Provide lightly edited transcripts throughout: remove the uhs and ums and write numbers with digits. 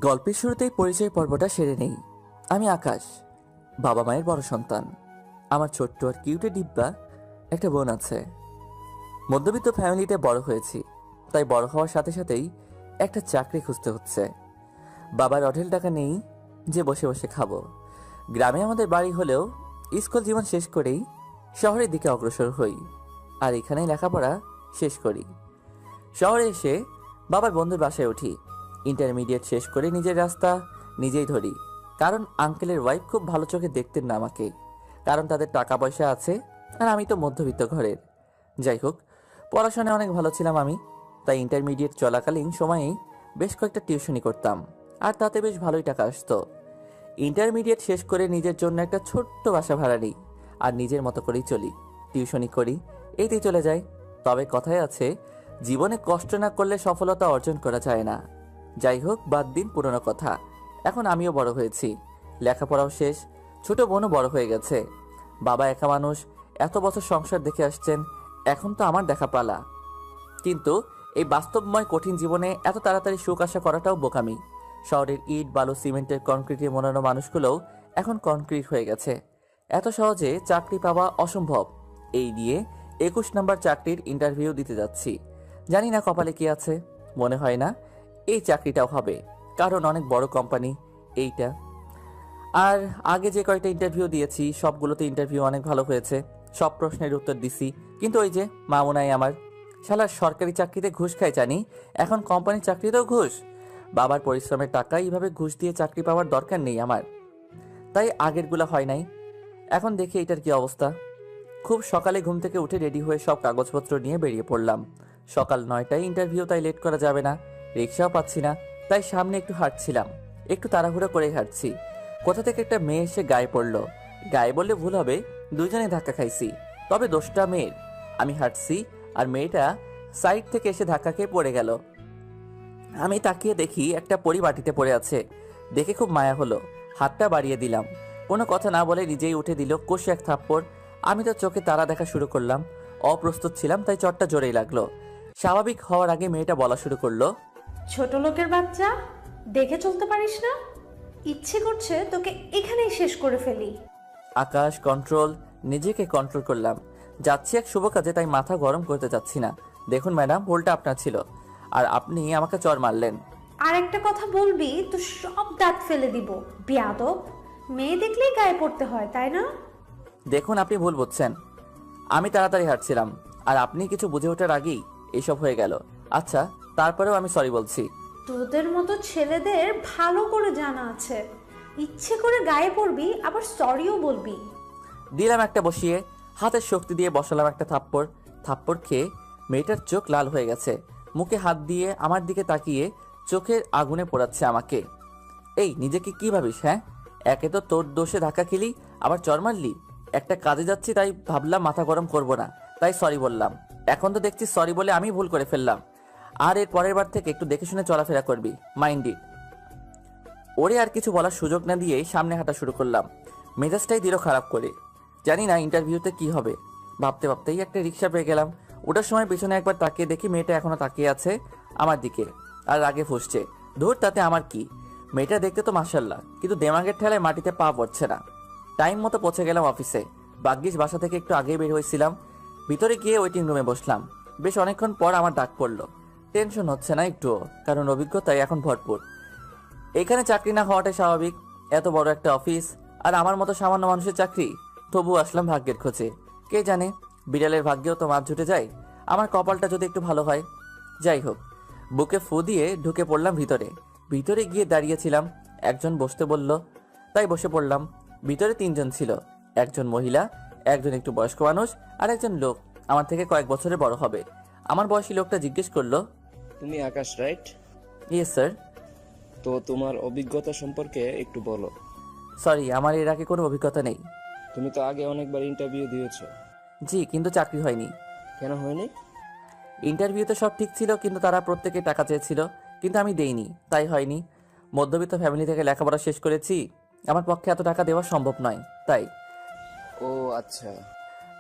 গল্পের শুরুতেই পরিচয় পর্বটা সেরে নেই। আমি আকাশ, বাবা মায়ের বড় সন্তান। আমার ছোট্ট আর কিউটে ডিব্বা একটা বোন আছে। মধ্যবিত্ত ফ্যামিলিতে বড় হয়েছি, তাই বড় হওয়ার সাথে সাথেই একটা চাকরি খুঁজতে হচ্ছে। বাবার অঢেল টাকা নেই যে বসে বসে খাবো। গ্রামে আমাদের বাড়ি হলেও স্কুল জীবন শেষ করেই শহরের দিকে অগ্রসর হই, আর এখানেই লেখাপড়া শেষ করি। শহরে এসে বাবার বন্ধুর বাসায় উঠি। ইন্টারমিডিয়েট শেষ করে নিজের রাস্তা নিজেই ধরি, কারণ আঙ্কেলের ওয়াইফ খুব ভালো চোখে দেখতেন না আমাকে, কারণ তাদের টাকা পয়সা আছে আর আমি তো মধ্যবিত্ত ঘরের। যাই হোক, পড়াশোনায় অনেক ভালো ছিলাম আমি, তাই ইন্টারমিডিয়েট চলাকালীন সময়েই বেশ কয়েকটা টিউশনি করতাম, আর তাতে বেশ ভালোই টাকা আসতো। ইন্টারমিডিয়েট শেষ করে নিজের জন্য একটা ছোট্ট বাসা ভাড়া নিই, আর নিজের মতো করেই চলি, টিউশনি করি, এইতেই চলে যায়। তবে কথায় আছে, জীবনে কষ্ট না করলে সফলতা অর্জন করা যায় না। যাই হোক, বাদ দিন পুরনো কথা। এখন আমিও বড় হয়েছি, লেখাপড়াও শেষ, ছোট বোনও বড় হয়ে গেছে। বাবা একা মানুষ, এত বছর সংসার দেখে আসছেন, এখন তো আমার দেখা পালা। কিন্তু এই বাস্তবময় কঠিন জীবনে এত তাড়াতাড়ি সুখ আশা করাটাও বোকামি। শহরের ইট বালু সিমেন্টের কনক্রিটে মোড়ানো মানুষগুলোও এখন কনক্রিট হয়ে গেছে। এত সহজে চাকরি পাওয়া অসম্ভব। এই নিয়ে 21 নম্বর চাকরির ইন্টারভিউ দিতে যাচ্ছি। জানি না কপালে কি আছে, মনে হয় না এই চাকরিটাও হবে, কারণ অনেক বড় কোম্পানি এইটা। আর আগে যে কয়েকটা ইন্টারভিউ দিয়েছি সবগুলোতে ইন্টারভিউ অনেক ভালো হয়েছে, সব প্রশ্নের উত্তর দিছি, কিন্তু ওই যে মামুনাই আমার শালা সরকারি চাকরিতে ঘুষ খায় জানি, এখন কোম্পানির চাকরিতেও ঘুষ। বাবার পরিশ্রমের টাকা এইভাবে ঘুষ দিয়ে চাকরি পাওয়ার দরকার নেই আমার, তাই আগেরগুলো হয় নাই। এখন দেখি এটার কি অবস্থা। খুব সকালে ঘুম থেকে উঠে রেডি হয়ে সব কাগজপত্র নিয়ে বেরিয়ে পড়লাম। সকাল 9টায় ইন্টারভিউ, তাই লেট করা যাবে না। রিক্সাও পাচ্ছি না, তাই সামনে একটু হাঁটছিলাম, একটু তাড়াহুড়ো করে হাঁটছি। কোথা থেকে একটা মেয়ে এসে গায়ে পড়লো। গায়ে বললে ভুল হবে, দুজনে ধাক্কা খাইছি, তবে দোষটা মেয়ের। আমি হাঁটছি আর মেয়েটা সাইড থেকে এসে ধাক্কা খেয়ে পড়ে গেল। আমি তাকিয়ে দেখি একটা পরি বাটিতে পড়ে আছে, দেখে খুব মায়া হলো, হাতটা বাড়িয়ে দিলাম। কোনো কথা না বলে নিজেই উঠে দিল কষে এক থাপ্পড়। আমি তো চোখে তারা দেখা শুরু করলাম, অপ্রস্তুত ছিলাম তাই চটটা জোরেই লাগলো। স্বাভাবিক হওয়ার আগে মেয়েটা বলা শুরু করলো, ছোট লোকের বাচ্চা, দেখে চলতে পারিস না? ইচ্ছে করছে তোকে এখানেই শেষ করে ফেলি। আকাশ কন্ট্রোল, নিজেকে কন্ট্রোল করলাম। যাচ্ছি এক শুভ কাজে, তাই মাথা গরম করতে যাচ্ছি না। দেখুন ম্যাডাম, ভুলটা আপনার ছিল, আর আপনি আমাকে চর মারলেন। আর একটা কথা বলবি তো সব দাঁত ফেলে দিব, বেয়াদব। মেয়ে দেখলেই গায়ে পড়তে হয়, তাই না? দেখুন আপনি ভুল বুঝছেন, আমি তাড়াতাড়ি হাঁটছিলাম, আর আপনি কিছু বুঝে ওঠার আগেই এইসব হয়ে গেল। আচ্ছা, তারপরেও আমি সরি বলছি। তোদের মতো ছেলেদের ভালো করে জানা আছে, ইচ্ছে করে গায়ে পড়বি আবার সরিও বলবি। দিলাম একটা বসিয়ে, হাতের শক্তি দিয়ে বসালাম একটা থাপ্পড়। থাপ্পড় খেয়ে মেয়েটার চোখ লাল হয়ে গেছে, মুখে হাত দিয়ে আমার দিকে তাকিয়ে চোখের আগুনে পোড়াচ্ছে আমাকে। এই নিজেকে কি ভাবিস হ্যাঁ? একে তো তোর দোষে ধাক্কা খেলি, আবার চর মারলি। একটা কাজে যাচ্ছি তাই ভাবলাম মাথা গরম করব না, তাই সরি বললাম। এখন তো দেখছি সরি বলে আমি ভুল করে ফেললাম, আর এর পরের বার থেকে একটু দেখে শুনে চলাফেরা করবি, মাইন্ড ইট। ওরে আর কিছু বলার সুযোগ না দিয়ে সামনে হাঁটা শুরু করলাম। মেজাজটাই দিল খারাপ করে। জানি না ইন্টারভিউতে কি হবে, ভাবতে ভাবতেই একটা রিক্সা পেয়ে গেলাম। ওটার সময় পিছনে একবার তাকিয়ে দেখি মেয়েটা এখনো তাকিয়ে আছে আমার দিকে, আর রাগে ফুঁসছে। ধুর, তাতে আমার কি? মেয়েটা দেখতে তো মাশাল্লাহ, কিন্তু দেমাগের ঠেলায় মাটিতে পা পড়ছে না। টাইম মতো পৌঁছে গেলাম অফিসে। ভাগ্যিস বাসা থেকে একটু আগেই বের হয়েছিলাম। ভিতরে গিয়ে ওয়েটিং রুমে বসলাম। বেশ অনেকক্ষণ পর আমার ডাক পড়লো। টেনশন হচ্ছে না একটুও, কারণ অভিজ্ঞতায় এখন ভরপুর। এখানে চাকরি না হওয়াটাই স্বাভাবিক, এত বড় একটা অফিস, আর আমার মতো সামান্য মানুষের চাকরি। তবু আসলাম ভাগ্যের খোঁজে। কে জানে, বিড়ালের ভাগ্যেও তো মাছ জুটে যায়, আমার কপালটা যদি একটু ভালো হয়। যাই হোক, বুকে ফু দিয়ে ঢুকে পড়লাম ভিতরে। ভিতরে গিয়ে দাঁড়িয়েছিলাম, একজন বসতে বলল, তাই বসে পড়লাম। ভিতরে 3জন ছিল, একজন মহিলা, একজন একটু বয়স্ক মানুষ, আর একজন লোক আমার থেকে কয়েক বছরের বড় হবে। আমার বয়সী লোকটা জিজ্ঞেস করলো, তুমি আকাশ, রাইট? Yes sir. তো তোমার অভিজ্ঞতা সম্পর্কে একটু বলো। সরি, আমার এর আগে কোনো অভিজ্ঞতা নেই। তুমি তো আগে অনেকবার ইন্টারভিউ দিয়েছো। জি, কিন্তু চাকরি হয়নি। কেন হয়নি? ইন্টারভিউতে সব ঠিক ছিল, কিন্তু তারা প্রত্যেকে টাকা চেয়েছিল, কিন্তু আমি দেইনি, তাই হয়নি। মধ্যবিত্ত ফ্যামিলি থেকে লেখাপড়া শেষ করেছি, আমার পক্ষে এত টাকা দেওয়া সম্ভব নয়, তাই। ও আচ্ছা।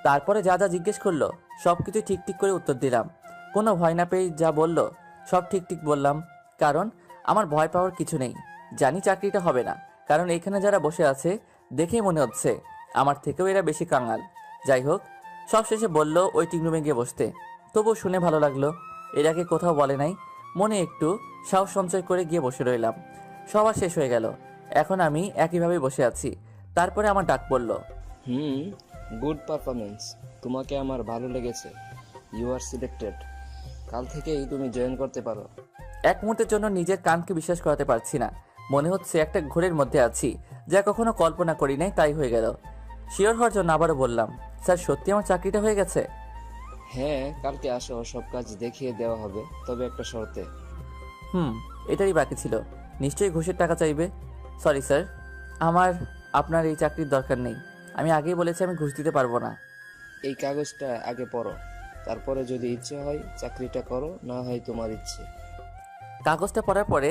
তারপরে যা যা জিজ্ঞেস করলো সব কিছু ঠিক ঠিক করে উত্তর দিলাম। কোনো ভয় না পেয়ে যা বললো সব ঠিক ঠিক বললাম, কারণ আমার ভয় পাওয়ার কিছু নেই। জানি চাকরিটা হবে না, কারণ এইখানে যারা বসে আছে দেখেই মনে হচ্ছে আমার থেকেও এরা বেশি কাঙাল। যাই হোক, সব শেষে বলল ওয়েটিং রুমে গিয়ে বসতে। তবুও শুনে ভালো লাগলো। এর আগে কোথাও বলে নাই। মনে একটু সাহস সঞ্চয় করে গিয়ে বসে রইলাম। সবার শেষ হয়ে গেল। এখন আমি একইভাবেই বসে আছি। তারপরে আমার ডাক পড়ল। Good performance. তোমাকে আমার ভালো লেগেছে। You are selected. কাল থেকেই তুমি জয়েন করতে পারো। এক মুহূর্তের জন্য নিজের কানকে বিশ্বাস করাতে পারছি না। মনে হচ্ছে একটা ঘোরের মধ্যে আছি, যা কখনো কল্পনা করি নাই তাই হয়ে গেল। শিওর হওয়ার জন্য আবারও বললাম, স্যার সত্যি আমার চাকরিটা হয়ে গেছে? হ্যাঁ, কালকে আসো, সব কাজ দেখিয়ে দেওয়া হবে, তবে একটা শর্তে। এটাই বাকি ছিল। নিশ্চয়ই ঘুষের টাকা চাইবে। সরি স্যার, আমার আপনার এই চাকরির দরকার নেই। আমি আগেই বলেছি আমি ঘুষ দিতে পারবো না। এই কাগজটা আগে পড়ো, তারপরে যদি ইচ্ছে হয় চাকরিটা করো, না হয় তোমার ইচ্ছে। কাগজটা পড়ার পরে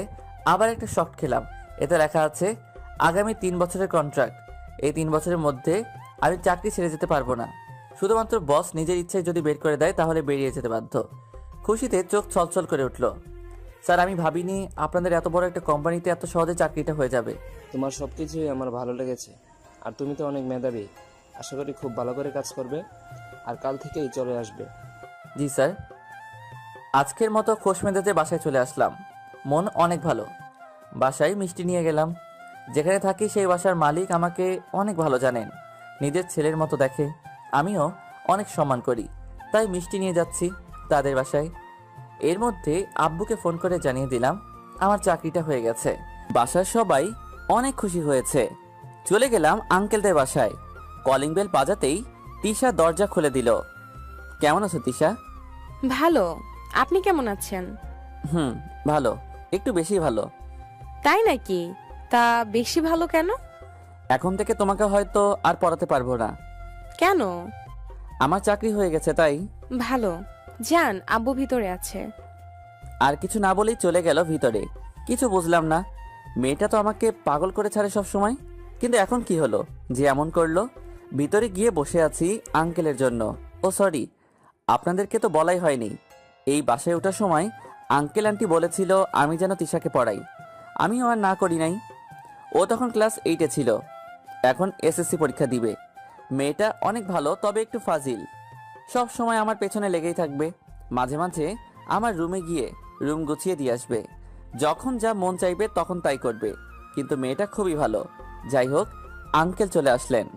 আবার একটা শক খেলাম। এতে লেখা আছে আগামী 3 বছরের কন্ট্রাক্ট। এই 3 বছরের মধ্যে আমি চাকরি ছেড়ে যেতে পারবো না। শুধুমাত্র বস নিজের ইচ্ছায় যদি বের করে দেয় তাহলে বেরিয়ে যেতে বাধ্য। খুশিতে চোখ ছলছল করে উঠল। স্যার, আমি ভাবিনি আপনাদের এত বড় একটা কোম্পানিতে এত সহজে চাকরিটা হয়ে যাবে। তোমার সব কিছুই আমার ভালো লেগেছে। আর তুমি তো অনেক মেধাবী। আশা করি খুব ভালো করে কাজ করবে, আর কাল থেকেই চলে আসবে। জি স্যার। আজকের মতো খোশ মেজাজে বাসায় চলে আসলাম। মন অনেক ভালো। বাসায় মিষ্টি নিয়ে গেলাম। যেখানে থাকি সেই বাসার মালিক আমাকে অনেক ভালো জানেন। নিজের ছেলের মতো দেখে। আমিও অনেক সম্মান করি, তাই মিষ্টি নিয়ে যাচ্ছি তাদের বাসায়। এর মধ্যে আব্বুকে ফোন করে জানিয়ে দিলাম আমার চাকরিটা হয়ে গেছে। বাসার সবাই অনেক খুশি হয়েছে। চলে গেলাম আঙ্কেলদের বাসায়। কলিং বেল বাজাতেই তিশা দরজা খুলে দিল। কেমন আছো তিশা? ভালো। আপনি কেমন আছেন? ভালো, একটু বেশি ভালো। তাই নাকি? তা বেশি ভালো কেন? এখন থেকে তোমাকে হয়তো আর পড়াতে পারবো না। কেন? আমার চাকরি হয়ে গেছে তাই। ভালো। যান, আব্বু ভিতরে আছে। আর কিছু না বলেই চলে গেল ভিতরে। কিছু বুঝলাম না। মেয়েটা তো আমাকে পাগল করে ছাড়ে সব সময়, কিন্তু এখন কি হলো যে এমন করলো? ভিতরে গিয়ে বসে আছি আঙ্কেলের জন্য। ও সরি, আপনাদেরকে তো বলাই হয়নি। এই বাসায় ওঠার সময় আঙ্কেল আন্টি বলেছিল আমি যেন তিশাকে পড়াই। আমিও আর না করি নাই। ও তখন ক্লাস 8-এ ছিল, এখন এসএসসি পরীক্ষা দিবে। মেয়েটা অনেক ভালো, তবে একটু ফাজিল। সব সময় আমার পেছনে লেগেই থাকবে। মাঝে মাঝে আমার রুমে গিয়ে রুম গুছিয়ে দিয়ে আসবে। যখন যা মন চাইবে তখন তাই করবে। কিন্তু মেয়েটা খুবই ভালো। যাই হোক, আঙ্কেল চলে আসলেন।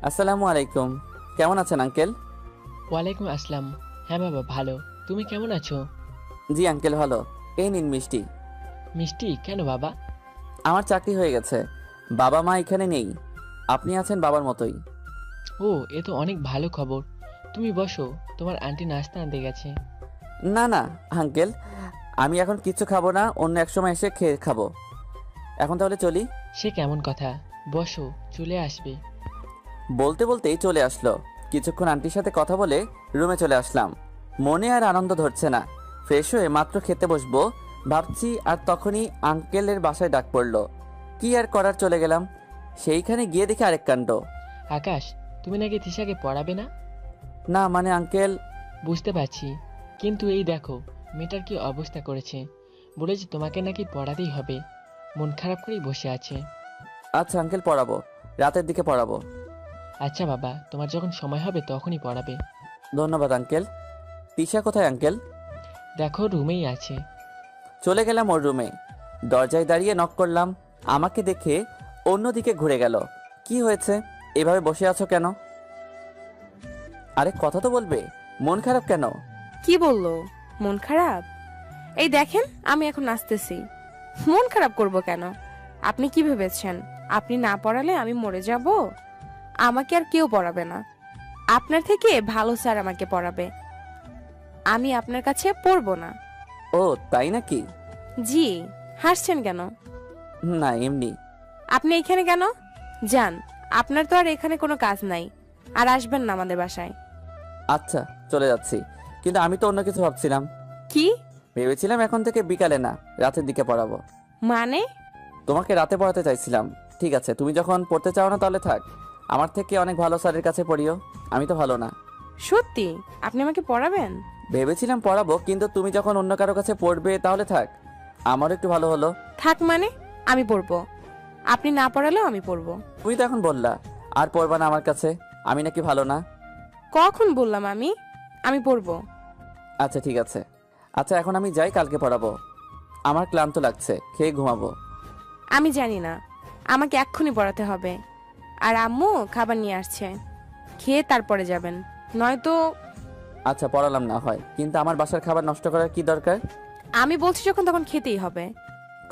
আসসালামু আলাইকুম। কেমন আছেন আঙ্কেল? ওয়ালাইকুম আসসালাম। হ্যাঁ বাবা, ভালো। তুমি কেমন আছো? জি আঙ্কেল, ভালো। এই নিন মিষ্টি। মিষ্টি কেন বাবা? আমার চাকরি হয়ে গেছে। বাবা মা এখানে নেই। আপনি আছেন বাবার মতোই। ও, এ তো অনেক ভালো খবর। তুমি বসো, তোমার আন্টি নাস্তা আনতে গেছে। না না আঙ্কেল, আমি এখন কিচ্ছু খাবো না, অন্য এক সময় এসে খেয়ে খাবো। এখন তাহলে চলি। সে কেমন কথা? বসো, চলে আসবে। বলতে বলতেই চলে আসলো। কিছুক্ষণ আন্টির সাথে কথা বলে রুমে চলে আসলাম। মনে আর আনন্দ ধরছে না। ফ্রেশ হয়ে মাত্র খেতে বসবো ভাবছি, আর তখনই আঙ্কেলের বাসায় ডাক পড়লো। কি আর করার, চলে গেলাম। সেইখানে গিয়ে দেখি আরেক কাণ্ড। আকাশ, তুমি নাকি তিশাকে পড়াবে না? না মানে আঙ্কেল। বুঝতে পারছি, কিন্তু এই দেখো মেয়েটার কি অবস্থা করেছে। বলেছে তোমাকে নাকি পড়াতেই হবে। মন খারাপ করেই বসে আছে। আচ্ছা আঙ্কেল, পড়াবো, রাতের দিকে পড়াবো। আচ্ছা বাবা, তোমার যখন সময় হবে তখনই পড়াবে। ধন্যবাদ আঙ্কেল। তিশা কোথায় আঙ্কেল? দেখো, রুমেই আছে। চলে গেলাম ওর রুমে। দরজায় দাঁড়িয়ে নক করলাম। আমাকে দেখে অন্যদিকে ঘুরে গেল। কি হয়েছে, এভাবে বসে আছো কেন? আরে কথা তো বলবে। মন খারাপ কেন? কি বললো? মন খারাপ? এই দেখেন, আমি এখন আসতেছি। মন খারাপ করব কেন? আপনি কি ভেবেছেন আপনি না পড়ালে আমি মরে যাব? আমাকে আর কেউ পড়াবে না। আপনার থেকে ভালো স্যার আমাকে পড়াবে। আমি আপনার কাছে পড়বো না। ও তাই নাকি? জি। হাসছেন কেন? না এমনি। আপনি এখানে কেন? যান, আপনার তো আর এখানে কোনো কাজ নাই। আর আসবেন না আমাদের বাসায়। আচ্ছা চলে যাচ্ছি, কিন্তু আমি তো অন্য কিছু ভাবছিলাম। কি? ভেবেছিলাম এখন থেকে বিকালে না, রাতের দিকে পড়াবো। মানে? তোমাকে রাতে পড়াতে চাইছিলাম। ঠিক আছে, তুমি যখন পড়তে চাও না তাহলে থাক। আমার থেকে অনেক ভালো স্যারের কাছে পড়িও। আমি তো ভালো না। সত্যি আপনি আমাকে পড়াবেন? ভেবেছিলাম পড়াবো, কিন্তু তুমি যখন অন্য কারো কাছে পড়বে তাহলে থাক। আমারও একটু ভালো হলো। থাক মানে? আমি পড়বো। আপনি না পড়ালেও আমি পড়বো। তুমি তো এখন বললা আর পড়বা না আমার কাছে, আমি নাকি ভালো না? কখন বললাম আমি পড়বো? আচ্ছা ঠিক আছে। আচ্ছা এখন আমি যাই, কালকে পড়াবো। আমার ক্লান্ত লাগছে, খেয়ে ঘুমাবো। আমি জানি না, আমাকে এক্ষুনি পড়াতে হবে। আর আম্মু খাবার নিয়ে আসছে, খেয়ে তারপরে যাবেন, নয়তো। আচ্ছা পড়ালাম না হয়, কিন্তু আমার বাসার খাবার নষ্ট করার কি দরকার? আমি বলছি যখন তখন খেতেই হবে।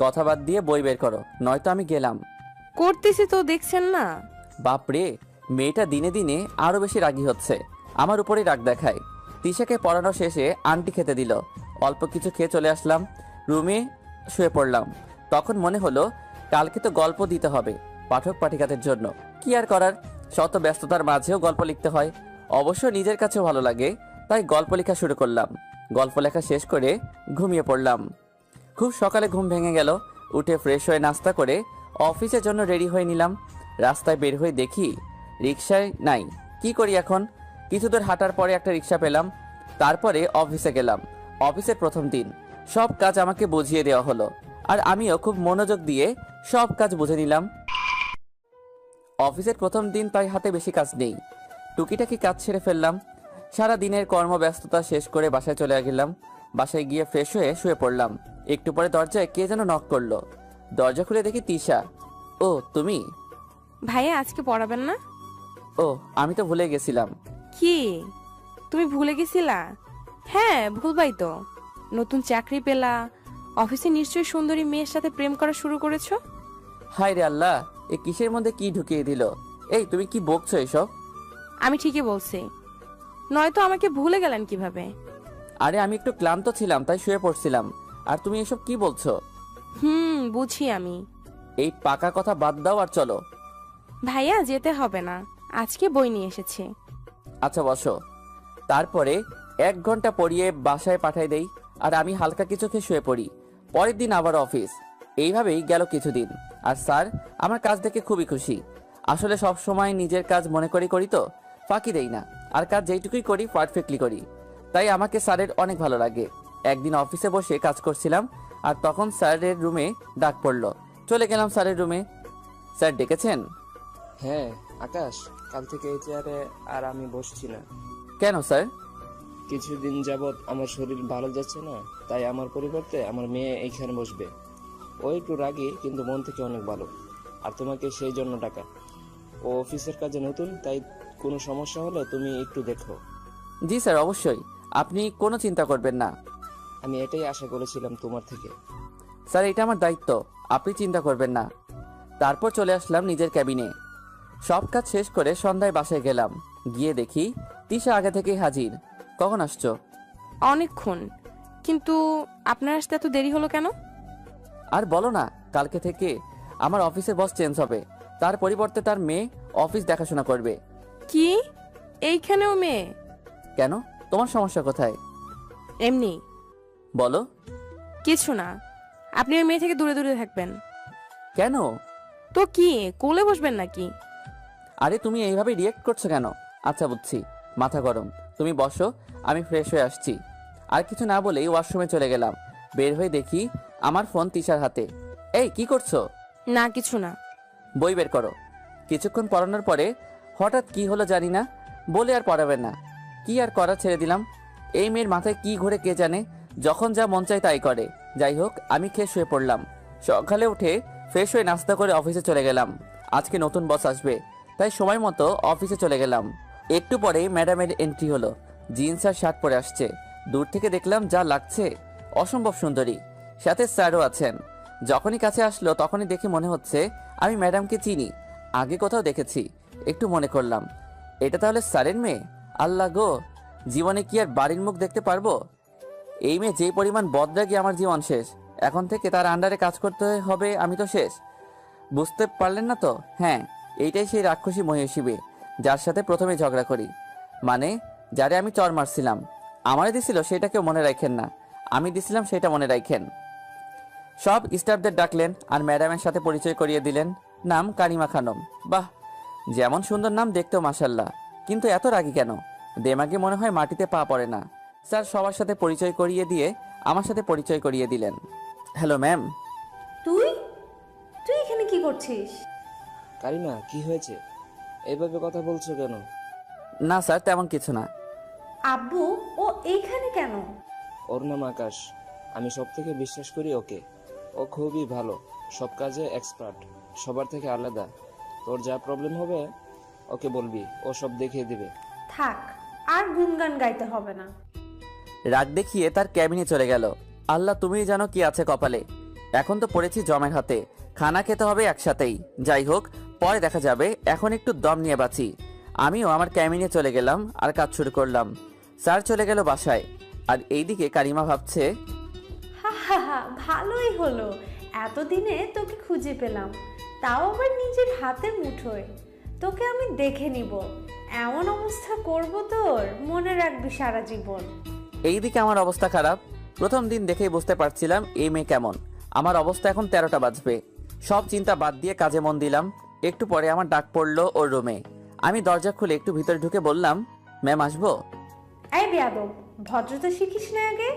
কথা বাদ দিয়ে বই বের করো, নয়তো আমি গেলাম। করতেছি তো, দেখছেন না? বাপরে, মেয়েটা দিনে দিনে আরো বেশি রাগী হচ্ছে, আমার উপরেই রাগ দেখায়। তিশাকে পড়ানো শেষে আন্টি খেতে দিল, অল্প কিছু খেয়ে চলে আসলাম রুমে, শুয়ে পড়লাম। তখন মনে হলো কালকে তো গল্প দিতে হবে পাঠক পাঠিকাদের জন্য, কি আর করার, শত ব্যস্ততার মাঝেও গল্প লিখতে হয়। অবশ্য নিজের কাছেও ভালো লাগে, তাই গল্প লেখা শুরু করলাম। গল্প লেখা শেষ করে ঘুমিয়ে পড়লাম। খুব সকালে ঘুম ভেঙে গেল। উঠে ফ্রেশ হয়ে নাস্তা করে অফিসের জন্য রেডি হয়ে নিলাম। রাস্তায় বের হয়ে দেখি রিকশায় নাই, কি করি এখন? কিছু দূর হাঁটার পরে একটা রিকশা পেলাম, তারপরে অফিসে গেলাম। অফিসের প্রথম দিন, সব কাজ আমাকে বুঝিয়ে দেওয়া হলো, আর আমিও খুব মনোযোগ দিয়ে সব কাজ বুঝে নিলাম। অফিসের প্রথম দিন তাই হাতে বেশি কাজ নেই, টুকিটাকি কাজ ছেড়ে ফেললাম। সারা দিনের কর্মব্যস্ততা শেষ করে বাসায় চলে গেলাম। বাসায় গিয়ে ফ্রেশ হয়ে শুয়ে পড়লাম। একটু পরে দরজায় কে যেন নক করলো। দরজা খুলে দেখি তিশা। ও তুমি? ভাইয়া আজকে পড়াবেন না? ও আমি তো ভুলে গেছিলাম। কি, তুমি ভুলে গেছিলা? হ্যাঁ, ভুলবাই তো। নতুন চাকরি পেলা, অফিসে নিশ্চয়ই সুন্দরী মেয়ের সাথে প্রেম করা শুরু করেছো। হায় রে আল্লাহ, এ কিসের মধ্যে কি ঢুকিয়ে দিল? এই তুমি কি বকছো এসব? আমি ঠিকই বলছি, নয়তো আমাকে ভুলে গেলেন কিভাবে? আরে আমি একটু ক্লান্ত ছিলাম তাই শুয়ে পড়ছিলাম, আর তুমি এসব কি বলছো? বুঝি আমি। এই পাকা কথা বাদ দাও আর চলো। ভাইয়া যেতে হবে না, আজকে বই নিয়ে এসেছি। আচ্ছা বসো। তারপরে 1 ঘন্টা পড়িয়ে বাসায় পাঠাই দেই, আর আমি হালকা কিছু খেয়ে শুয়ে পড়ি। পরের দিন আবার অফিস। এইভাবেই গেল কিছুদিন। আর স্যার আমার কাজ দেখে খুবই খুশি। আসলে সব সময় নিজের কাজ মনে করি তো, ফাঁকি দেই না, আর কাজ যেইটুকুই করি পারফেক্টলি করি, তাই আমাকে স্যারের অনেক ভালো লাগে। একদিন অফিসে বসে কাজ করছিলাম, আর তখন স্যারের রুমে ডাক পড়লো। চলে গেলাম স্যারের রুমে। স্যার ডেকেছেন? হ্যাঁ আকাশ, কাল থেকে এই চেয়ারে আর আমি বসছি না। কেন স্যার? কিছুদিন যাবৎ আমার শরীর ভালো যাচ্ছে না, তাই আমার পরিবর্তে আমার মেয়ে এইখানে বসবে। ও একটু রাগী কিন্তু মন থেকে অনেক ভালো, আর তোমাকে সেই জন্য ডাকা। ও অফিসের কাজে নতুন, তাই কোনো সমস্যা হলে তুমি একটু দেখো। জি স্যার, অবশ্যই, আপনি কোনো চিন্তা করবেন না। আমি এটাই আশা করেছিলাম তোমার থেকে। স্যার এটা আমার দায়িত্ব, আপনি চিন্তা করবেন না। তারপর চলে আসলাম নিজের ক্যাবিনে। সব কাজ শেষ করে সন্ধ্যায় বাসায় গেলাম। গিয়ে দেখি তিশা আগে থেকেই হাজির। কখন আসছো? অনেকক্ষণ, কিন্তু আপনার আসতে এত দেরি হলো কেন? আর বলো না, কালকে থেকে আমার অফিসের বস চেঞ্জ হবে, তার পরিবর্তে তার মেয়ে অফিস দেখাশোনা করবে। কি, এইখানেও মেয়ে? কেন, তোমার সমস্যা কোথায়? এমনি। বলো। কিছু না, আপনি ওই মেয়ে থেকে দূরে দূরে থাকবেন। কেন? তো কি, কোলে বসবেন নাকি? আরে তুমি এইভাবে রিয়েক্ট করছো কেন? আচ্ছা বুঝছি, মাথা গরম। তুমি বসো, আমি ফ্রেশ হয়ে আসছি। আর কিছু না বলেই ওয়াশরুমে চলে গেলাম। বের হয়ে দেখি আমার ফোন তিশার হাতে। এই কি করছো? না কিছু না। বই বের করো। কিছুক্ষণ পড়ানোর পরে হঠাৎ কি হলো জানি না, বলে আর পড়াবে না। কি আর করা, ছেড়ে দিলাম। এই মেয়ের মাথায় কি ঘুরে কে জানে, যখন যা মন চায় তাই করে। যাই হোক, আমি খেয়ে শুয়ে পড়লাম। সকালে উঠে ফ্রেশ হয়ে নাস্তা করে অফিসে চলে গেলাম। আজকে নতুন বস আসবে, তাই সময় মতো অফিসে চলে গেলাম। একটু পরেই ম্যাডামের এন্ট্রি হলো। জিন্স আর শার্ট পরে আসছে। দূর থেকে দেখলাম যা লাগছে, অসম্ভব সুন্দরী। সাথে স্যারও আছেন। যখনই কাছে আসলো তখনই দেখে মনে হচ্ছে আমি ম্যাডামকে চিনি, আগে কোথাও দেখেছি। একটু মনে করলাম, এটা তাহলে স্যারের মেয়ে। আল্লাহ গো, জীবনে কি আর বাড়ির মুখ দেখতে পারবো? এই মেয়ে যেই পরিমাণ বদরাগী, আমার জীবন শেষ। এখন থেকে তার আন্ডারে কাজ করতে হবে, আমি তো শেষ। বুঝতে পারলেন না তো? হ্যাঁ, এইটাই সেই রাক্ষসী মহিষী মেয়ে, যার সাথে প্রথমে ঝগড়া করি। মানে যারে আমি চর মারছিলাম। আমারে দিছিল সেটা কেউ মনে রাখেন না, আমি দিছিলাম সেটা মনে রাখেন। সব স্টাফদের ডাকলেন আর ম্যাডামের সাথে পরিচয় করিয়ে দিলেন। নাম কারিমা খানম। বাহ, যেমন সুন্দর নাম, দেখতেও মাশাল্লাহ, কিন্তু এত রাগী কেন? দেমাগে মনে হয় মাটিতে পা পড়ে না। স্যার সবার সাথে পরিচয় করিয়ে দিয়ে আমার সাথে পরিচয় করিয়ে দিলেন। Hello ma'am. তুই? করছিস? কারিমা, কি হয়েছে? এইভাবে কথা বলছো কেন? না স্যার, তেমন কিছু না। আব্বু, ও এইখানে কেন? ওর নাম আকাশ। আমি সব থেকে বিশ্বাস করি ওকে। ও খুবই ভালো, সব কাজে এক্সপার্ট, সবার থেকে আলাদা। তোর যা প্রবলেম হবে ওকে বলবি, ও সব দেখিয়ে দিবে। থাক, আর গুনগান গাইতে হবে না। রাগ দেখিয়ে তার ক্যাবিনে চলে গেল। আল্লাহ, তুমিই জানো কি আছে কপালে। এখন তো পড়েছি জমের হাতে, খানা খেতে হবে একসাথেই। যাই হোক, পরে দেখা যাবে, এখন একটু দম নিয়ে বাঁচি। আমিও আমার ক্যাবিনে চলে গেলাম আর কাজ শুরু করলাম। স্যার চলে গেল বাসায়, আর এইদিকে কারিমা ভাবছে, হা হা হা, ভালোই হলো, এতদিনে তোকে খুঁজে পেলাম, তাও আবার নিজের হাতের মুঠোয়। তোকে আমি দেখে নিব, এমন অবস্থা করব তোর, মনে রাখবি সারা জীবন। এইদিকে আমার অবস্থা খারাপ। প্রথম দিন দেখেই বুঝতে পারছিলাম এই মেয়ে কেমন। আমার অবস্থা এখন 13টা বাজবে। সব চিন্তা বাদ দিয়ে কাজে মন দিলাম। একটু পরে আমার ডাক পড়লো ওর রুমে। আমি দরজা খুলে একটু ভিতরে ঢুকে বললাম, ম্যাম আসবো? এই বেয়াদব, ভদ্রতা শিখিস না আগে?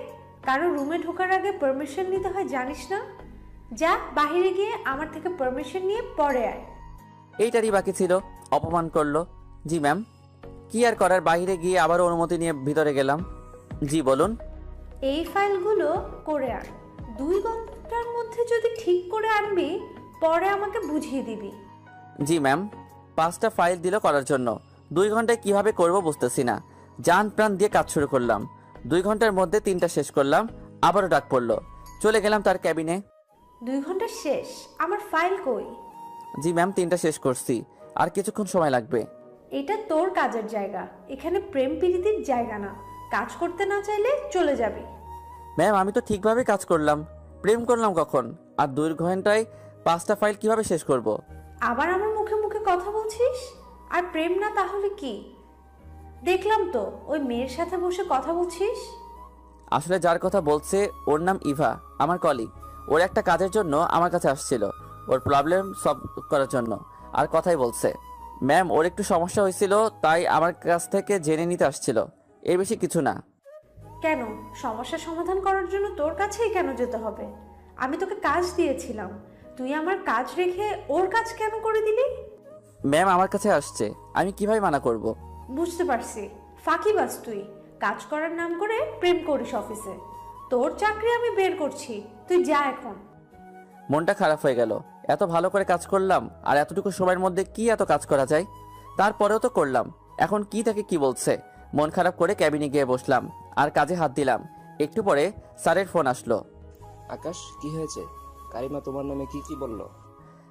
কারো রুমে ঢোকার আগে পারমিশন নিতে হয় জানিস না? যা বাইরে গিয়ে আমার থেকে পারমিশন নিয়ে পরে আয়। এইটারই বাকি ছিল, অপমান করলো। জি ম্যাম। কি আর করার, বাইরে গিয়ে আবার অনুমতি নিয়ে ভিতরে গেলাম। জি বলুন। এই ফাইলগুলো করে আন, 2 ঘন্টার মধ্যে যদি ঠিক করে আনবি, পরে আমাকে বুঝিয়ে দিবি। জি ম্যাম। 5টা ফাইল দিল করার জন্য। 2 ঘন্টায় কিভাবে করব বুঝতেছি না। জান প্রাণ দিয়ে কাজ শুরু করলাম। 2 ঘন্টার মধ্যে 3টা শেষ করলাম। আবারও ডাক পড়লো। চলে গেলাম তার ক্যাবিনে। 2 ঘন্টা শেষ, আমার ফাইল কই? জি ম্যাম, 3টা শেষ করছি, আর কিছুক্ষণ সময় লাগবে। এটা তোর কাজের জায়গা, এখানে প্রেম প্রীতির জায়গা না। কাজ করতে না চাইলে চলে যাবি। ম্যাম, আমি তো ঠিকভাবে কাজ করলাম। প্রেম করলাম কখন? আর 2 ঘন্টায় 5টা ফাইল কিভাবে শেষ করব? আবার আমার মুখে মুখে কথা বলছিস? আর প্রেম না তাহলে কি? দেখলাম তো ওই মেয়ের সাথে বসে কথা বলছিস। আসলে যার কথা বলছে ওর নাম ইভা, আমার কলিগ। ওর একটা কাজের জন্য আমার কাছে আসছিল, ওর প্রবলেম সলভ করার জন্য। আর কথাই বলছে। ম্যাম, ওর একটু সমস্যা হয়েছিল, তাই আমার কাছ থেকে জেনে নিতে আসছিল। এর বেশি কিছু না। কেন? সমস্যা সমাধান করার জন্য তোর কাছেই কেন যেতে হবে? আমি তোকে কাজ দিয়েছিলাম, তুই আমার কাজ রেখে ওর কাজ কেন করে দিলি? ম্যাম আমার কাছে আসছে, আমি কিভাবে মানা করব? বুঝতে পারছি, ফাঁকিবাজ তুই। কাজ করার নাম করে প্রেম করিস অফিসে। তোর চাকরি আমি বের করছি, তুই যা এখন। মনটা খারাপ হয়ে গেল। এত ভালো করে কাজ করলাম, আর এতটুকু সময়ের মধ্যে কি এত কাজ করা যায়? তারপরেও তো করলাম। এখন কি থেকে কি বলছে? মন খারাপ করে ক্যাবিনে গিয়ে বসলাম আর কাজে হাত দিলাম। একটু পরে স্যারের ফোন আসলো। আকাশ, কি হয়েছে? কারিমা তোমার নামে কি কি বললো?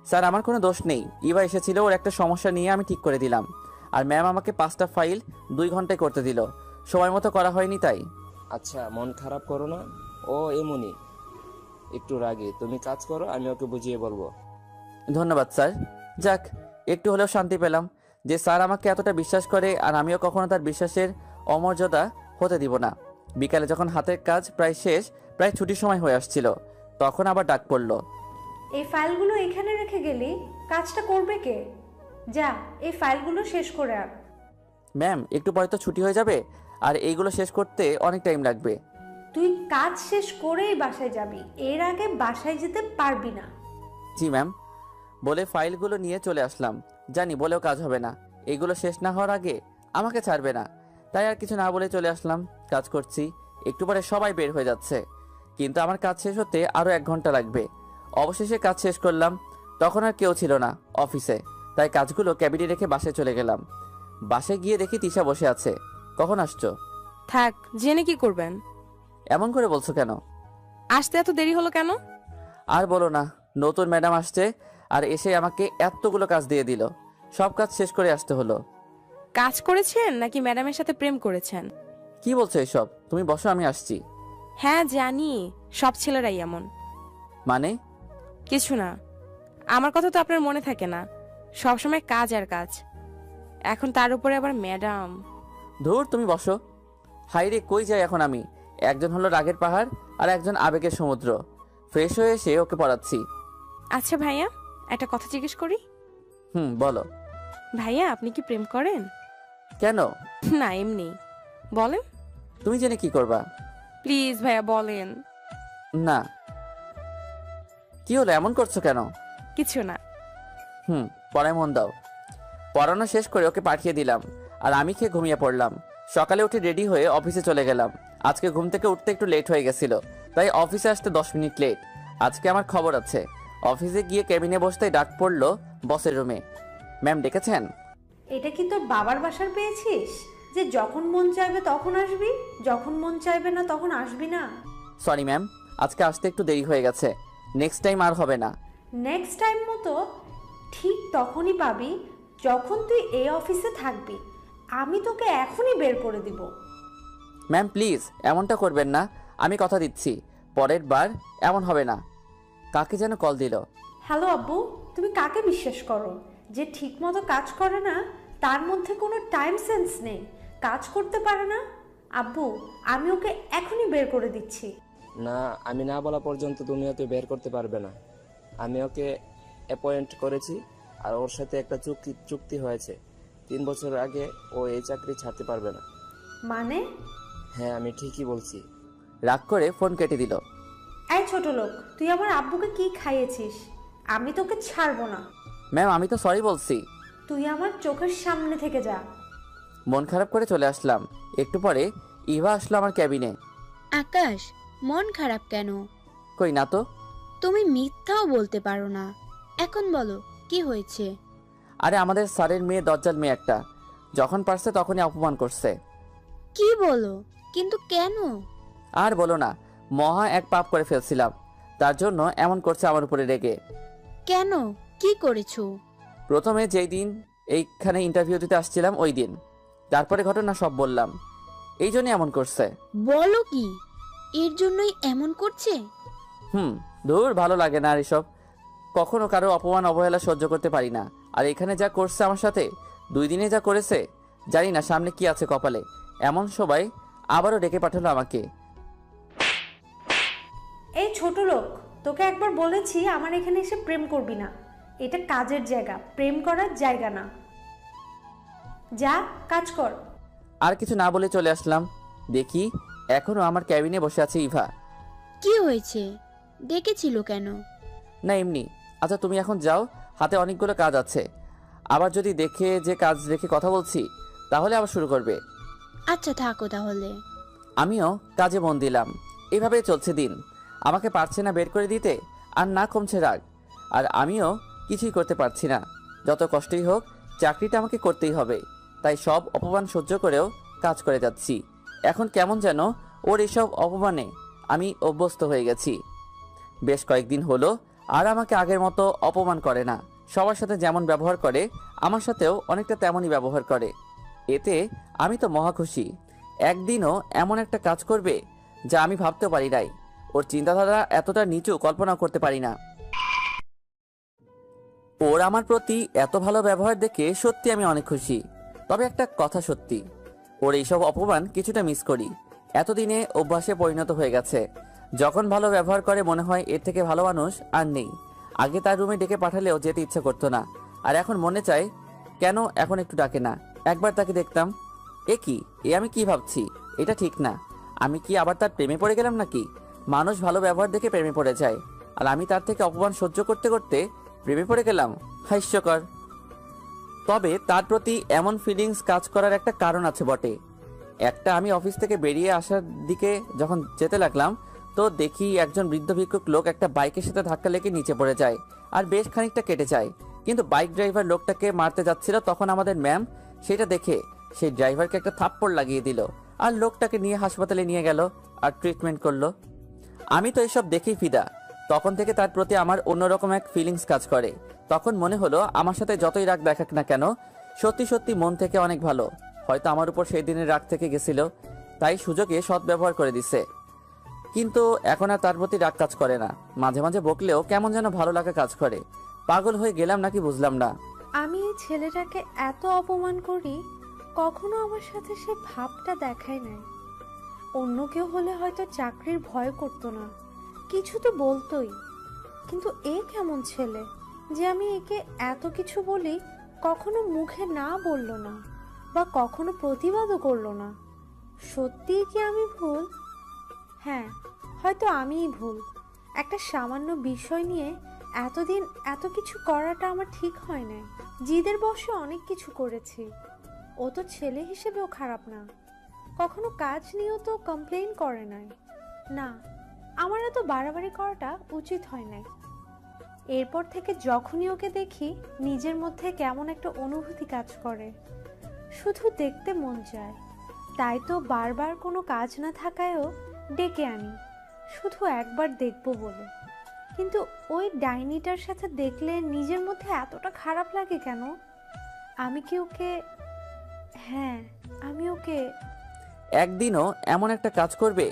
স্যার, আমার কোনো দোষ নেই। ইভা এসেছিল, ওর একটা সমস্যা নিয়ে আমি ঠিক করে দিলাম। আর ম্যাম আমাকে 5টা ফাইল 2 ঘন্টায় করতে দিল। সময় মতো করা হয়নি তাই। আচ্ছা, মন খারাপ করো না, ও এমনই একটু রাগী। তুমি কাজ করো, আমি ওকে বুঝিয়ে বলবো। ধন্যবাদ স্যার। যাক, একটু হলেও শান্তি পেলাম যে স্যার আমাকে এতটা বিশ্বাস করে, আর আমিও কখনো তার বিশ্বাসের অমর্যাদা হতে দিব না। বিকালে যখন হাতের কাজ প্রায় শেষ, প্রায় ছুটির সময় হয়ে আসছিল, তখন আবার ডাক পড়লো। এই ফাইলগুলো এখানে রেখে গেলি, কাজটা করবে কে? যা, এই ফাইলগুলো শেষ করে আন। ম্যাম, একটু পরে তো ছুটি হয়ে যাবে, আর এইগুলো শেষ করতে অনেক টাইম লাগবে। তুই কাজ শেষ করেই বাসায় যাবি, এর আগে বাসায় যেতে পারবি না। জি ম্যাম। বলে ফাইলগুলো নিয়ে চলে আসলাম। জানি বলেও কাজ হবে না, এইগুলো শেষ না হওয়ার আগে আমাকে ছাড়বে না। তাই আর কিছু না বলে চলে আসলাম। কাজ করছি, একটু পরে সবাই বের হয়ে যাচ্ছে, কিন্তু আমার কাজ শেষ হতে আরও 1 ঘন্টা লাগবে। অবশেষে কাজ শেষ করলাম। তখন আর কেউ ছিল না অফিসে, তাই কাজগুলো ক্যাবিনে রেখে বাসায় চলে গেলাম। বাসায় গিয়ে দেখি তিশা বসে আছে। কখন আসছো? থাক, জেনে কি করবেন? এমন করে বলছো কেন? আসতে এত দেরি হলো কেন? আর বলো না, নতুন ম্যাডাম আসছে, আর এসে আমাকে এতগুলো কাজ দিয়ে দিল। সব কাজ শেষ করে আসতে হলো। কাজ করেছেন নাকি ম্যাডামের সাথে প্রেম করেছেন? কি বলছো এসব? তুমি বসো, আমি আসছি। হ্যাঁ জানি, সব ছেলেরাই এমন। মানে? কিছু না, আমার কথা তো আপনার মনে থাকে না, সবসময় কাজ আর কাজ। এখন তার উপরে আবার ম্যাডাম। ধুর, তুমি বসো। হাইরে, কই যাই এখন আমি? একজন হলো রাগের পাহাড়, আর একজন আবেগের সমুদ্র। ফ্রেশ হয়ে এসে ওকে পড়াচ্ছি। আচ্ছা ভাইয়া, একটা কথা জিজ্ঞেস করি? বলো। ভাইয়া, আপনি কি প্রেম করেন? কেন? না, এমনি। বলেন। তুমি জেনে কি করবা? প্লিজ ভাইয়া বলেন। না। কি হলো, এমন করছো কেন? কিছু না। পড়ায় মন দাও। পড়ানো শেষ করে ওকে পাঠিয়ে দিলাম আর আমি খেয়ে ঘুমিয়ে পড়লাম। সকালে উঠে রেডি হয়ে অফিসে চলে গেলাম। আজকে ঘুম থেকে উঠতে একটু লেট হয়ে গেছিল, তাই অফিসে আসতে 10 মিনিট লেট। আজকে আমার খবর আছে। অফিসে গিয়ে কেবিনে বসতেই ডাক পড়লো বসের রুমে। ম্যাম ডেকেছেন? এটা কি তোর বাবার বাসার পেয়েছিস যে যখন মন চাইবে তখন আসবি, যখন মন চাইবে না তখন আসবি না? সরি ম্যাম, আজকে আসতে একটু দেরি হয়ে গেছে। নেক্সট টাইম আর হবে না। নেক্সট টাইম মতো ঠিক তখনই পাবি যখন তুই এই অফিসে থাকবি। আমি তোকে এখনই বের করে দিব। ম্যাম প্লিজ এমনটা করবেন না, আমি কথা দিচ্ছি পরের বার এমন হবে না। কাকে যেন কল দিল। হ্যালো আব্বু, তুমি কাকে বিশ্বাস করো? যে ঠিক মতো কাজ করে না, তার মধ্যে কোনো টাইম সেন্স নেই, কাজ করতে পারে না। আব্বু, আমি ওকে এখনই বের করে দিচ্ছি। না, আমি না বলা পর্যন্ত তুমি ওকে বের করতে পারবে না। আমি ওকে অ্যাপয়েন্ট করেছি আর ওর সাথে একটা চুক্তি হয়েছে। 3 বছর আগে ও এই চাকরি ছাড়তে পারবে না। মানে? হ্যাঁ, আমি ঠিকই বলছি। রাগ করে ফোন কেটে দিল। এই ছোট লোক, তুই আমার আব্বুকে কি খাইয়েছিস? আমি তোকে ছাড়বো না। ম্যাম আমি তো সরি বলছি। তুই আমার চোখের সামনে থেকে যা। মন খারাপ করে চলে আসলাম। একটু পরে ইভা আসলো আমার ক্যাবিনে। আকাশ, মন খারাপ কেন? কই না তো। তুমি মিথ্যাও বলতে পারো না। এখন বলো কি হয়েছে? আরে আমাদের স্যারের মেয়ে দজ্জাল মেয়ে একটা, যখন পারছে তখনই অপমান করছে। কি বলো? কিন্তু কেন? আর বলো না, মহা এক পাপ করে ফেলছিলাম, তার জন্য এমন করছে আমার উপরে রেগে। কেন? কি করেছো? প্রথমে যেই দিন এইখানে ইন্টারভিউ দিতে আসছিলাম ওই দিন, তারপরে ঘটনা সব বললাম। এই জন্যই এমন করছে। বলো কি? এর জন্যই এমন করছে? ধুর, ভালো লাগে না আর এসব। কখনো কারো অপমান অবহেলা সহ্য করতে পারি না। আর এখানে যা করছে আমার সাথে, 2 দিনে যা করেছে, জানি না সামনে কি আছে কপালে। এমন সবাই আবারও ডেকে পাঠালো আমাকে। এই ছোট লোক, তোকে একবার বলেছি আমার এখানে এসে প্রেম করবি না। এটা কাজের জায়গা, প্রেম করার জায়গা না। যা কাজ কর। আর কিছু না বলে চলে আসলাম। দেখি এখনো আমার ক্যাবিনে বসে আছে ইভা। কি হয়েছে? ডেকেছিল কেন? না এমনি। আচ্ছা তুমি এখন যাও, হাতে অনেকগুলো কাজ আছে। আবার যদি দেখে যে কাজ রেখে কথা বলছি, তাহলে আবার শুরু করবে। আচ্ছা থাকো তাহলে। আমিও কাজে মন দিলাম। এভাবেই চলছে দিন। আমাকে পারছে না বের করে দিতে, আর না কমছে রাগ। আর আমিও কিছুই করতে পারছি না। যত কষ্টই হোক, চাকরিটা আমাকে করতেই হবে। তাই সব অপমান সহ্য করেও কাজ করে যাচ্ছি। এখন কেমন যেন ওর এসব অপমানে আমি অভ্যস্ত হয়ে গেছি। বেশ কয়েকদিন হলো আর আমাকে আগের মতো অপমান করে না। সবার সাথে যেমন ব্যবহার করে, আমার সাথেও অনেকটা তেমনই ব্যবহার করে। এতে আমি তো মহা খুশি। একদিনও এমন একটা কাজ করবে যা আমি ভাবতেও পারি নাই। ওর চিন্তাধারা এতটা নিচু কল্পনা করতে পারি না। ওর আমার প্রতি এত ভালো ব্যবহার দেখে সত্যি আমি অনেক খুশি। তবে একটা কথা সত্যি, ওর এইসব অপমান কিছুটা মিস করি। এতদিনে অভ্যাসে পরিণত হয়ে গেছে। যখন ভালো ব্যবহার করে মনে হয় এর থেকে ভালো মানুষ আর নেই। আগে তার রুমে ডেকে পাঠালেও যেতে ইচ্ছে করতো না, আর এখন মনে চায় কেন এখন একটু ডাকে না। একবার তাকে দেখতাম, এ কি, এ আমি কি ভাবছি, এটা ঠিক না। আমি কি আবার তার প্রেমে পড়ে গেলাম নাকি? মানুষ ভালো ব্যবহার দেখে প্রেমে পড়ে যায়, আর আমি তার থেকে অপমান সহ্য করতে করতে প্রেমে পড়ে গেলাম। হাস্যকর। তবে তার প্রতি এমন ফিলিংস কাজ করার একটা কারণ আছে বটে। একটা আমি অফিস থেকে বেরিয়ে আসার দিকে যখন যেতে লাগলাম, তো দেখি একজন বৃদ্ধ ভিক্ষুক লোক একটা বাইকের সাথে ধাক্কা লেগে নিচে পড়ে যায় আর বেশ খানিকটা কেটে যায়। কিন্তু বাইক ড্রাইভার লোকটাকে মারতে যাচ্ছিল, তখন আমাদের ম্যাম সেটা দেখে সেই ড্রাইভারকে একটা থাপ্পড় লাগিয়ে দিল আর লোকটাকে নিয়ে হাসপাতালে নিয়ে গেল আর ট্রিটমেন্ট করলো। আমি তো এসব দেখেই ফিদা। তখন থেকে তার প্রতি আমার অন্যরকম এক ফিলিংস কাজ করে। তখন মনে হলো আমার সাথে যতই রাগ দেখাক না কেন, সত্যি সত্যি মন থেকে অনেক ভালো। হয়তো আমার উপর সেই দিনের রাগ থেকে গেছিল, তাই সুযোগে সদ্ব্যবহার করে দিছে। কিন্তু এখন আর তার প্রতি রাগ কাজ করে না। মাঝে মাঝে বকলেও কেমন যেন ভালো লাগা কাজ করে। পাগল হয়ে গেলাম নাকি বুঝলাম না। আমি এই ছেলেটাকে এত অপমান করি, কখনো আমার সাথে সে ভাবটা দেখায় নাই। অন্য কেউ হলে হয়তো চাকরির ভয় করতো না, কিছু তো বলতোই। কিন্তু এ কেমন ছেলে যে আমি একে এত কিছু বলি, কখনো মুখে না বললো না বা কখনো প্রতিবাদও করলো না। সত্যিই কি আমি ভুল? হ্যাঁ, হয়তো আমিই ভুল। একটা সামান্য বিষয় নিয়ে এতদিন এত কিছু করাটা আমার ঠিক হয় নাই। জিদের বশে অনেক কিছু করেছি। ও তো ছেলে হিসেবেও খারাপ না, কখনো কাজ নিয়েও তো কমপ্লেইন করে নাই। না, আমার এত বাড়াবাড়ি করাটা উচিত হয় নাই। এরপর থেকে যখনই ওকে দেখি নিজের মধ্যে কেমন একটা অনুভূতি কাজ করে, শুধু দেখতে মন চায়। তাই তো বারবার কোনো কাজ না থাকায়ও ডেকে আনি, শুধু একবার দেখবো বলে। কিন্তু ওই ডাইনিটার সাথে দেখলে নিজের মধ্যে এতটা খারাপ লাগে কেন? আমি কি ওকে, হ্যাঁ আমি ওকে। একদিনও এমন একটা কাজ করবে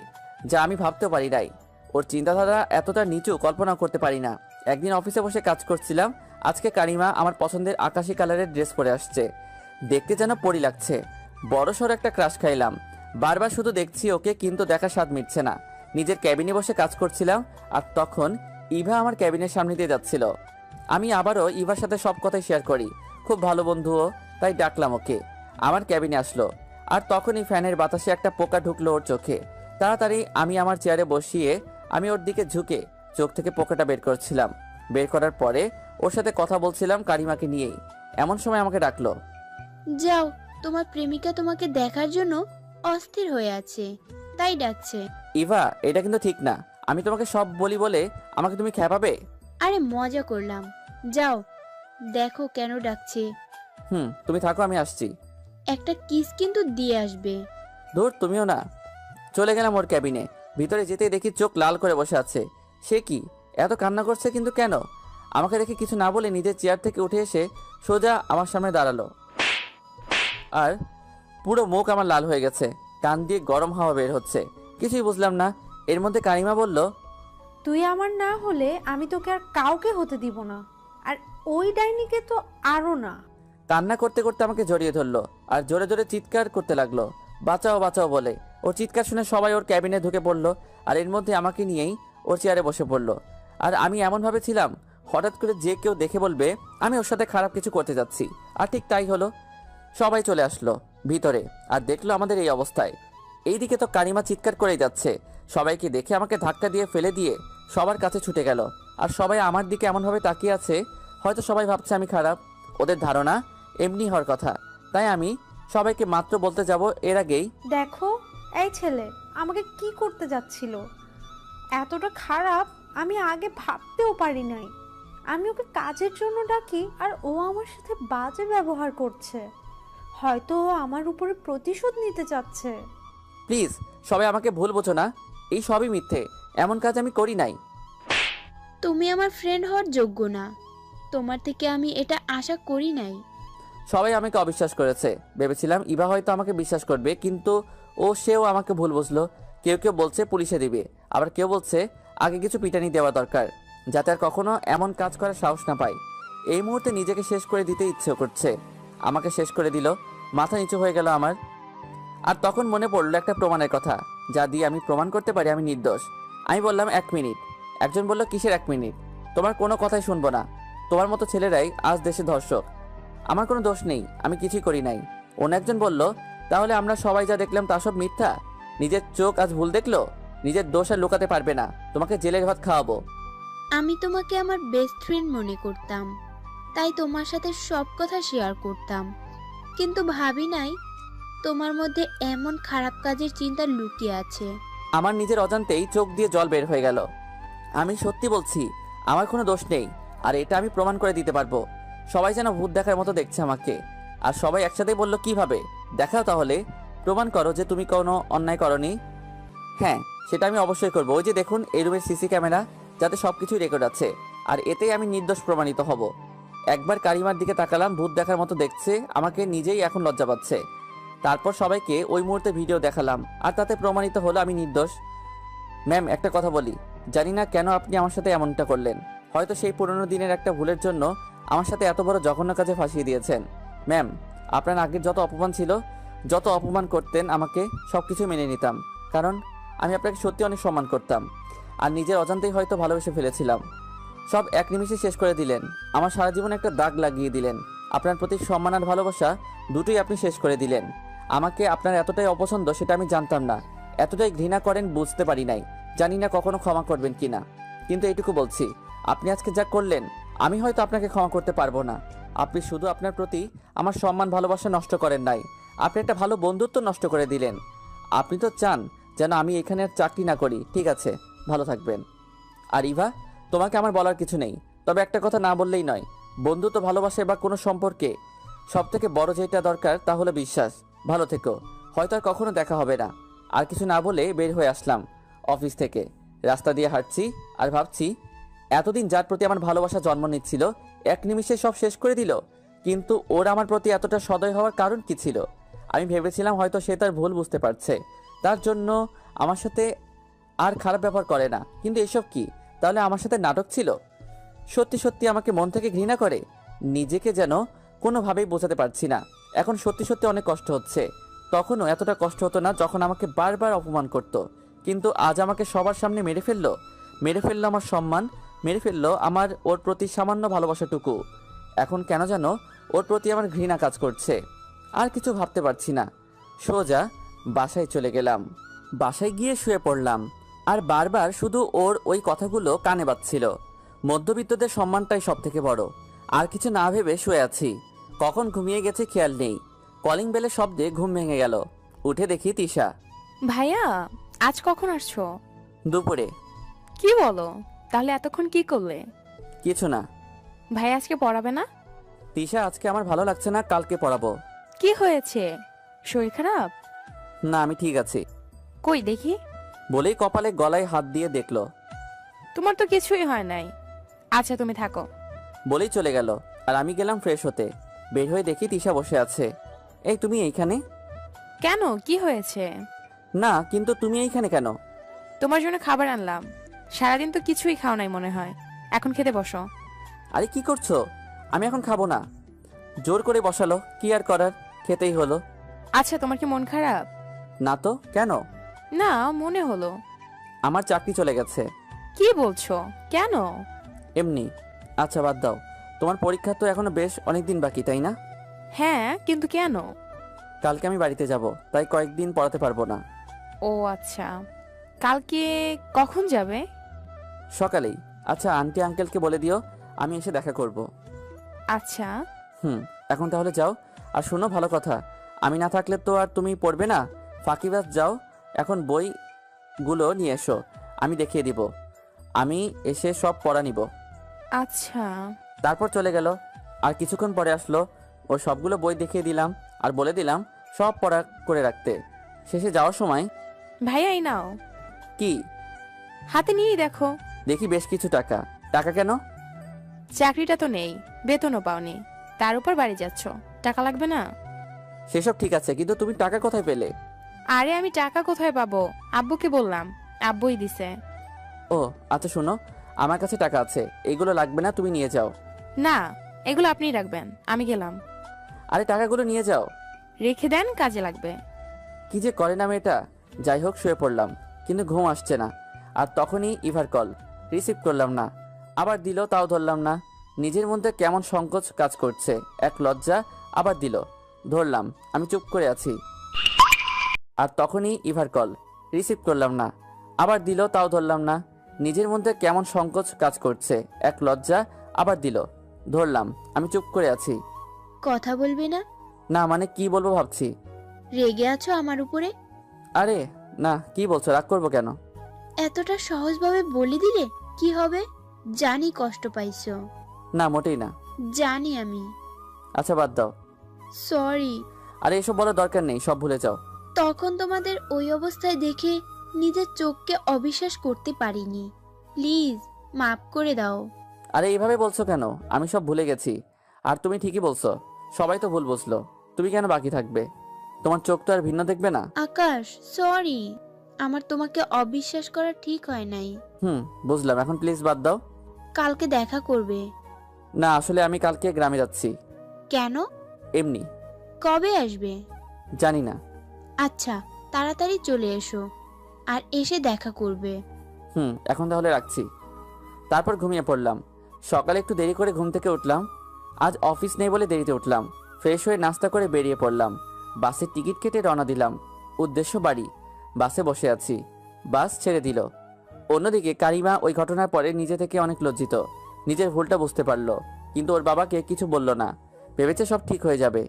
যা আমি ভাবতে পারি নাই। ওর চিন্তাধারা এতটা নিচু কল্পনা করতে পারি না। একদিন অফিসে বসে কাজ করছিলাম। আজকে কারিমা আমার পছন্দের আকাশি কালারের ড্রেস পরে আসছে, দেখতে যেন পরি লাগছে। বড়সড় একটা ক্রাশ খাইলাম। বারবার শুধু দেখছি ওকে, কিন্তু দেখার স্বাদ মিটছে না। নিজের ক্যাবিনে বসে কাজ করছিলাম, আর তখন ইভা আমার ক্যাবিনের সামনে দিয়ে যাচ্ছিল। আমি আবারও ইভার সাথে সব কথাই শেয়ার করি, খুব ভালো বন্ধুও, তাই ডাকলাম ওকে। আমার ক্যাবিনে আসলো, আর তখনই ফ্যানের বাতাসে একটা পোকা ঢুকলো ওর চোখে। তাড়াতাড়ি আমি আমার চেয়ারে বসিয়ে আমি ওর দিকে ঝুঁকে চোখ থেকে পোকাটা বের করছিলাম। বের করার পরে ওর সাথে কথা বলছিলাম কারিমাকে নিয়েই। এমন সময় আমাকে ডাকলো। যাও, তোমার প্রেমিকা তোমাকে দেখার জন্য অস্থির হয়ে আছে, তাই ডাকছে। ইভা, এটা কিন্তু ঠিক না। আমি তোমাকে সব বলি বলে আমাকে তুমি খেপাবে? আরে মজা করলাম, যাও দেখো কেন ডাকছে। তুমি থাকো, আমি আসছি। একটা কিস কিন্তু দিয়ে আসবে। ধুর, তুমিও না। চলে গেলাম ওর ক্যাবিনে। ভিতরে যেতেই দেখি চোখ লাল করে বসে আছে। সে কি এত কান্না করছে, কিন্তু কেন? আমাকে দেখে কিছু না বলে নিজের চেয়ার থেকে উঠে এসে সোজা আমার সামনে দাঁড়ালো, আর পুরো মুখ আমার লাল হয়ে গেছে। কান দিয়ে গরম হাওয়া বের হচ্ছে। কিছুই বুঝলাম না। এর মধ্যে কারিমা বলল, তুই আমার না হলে আমি তোকে আর কাউকে হতে দিব না, আর ওই ডাইনিকে তো আরো না। কান্না করতে করতে আমাকে জড়িয়ে ধরলো আর জোরে জোরে চিৎকার করতে লাগলো, বাঁচাও বাঁচাও বলে। ওর চিৎকার শুনে সবাই ওর ক্যাবিনে ঢুকে পড়লো, আর এর মধ্যে আমাকে নিয়েই ওর চেয়ারে বসে পড়লো। আর আমি এমনভাবে ছিলাম হঠাৎ করে যে কেউ দেখে বলবে আমি ওর সাথে খারাপ কিছু করতে যাচ্ছি। আর ঠিক তাই হলো। সবাই চলে আসলো ভিতরে, আর দেখলো আমাদের এই অবস্থায়। এইদিকে তো কারিমা চিৎকার করেই যাচ্ছে। সবাইকে দেখে আমাকে ধাক্কা দিয়ে ফেলে দিয়ে সবার কাছে ছুটে গেল। আর সবাই আমার দিকে এমনভাবে তাকিয়ে আছে, হয়তো সবাই ভাবছে আমি খারাপ। ওদের ধারণা এমনি হওয়ার কথা। তাই আমি সবাইকে মাত্র বলতে যাব এর আগেই, দেখো এই ছেলে আমাকে কি করতে যাচ্ছিল, এতটা খারাপ আমি আগে ভাবতেও পারি নাই। আমি ওকে কাজের জন্য ডাকি আর ও আমার সাথে বাজে ব্যবহার করছে। হয়তো ও আমার উপরে প্রতিশোধ নিতে চাচ্ছে। প্লিজ সবাই আমাকে ভুল বোঝো না। এই সবই মিথ্যে, এমন কাজ আমি করি নাই। তুমি আমার ফ্রেন্ড হওয়ার যোগ্য না, তোমার থেকে আমি এটা আশা করি নাই। সবাই আমাকে অবিশ্বাস করেছে। ভেবেছিলাম ইভা হয়তো আমাকে বিশ্বাস করবে, কিন্তু সেও আমাকে ভুল বুঝলো। কেউ কেউ বলছে পুলিশে দিবে, আবার কেউ বলছে আগে কিছু পিটানি দেওয়া দরকার, যাতে আর কখনো এমন কাজ করার সাহস না পায়। এই মুহূর্তে নিজেকে শেষ করে দিতে ইচ্ছে করছে। আমাকে শেষ করে দিল, মাথা নিচু হয়ে গেল আমার। আর তখন মনে পড়লো একটা প্রমাণের কথা, যা দিয়ে আমি প্রমাণ করতে পারি আমি নির্দোষ। আমি বললাম 1 মিনিট। একজন বলল, কিসের 1 মিনিট? তোমার কোনো কথাই শুনবো না। তোমার মতো ছেলেরাই আজ দেশে ধর্ষক। আমার কোনো দোষ নেই, আমি কিছুই করি নাই। অন্য একজন বলল, তাহলে আমরা সবাই যা দেখলাম তা সব মিথ্যা? নিজের চোখ আজ ভুল দেখলো? নিজের দোষ আর লুকাতে পারবে না, তোমাকে জেলের ভাত খাওয়াবো। আমি তোমাকে আমার বেস্ট ফ্রেন্ড মনে করতাম, তাই তোমার সাথে সব কথা শেয়ার করতাম, কিন্তু ভাবি নাই তোমার মধ্যে এমন খারাপ কাজের চিন্তা লুকিয়ে আছে। আমার নিজের অজান্তেই চোখ দিয়ে জল বের হয়ে গেল। আমি সত্যি বলছি, আমার কোনো দোষ নেই, আর এটা আমি প্রমাণ করে দিতে পারবো। সবাই যেন ভূত দেখার মতো দেখছে আমাকে। আর সবাই একসাথে বলল, কিভাবে? দেখাও তাহলে, প্রমাণ করো যে তুমি কোনো অন্যায় করনি। হ্যাঁ, সেটা আমি অবশ্যই করবো। ওই যে দেখুন, এই রুমের সিসি ক্যামেরা, যাতে সবকিছুই রেকর্ড আছে, আর এতেই আমি নির্দোষ প্রমাণিত হব। একবার কারিমার দিকে তাকালাম, ভূত দেখার মতো দেখছে আমাকে, নিজেই এখন লজ্জা পাচ্ছে। তারপর সবাইকে ওই মুহূর্তে ভিডিও দেখালাম, আর তাতে প্রমাণিত হলো আমি নির্দোষ। ম্যাম, একটা কথা বলি, জানি না কেন আপনি আমার সাথে এমনটা করলেন। হয়তো সেই পুরনো দিনের একটা ভুলের জন্য আমার সাথে এত বড় জঘন্য কাজে ফাঁসিয়ে দিয়েছেন। ম্যাম, আপনার আগের যত অপমান ছিল, যত অপমান করতেন আমাকে, সব কিছু মেনে নিতাম, কারণ আমি আপনাকে সত্যি অনেক সম্মান করতাম। আর নিজের অজান্তেই হয়তো ভালোবেসে ফেলেছিলাম। সব এক নিমিষে শেষ করে দিলেন। আমার সারা জীবন একটা দাগ লাগিয়ে দিলেন। আপনার প্রতি সম্মান আর ভালোবাসা দুটোই আপনি শেষ করে দিলেন। আমাকে আপনার এতটাই অপছন্দ সেটা আমি জানতাম না। এতটাই ঘৃণা করেন বুঝতে পারি নাই। জানি না কখনো ক্ষমা করবেন কিনা, কিন্তু এইটুকু বলছি, আপনি আজকে যা করলেন আমি হয়তো আপনাকে ক্ষমা করতে পারবো না। আপনি শুধু আপনার প্রতি আমার সম্মান ভালোবাসা নষ্ট করেন নাই, আপনি একটা ভালো বন্ধুত্ব নষ্ট করে দিলেন। আপনি তো চান যেন আমি এখানে আর চাকরি না করি। ঠিক আছে, ভালো থাকবেন। আর ইভা, তোমাকে আমার বলার কিছু নেই, তবে একটা কথা না বললেই নয়। বন্ধুত্ব, ভালোবাসা বা কোনো সম্পর্কে সবথেকে বড় যেটা দরকার তা হলো বিশ্বাস। ভালো থেকো, হয়তো আর কখনো দেখা হবে না। আর কিছু না বলে বের হয়ে আসলাম অফিস থেকে। রাস্তা দিয়ে হাঁটছি আর ভাবছি, এতদিন যার প্রতি আমার ভালোবাসা জন্ম নিচ্ছিল এক নিমিষে সব শেষ করে দিল। কিন্তু ওর আমার প্রতি এতটা সদয় হওয়ার কারণ কি ছিল? আমি ভেবেছিলাম হয়তো সে তার ভুল বুঝতে পারছে, তার জন্য আমার সাথে আর খারাপ ব্যবহার করে না। কিন্তু এসব কি? তাহলে আমার সাথে নাটক ছিল? সত্যি সত্যি আমাকে মন থেকে ঘৃণা করে? নিজেকে যেন কোনোভাবেই বোঝাতে পারছি না। এখন সত্যি সত্যি অনেক কষ্ট হচ্ছে। তখনও এতটা কষ্ট হতো না যখন আমাকে বারবার অপমান করত। কিন্তু আজ আমাকে সবার সামনে মেরে ফেললো। মেরে ফেললো আমার সম্মান, মেরে ফেললো আমার ওর প্রতি সামান্য ভালোবাসাটুকু। এখন কেন যেন ওর প্রতি আমার ঘৃণা কাজ করছে। আর কিছু ভাবতে পারছি না। সোজা বাসায় চলে গেলাম। বাসায় গিয়ে শুয়ে পড়লাম। আর বারবার শুধু ওর ওই কথাগুলো কানে বাজছিল। মধ্যবিত্তদের সম্মানটাই সব থেকে বড়। আর কিছু না ভেবে শুয়ে আছি। কখন ঘুমিয়ে গেছে খেয়াল নেই। কলিং বেলের শব্দে ঘুম ভেঙে গেল। উঠে দেখি তিশা। ভাইয়া, আজ কখন আসছো? দুপুরে। কি বলো? তাহলে এতক্ষণ কি করলে? কিছু না। ভাই আজকে পড়াবে না? তিশা, আজকে আমার ভালো লাগছে না, কালকে পড়াবো। কি হয়েছে? শরীর খারাপ? না, আমি ঠিক আছি। কই দেখি। বলেই কপালে গলায় হাত দিয়ে দেখলো। তোমার তো কিছুই হয় নাই। আচ্ছা তুমি থাকো। বলেই চলে গেল। আর আমি গেলাম ফ্রেশ হতে। বের হয়ে দেখি তিশা বসে আছে। এই, তুমি এইখানে? কেন, কি হয়েছে? না, কিন্তু তুমি এইখানে কেন? তোমার জন্য খাবার আনলাম। সারাদিন তো কিছুই খাও নাই মনে হয়, এখন খেতে বসো। আরে কি করছো? আমি এখন খাবো না। জোর করে বসালো, কি আর করার, খেতেই হলো। আচ্ছা তোমার কি মন খারাপ? না তো, কেন? না, মনে হলো। আমার চাকরি চলে গেছে। কি বলছো? কেন? এমনি। আচ্ছা বাদ দাও, তোমার পরীক্ষা তো এখনো বেশ অনেক দিন বাকি, তাই না? হ্যাঁ, কিন্তু কেন? কালকে আমি বাড়িতে যাব, তাই কয়েকদিন পড়াতে পারবো না। ও আচ্ছা, কালকে কখন যাবে? সকালেই। আচ্ছা, আন্টি আঙ্কেলকে বলে দিও আমি এসে দেখা করব। আচ্ছা। এখন তাহলে যাও। আর শোনো, ভালো কথা, আমি না থাকলে তো আর তুমি পড়বে না। ফাঁকিবাজ, যাও এখন বইগুলো নিয়ে এসো, আমি দেখিয়ে দিব। আমি এসে সব পড়া নিব। আচ্ছা। তারপর চলে গেল। আর কিছুক্ষণ পরে আসলো। ও সবগুলো বই দেখিয়ে দিলাম আর বলে দিলাম সব পড়া করে রাখতে। শেষে যাওয়ার সময়, ভাইয়া এই নাও, কি? হাতে নিয়েই দেখো। দেখি বেশ কিছু টাকা। টাকা কেন? চাকরিটা তো নেই, বেতনও পাওনি, তার উপর বাড়ি যাচ্ছ, টাকা লাগবে না? সেসব ঠিক আছে, কিন্তু তুমি টাকা কোথায় পেলে? আরে আমি টাকা কোথায় পাবো, আব্বুকে বললাম, আব্বুই দিছে। ও আচ্ছা, শোনো, আমার কাছে টাকা আছে, এইগুলো লাগবে না, তুমি নিয়ে যাও। না, এগুলো আপনিই রাখবেন, আমি গেলাম। আরে টাকাগুলো নিয়ে যাও। রেখে দেন, কাজে লাগবে। কি যে করে না মেয়েটা। যাই হোক, শুয়ে পড়লাম, কিন্তু ঘুম আসছে না। আর তখনই ইভার কল। রিসিভ করলাম না। আবার দিল, তাও ধরলাম না। নিজের মধ্যে কেমন সংকোচ কাজ করছে, এক লজ্জা। আবার দিল, ধরলাম। আমি চুপ করে আছি। আর তখনই ইভার কল। রিসিভ করলাম না। আবার দিল, তাও ধরলাম না। নিজের মধ্যে কেমন সংকোচ কাজ করছে, এক লজ্জা। আবার দিল, ধরলাম। আমি চুপ করে আছি। কথা বলবে না? না মানে কি বলবো ভাবছি। রেগে আছো আমার উপরে? আরে না, কি বলছো, রাগ করবো কেন? এতটা সহজভাবে বলে দিলে কি হবে? জানি কষ্ট পাইছো। না, মোটেই না। জানি আমি। আচ্ছা বাদ দাও। সরি। আরে এসব বলার দরকার নেই, সব ভুলে যাও। তখন তোমাদের ওই অবস্থায় দেখে নিজের চোখকে অবিশ্বাস করতে পারিনি। প্লিজ মাফ করে দাও। আরে এইভাবে বলছো কেন? আমি সব ভুলে গেছি। আর তুমি ঠিকই বলছো, সবাই তো ভুল বুঝলো। তুমি কেন বাকি থাকবে? তোমার চোখ তো আর ভিন্ন দেখবে না। আকাশ, সরি। আমার তোমাকে অবিশ্বাস করা ঠিক হয় নাই। বুঝলাম, এখন প্লিজ বাদ দাও। কালকে দেখা করবে? না, আসলে আমি কালকে গ্রামে যাচ্ছি। কেন? এমনি। কবে আসবে? জানি না। আচ্ছা, তাড়াতাড়ি চলে এসো আর এসে দেখা করবে। এখন তাহলে রাখছি। তারপর ঘুমিয়ে পড়লাম। সকালে একটু দেরি করে ঘুম থেকে উঠলাম। আজ অফিস নেই বলে দেরিতে উঠলাম। ফ্রেশ হয়ে নাস্তা করে বেরিয়ে পড়লাম। বাসের টিকিট কেটে রওনা দিলাম। উদ্দেশ্য বাড়ি। বাসে বসে আছি। বাস ছেড়ে দিল। অন্যদিকে কারিমা ওই ঘটনার পরে নিজে থেকে অনেক লজ্জিত। নিজের ভুলটা বুঝতে পারলো, কিন্তু ওর বাবাকে কিছু বলল না। ভেবেছে সব ঠিক হয়ে যাবে,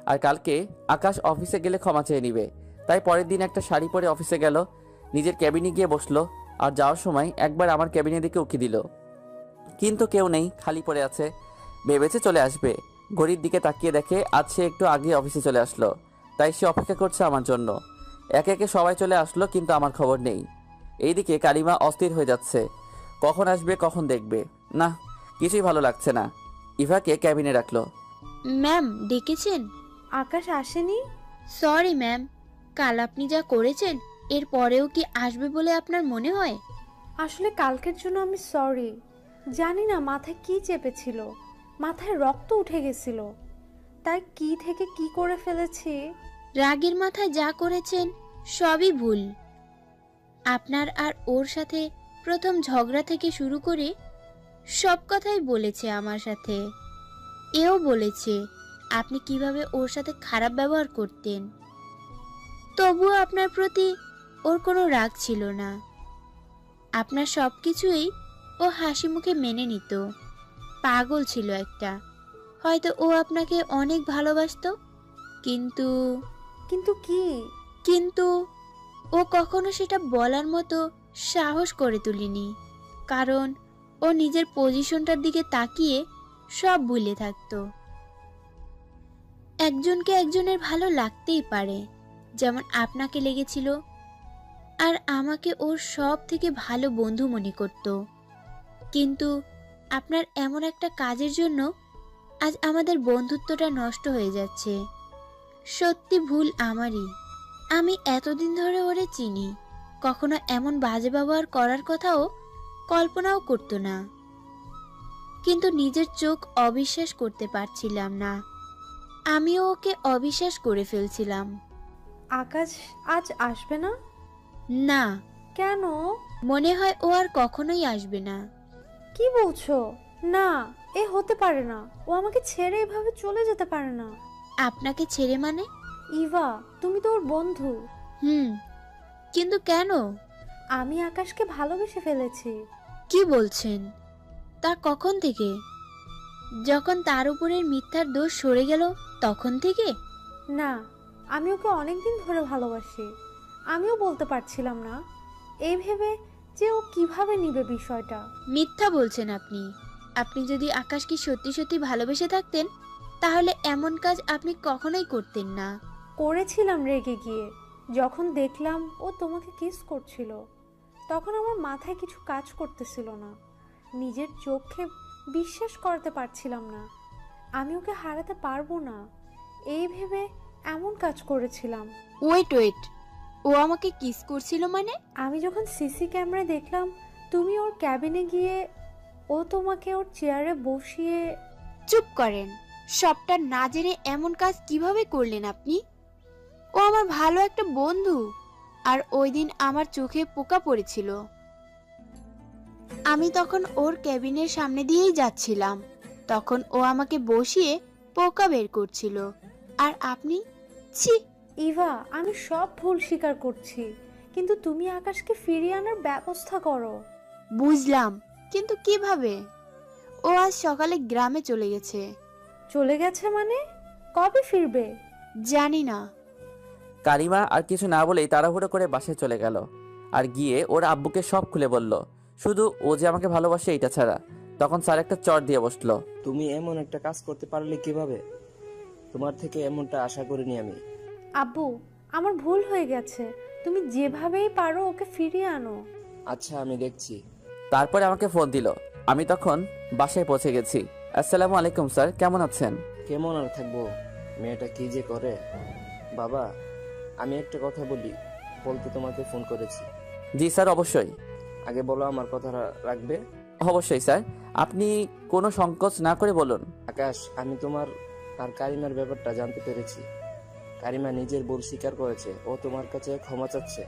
আর কালকে আকাশ অফিসে গেলে ক্ষমা চেয়ে নিবে। তাই পরের দিন একটা শাড়ি পরে অফিসে গেল, নিজের ক্যাবিনে গিয়ে বসলো, আর যাওয়ার সময় একবার আমার ক্যাবিনের দিকে উকি দিল, কিন্তু কেউ নেই, খালি পড়ে আছে। ভেবেছে চলে আসবে, ঘড়ির দিকে তাকিয়ে দেখে আজ সে একটু আগে অফিসে চলে আসলো। তাই সে অপেক্ষা করছে আমার জন্য। একে একে সবাই চলে আসলো, কিন্তু আমার খবর নেই। এইদিকে কারিমা অস্থির হয়ে যাচ্ছে, কখন আসবে কখন দেখবে। না, কিছুই ভালো লাগছে না। ইভাকে ক্যাবিনে রাখলো। ম্যাম ডেকেছেন? আকাশ আসেনি? সরি ম্যাম, কাল আপনি যা করেছেন এর পরেও কি আসবে বলে আপনার মনে হয়? আসলে কালকের জন্য আমি সরি। জানি না মাথায় কি চেপেছিল, মাথায় রক্ত উঠে গেছিল, তাই কি থেকে কি করে ফেলেছি। রাগের মাথায় যা করেছেন সবই ভুল। আপনার আর ওর সাথে প্রথম ঝগড়া থেকে শুরু করে সব কথাই বলেছে আমার সাথে। এও বলেছে আপনি কিভাবে ওর সাথে খারাপ ব্যবহার করতেন। তবুও আপনার প্রতি ওর কোনো রাগ ছিল না। আপনার সব কিছুই ও হাসি মুখে মেনে নিত। পাগল ছিল একটা। হয়তো ও আপনাকে অনেক ভালোবাসতো, কিন্তু কিন্তু কি? কিন্তু ও কখনো সেটা বলার মতো সাহস করে তুলিনি, কারণ ও নিজের পজিশনটার দিকে তাকিয়ে সব ভুলে থাকতো। একজনকে একজনের ভালো লাগতেই পারে, যেমন আপনাকে লেগেছিল। আর আমাকে ওর সব থেকে ভালো বন্ধু মনে করত। কিন্তু আপনার এমন একটা কাজের জন্য আজ আমাদের বন্ধুত্বটা নষ্ট হয়ে যাচ্ছে। সত্যি ভুল আমারই। আমি এতদিন ধরে ওরে চিনি, কখনো এমন বাজে ব্যবহার করার কথাও কল্পনাও করতো না, কিন্তু নিজের চোখ অবিশ্বাস করতে পারছিলাম না। আমিও ওকে অবিশ্বাস করে ফেলছিলাম। আকাশ আজ আসবে না? না, কেন? মনে হয় ও আর কখনোই আসবে না। কি বলছো? না, এ হতে পারে না। ও আমাকে ছেড়ে এভাবে চলে যেতে পারে না। আপনাকে ছেড়ে মানে? ইভা, তুমি তো ওর বন্ধু। কিন্তু কেন? আমি আকাশকে ভালোবেসে ফেলেছি। কি বলছেন? তা কখন থেকে? যখন তার উপরের মিথ্যার দোষ সরে গেল তখন থেকে? না, আমি ওকে অনেকদিন ধরে ভালোবাসি। আমিও বলতে পারছিলাম না, এই ভেবে যে ও কিভাবে নিবে বিষয়টা। মিথ্যা বলছেন আপনি। আপনি যদি আকাশকে সত্যি সত্যি ভালোবেসে থাকতেন তাহলে এমন কাজ আপনি কখনোই করতেন না। করেছিলাম রেগে গিয়ে, যখন দেখলাম ও তোমাকে কিস করছিল, তখন আমার মাথায় কিছু কাজ করতেছিল না। নিজের চোখে বিশ্বাস করতে পারছিলাম না আমি ওকে হারাতে পারবো না। এই ভেবে এমন কাজ করেছিলাম। ওয়েট, ও আমাকে কিস করছিল মানে? আমি যখন সিসি ক্যামেরায় দেখলাম তুমি ওর ক্যাবিনে গিয়ে ও তোমাকে ওর চেয়ারে বসিয়ে। চুপ করেন। সবটা না জেনে এমন কাজ কিভাবে করলেন আপনি? ও আমার ভালো একটা বন্ধু, আর ওই দিন আমার চোখে পোকা পড়েছিল। আমি তখন ওর ক্যাবিনের সামনে দিয়েই যাচ্ছিলাম, তখন ও আমাকে বসিয়ে পোকা বের করছিল, আর আপনি? ছি! ইভা, আমি সব ভুল স্বীকার করছি, কিন্তু তুমি আকাশকে ফিরিয়ে আনার ব্যবস্থা করো। বুঝলাম, কিন্তু কিভাবে? ও আজ সকালে গ্রামে চলে গেছে। চলে গেছে মানে? কবে ফিরবে? জানি না। কারিমা আর কিছু না বলেই তাড়াহুড়ো করে বাসায় চলে গেল, আর গিয়ে ওর আব্বুকে সব খুলে বলল, শুধু ও যে আমাকে ভালোবাসে এটা ছাড়া। তখন স্যার একটা চট দিয়ে বসলো। তুমি এমন একটা কাজ করতে পারলে কিভাবে? তোমার থেকে এমনটা আশা করিনি আমি। আব্বু, আমার ভুল হয়ে গেছে, তুমি যেভাবেই পারো ওকে ফিরিয়ে আনো। আচ্ছা, আমি দেখছি। তারপরে আমাকে ফোন দিল। আমি তখন বাসায় পৌঁছে গেছি। আসসালামু আলাইকুম স্যার, কেমন আছেন? কেমন আর থাকবো, মেয়েটা কি যে করে। বাবা, আমি একটা কথা বলতে তোমাকে ফোন করেছি। জি স্যার, অবশ্যই। আগে বলো, আমার কথা রাখবে? অবশ্যই স্যার, আপনি কোনো সংকোচ না করে বলুন। আকাশ, আমি তোমার আর কারিমার ব্যাপারটা জানতে পেরেছি। কারিমা নিজের ভুল স্বীকার করেছে, ও তোমার কাছে ক্ষমা চাচ্ছে।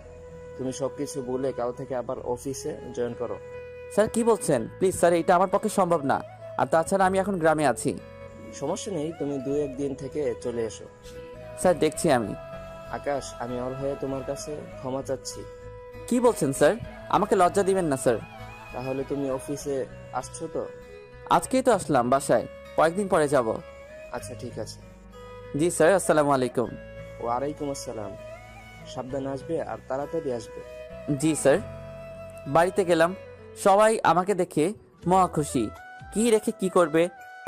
তুমি সবকিছু বলে কাল থেকে আবার অফিসে জয়েন করো। স্যার কি বলছেন? প্লিজ স্যার, এটা আমার পক্ষে সম্ভব না। আর তাছাড়া আমি এখন গ্রামে আছি। সমস্যা নেই, তুমি 2-1 দিন থেকে চলে এসো। স্যার দেখছি আমি। আকাশ, আমি ওর হয়ে তোমার কাছে ক্ষমা চাচ্ছি। কি বলছেন স্যার? আমাকে লজ্জা দিবেন না স্যার। তাহলে তুমি অফিসে আসছো তো? আজকেই তো আসলাম বাসায়, কয়েকদিন পরে যাব। আচ্ছা ঠিক আছে। জি স্যার, আসসালামু আলাইকুম। ওয়ালাইকুম আসসালাম। সাবধানে আসবে আর তাড়াতাড়ি আসবে। জি স্যার। বাড়িতে গেলাম, সবাই আমাকে দেখে মহা খুশি। কি রেখে কি করবে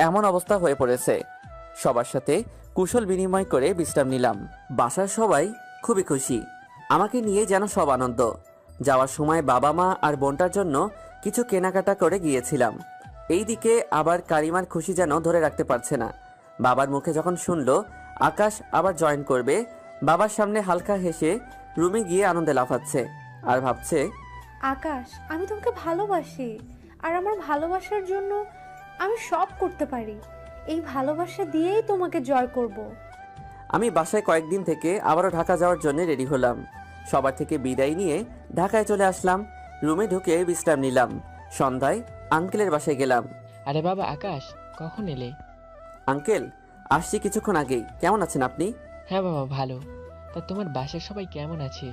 এমন অবস্থা হয়ে পড়েছে। সবার সাথে কুশল বিনিময় করে বিশ্রাম নিলাম। বাসার সবাই খুবই খুশি, আমাকে নিয়ে যেন সব আনন্দ। যাওয়ার সময় বাবা মা আর বোনটার জন্য কিছু কেনাকাটা করে গিয়েছিলাম। এইদিকে আবার কারিমার খুশি যেন ধরে রাখতে পারছে না। বাবার মুখে যখন শুনলো আকাশ আবার জয়েন করবে, বাবার সামনে হালকা হেসে রুমে গিয়ে আনন্দে লাফাচ্ছে আর ভাবছে, আকাশ, আমি তোমাকে ভালোবাসি, আর আমার ভালোবাসার জন্য আমি সব করতে পারি। এই ভালোবাসা দিয়েই তোমাকে জয় করব। আমি বাসায় কয়েকদিন থেকে আবারও ঢাকা যাওয়ার জন্য রেডি হলাম। সবার থেকে বিদায় নিয়ে ঢাকায় চলে আসলাম। রুমে ঢুকে বিশ্রাম নিলাম। সন্ধ্যায় আঙ্কেলের বাসায় গেলাম। আরে বাবা আকাশ, কখন এলে? আঙ্কেল, আসছি কিছুক্ষণ আগেই। কেমন আছেন আপনি? হ্যাঁ বাবা, ভালো। তা তোমার বাসার সবাই কেমন আছে?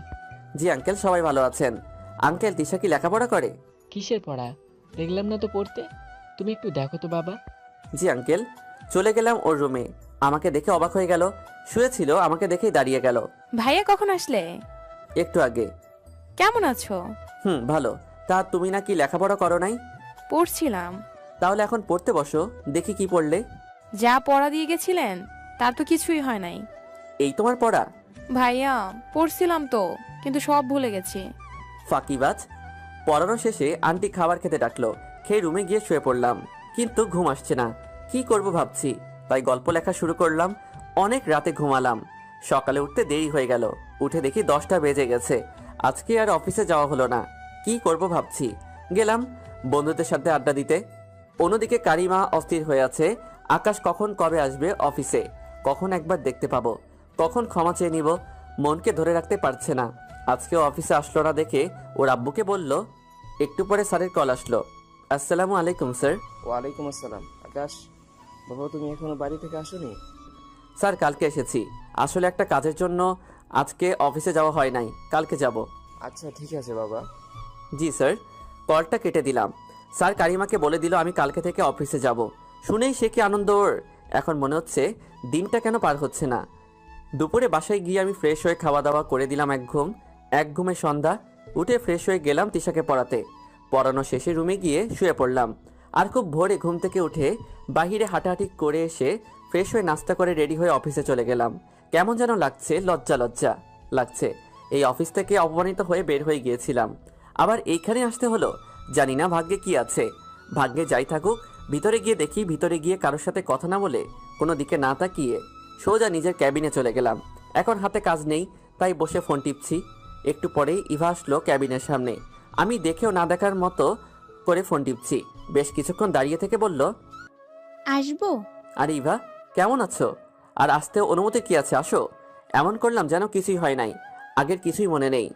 জি আঙ্কেল, সবাই ভালো আছেন। আঙ্কেল, তিশা কি লেখাপড়া করে? কিসের পড়া? দেখলাম না তো পড়তে। তুমি একটু দেখো তো বাবা। জি আঙ্কেল। চলে গেলাম ওর রুমে। আমাকে দেখে অবাক হয়ে গেল। শুয়েছিল, আমাকে দেখেই দাঁড়িয়ে গেল। ভাইয়া কখন আসলে? একটু আগে। কেমন আছো? ভালো। তা তুমি নাকি লেখাপড়া করো নাই? পড়ছিলাম। তাহলে এখন পড়তে বসো, দেখি কি পড়লে। যা পড়া দিয়ে গেছিলেন তার তো কিছুই হয় নাই। এই তোমার পড়া? ভাইয়া, পড়ছিলাম তো, কিন্তু সব ভুলে গেছি। ফাঁকিবাজ। পড়ানো শেষে আন্টি খাবার খেতে ডাকলো। খেয়ে রুমে গিয়ে শুয়ে পড়লাম, কিন্তু ঘুম আসছে না। কি করব ভাবছি, তাই গল্প লেখা শুরু করলাম। অনেক রাতে ঘুমালাম। সকালে উঠতে দেরি হয়ে গেল। উঠে দেখি 10টা বেজে গেছে। আজকে আর অফিসে যাওয়া হলো না। কি করব ভাবছি, গেলাম বন্ধুদের সাথে আড্ডা দিতে। অন্যদিকে কারিমা অস্থির হয়ে আছে। আকাশ কখন কবে আসবে অফিসে, কখন একবার দেখতে পাবো, কখন ক্ষমা চেয়ে নিব, মনকে ধরে রাখতে পারছে না। আজকেও অফিসে আসলো না দেখে ওর আব্বুকে বলল। একটু পরে স্যারের কল আসলো। আসসালামু আলাইকুম স্যার। ওয়ালাইকুম আসসালাম। আকাশ, বাবা তুমি এখনো বাড়ি থেকে আসোনি? স্যার, কালকে এসেছি। আসলে একটা কাজের জন্য আজকে অফিসে যাওয়া হয় নাই, কালকে যাব। আচ্ছা ঠিক আছে বাবা। জি স্যার। কলটা কেটে দিলাম। স্যার কারিমাকে বলে দিল আমি কালকে থেকে অফিসে যাব। শুনেই সে কি আনন্দ ওর। এখন মনে হচ্ছে দিনটা কেন পার হচ্ছে না। দুপুরে বাসায় গিয়ে আমি ফ্রেশ হয়ে খাওয়া দাওয়া করে দিলাম এক ঘুমে সন্ধ্যা। উঠে ফ্রেশ হয়ে গেলাম তিশাকে পড়াতে। পড়ানো শেষে রুমে গিয়ে শুয়ে পড়লাম। আর খুব ভোরে ঘুম থেকে উঠে বাহিরে হাঁটাহাঁটি করে এসে ফ্রেশ হয়ে নাস্তা করে রেডি হয়ে অফিসে চলে গেলাম। কেমন যেন লাগছে, লজ্জা লজ্জা লাগছে। এই অফিস থেকে অপমানিত হয়ে বের হয়ে গিয়েছিলাম, আবার এইখানে আসতে হলো। জানি না ভাগ্যে কি আছে। ভাগ্যে যাই থাকুক, ভিতরে গিয়ে দেখি, ভিতরে গিয়ে কারোর সাথে কথা না বলে, কোনো দিকে না তাকিয়ে সোজা নিজের ক্যাবিনে চলে গেলাম। এখন হাতে কাজ নেই, তাই বসে ফোন টিপছি। একটু পরেই ইভা আসলো ক্যাবিনের সামনে। আমি দেখেও না দেখার মতো করে ফোন টিপছি। বেশ কিছুক্ষণ দাঁড়িয়ে থেকে বলল, আসবো? আরে ইভা, কেমন আছো? আর আসতে অনুমতি কি আছে, আসো। এমন করলাম যেন কিছুই হয় নাই, আগের কিছুই মনে নেই।